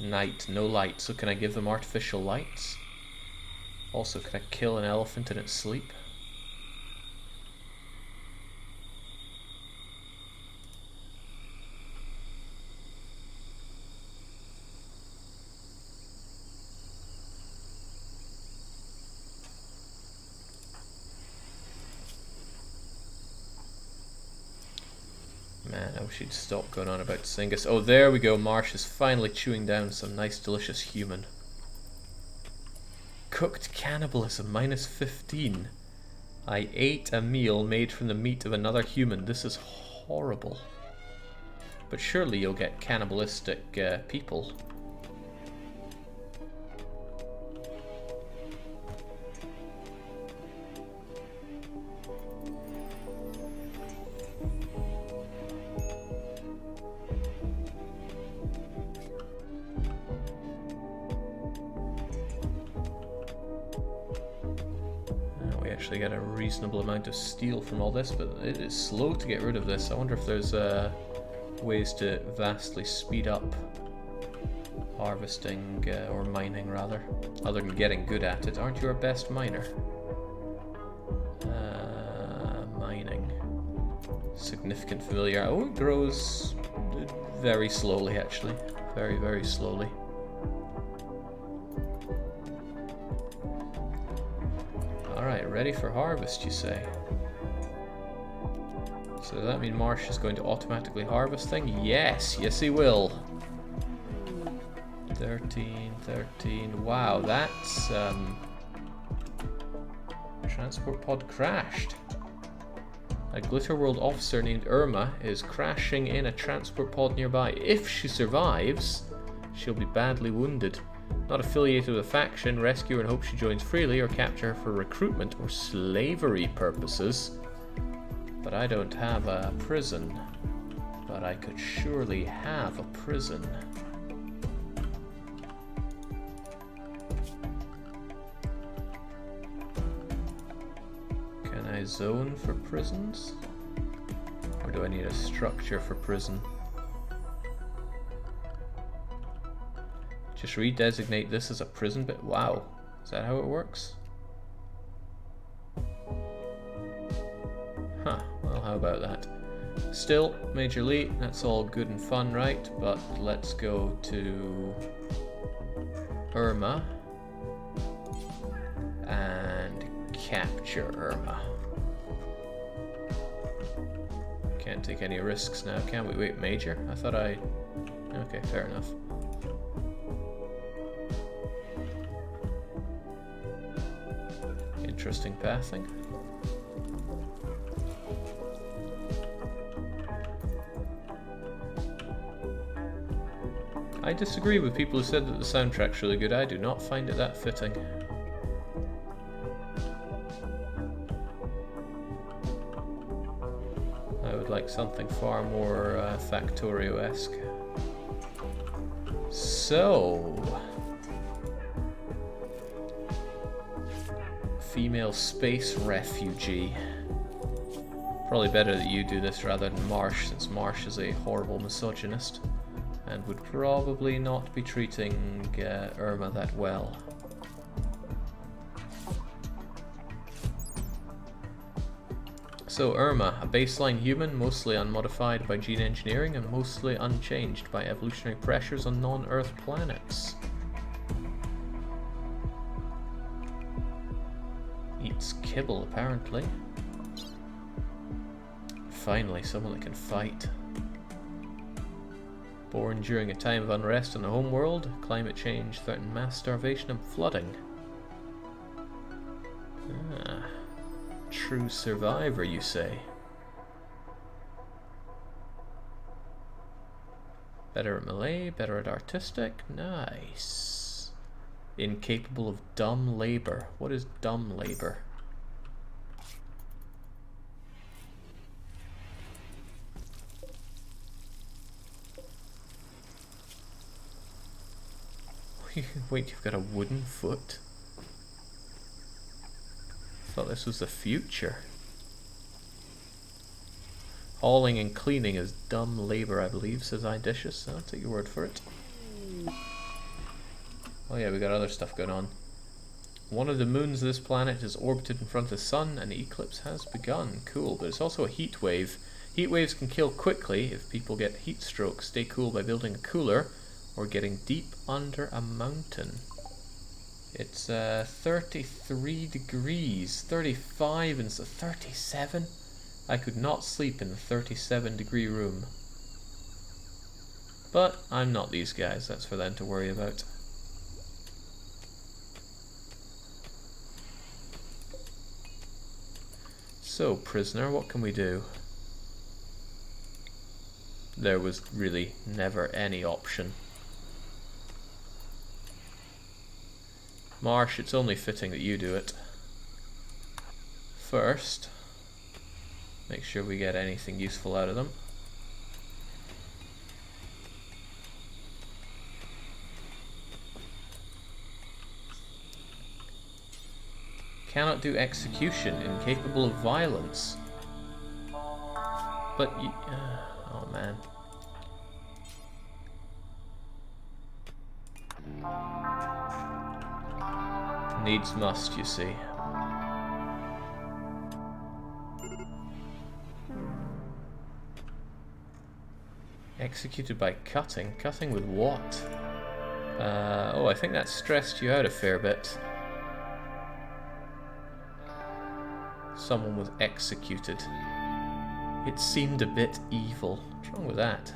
S1: Night, no light. So can I give them artificial lights? Also, can I kill an elephant in its sleep? Man, I wish he'd stop going on about Singus. Oh, there we go. Marsh is finally chewing down some nice, delicious human. Cooked cannibalism, minus 15. I ate a meal made from the meat of another human. This is horrible. But surely you'll get cannibalistic people. Actually get a reasonable amount of steel from all this, but it is slow to get rid of this. I wonder if there's ways to vastly speed up harvesting, or mining rather, other than getting good at it. Aren't you our best miner? Mining. Significant familiar. Oh, it grows very slowly actually. Very, very slowly. Alright, ready for harvest, you say? So does that mean Marsh is going to automatically harvest thing? Yes, yes he will. 13, 13. Wow, that's transport pod crashed. A Glitterworld officer named Irma is crashing in a transport pod nearby. If she survives, she'll be badly wounded. Not affiliated with a faction, rescue her and hope she joins freely, or capture her for recruitment or slavery purposes. But I don't have a prison. But I could surely have a prison. Can I zone for prisons? Or do I need a structure for prison? Just redesignate this as a prison bit. Wow, is that how it works? Huh, well, how about that? Still, Major Lee, that's all good and fun, right? But let's go to Irma and capture Irma. Can't take any risks now, can we? Wait, Major? I thought I... Okay, fair enough. Interesting pathing. I disagree with people who said that the soundtrack's really good. I do not find it that fitting. I would like something far more Factorio-esque. So... female space refugee. Probably better that you do this rather than Marsh, since Marsh is a horrible misogynist and would probably not be treating Irma that well. So Irma, a baseline human, mostly unmodified by gene engineering and mostly unchanged by evolutionary pressures on non-Earth planets. Eats kibble, apparently. Finally, someone that can fight. Born during a time of unrest in the homeworld, climate change threatened mass starvation and flooding. Ah, true survivor, you say? Better at melee, better at artistic, nice. Incapable of dumb labor. What is dumb labor? Wait, you've got a wooden foot? I thought this was the future. Hauling and cleaning is dumb labor, I believe, says Idicious. I'll take your word for it. Oh yeah, we got other stuff going on. One of the moons of this planet is orbited in front of the sun, and the eclipse has begun. Cool, but it's also a heat wave. Heat waves can kill quickly if people get heat stroke. Stay cool by building a cooler or getting deep under a mountain. It's 33 degrees, 35 and so 37. I could not sleep in the 37-degree room. But I'm not these guys, that's for them to worry about. So, prisoner, what can we do? There was really never any option. Marsh, it's only fitting that you do it. First, make sure we get anything useful out of them. Cannot do execution, incapable of violence. But you... oh man. Needs must, you see. Executed by cutting? Cutting with what? Oh, I think that stressed you out a fair bit. Someone was executed. It seemed a bit evil. What's wrong with that?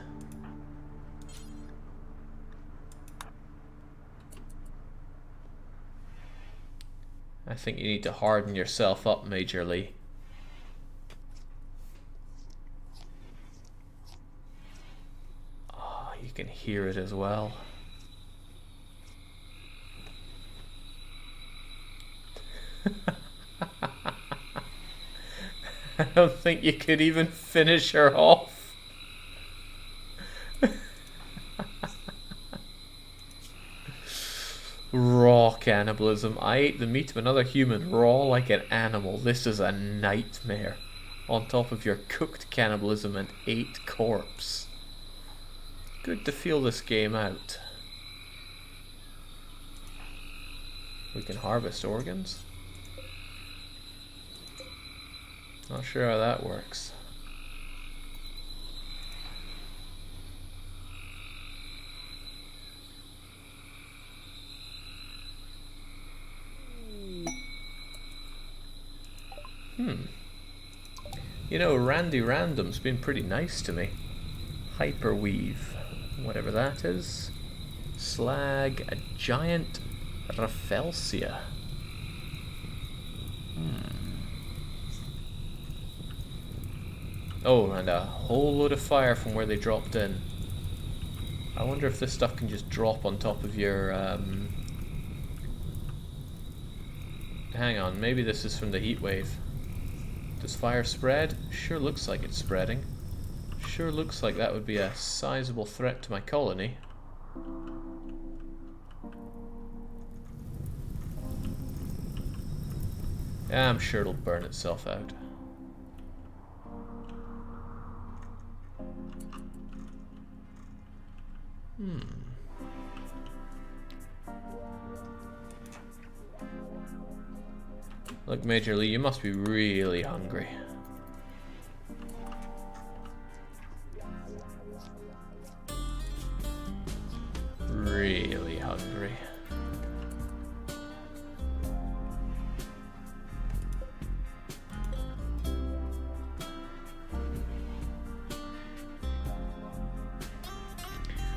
S1: I think you need to harden yourself up majorly. Oh, you can hear it as well. I don't think you could even finish her off. Raw cannibalism. I ate the meat of another human raw like an animal. This is a nightmare. On top of your cooked cannibalism and ate corpse. Good to feel this game out. We can harvest organs. Not sure how that works. You know, Randy Random's been pretty nice to me. Hyperweave, whatever that is. Slag, a giant Rafelsia. Oh, and a whole load of fire from where they dropped in. I wonder if this stuff can just drop on top of your... Hang on, maybe this is from the heat wave. Does fire spread? Sure looks like it's spreading. Sure looks like that would be a sizable threat to my colony. I'm sure it'll burn itself out. Look, Major Lee, you must be really hungry. Really hungry.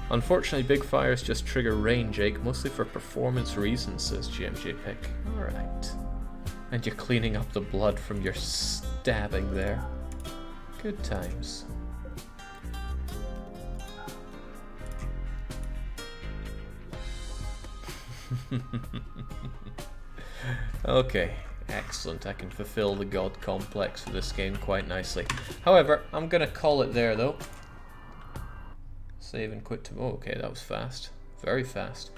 S1: Unfortunately, big fires just trigger rain, Jake, mostly for performance reasons, says GMJ Pick. Alright. And you're cleaning up the blood from your stabbing there. Good times. Okay, excellent. I can fulfill the god complex for this game quite nicely. However, I'm gonna call it there though. Save and quit to... Oh, okay, that was fast. Very fast.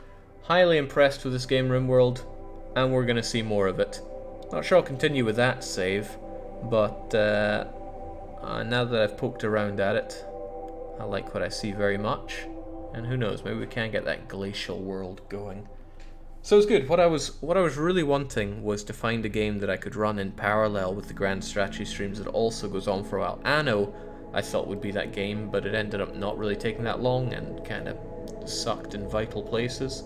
S1: Highly impressed with this game, Rimworld, and we're gonna see more of it. Not sure I'll continue with that save, but now that I've poked around at it, I like what I see very much. And who knows, maybe we can get that glacial world going. So it's good. What I was really wanting was to find a game that I could run in parallel with the grand strategy streams that also goes on for a while. Anno, I thought would be that game, but it ended up not really taking that long and kind of sucked in vital places.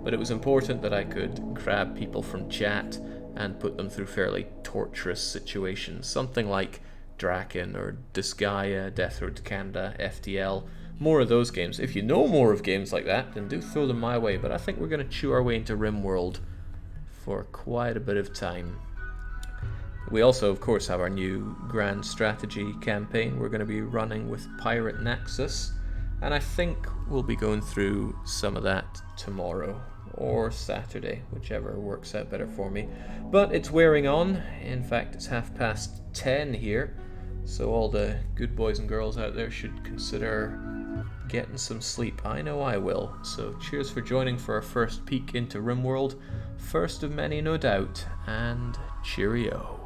S1: But it was important that I could grab people from chat and put them through fairly torturous situations. Something like Draken or Disgaea, Death Road to Canada, FTL. More of those games. If you know more of games like that, then do throw them my way. But I think we're going to chew our way into Rimworld for quite a bit of time. We also, of course, have our new Grand Strategy campaign we're going to be running with Pirate Naxos, and I think we'll be going through some of that tomorrow or Saturday, whichever works out better for me. But it's wearing on. In fact, it's 10:30 here, so all the good boys and girls out there should consider getting some sleep. I know I will. So cheers for joining for our first peek into Rimworld. First of many, no doubt, and cheerio.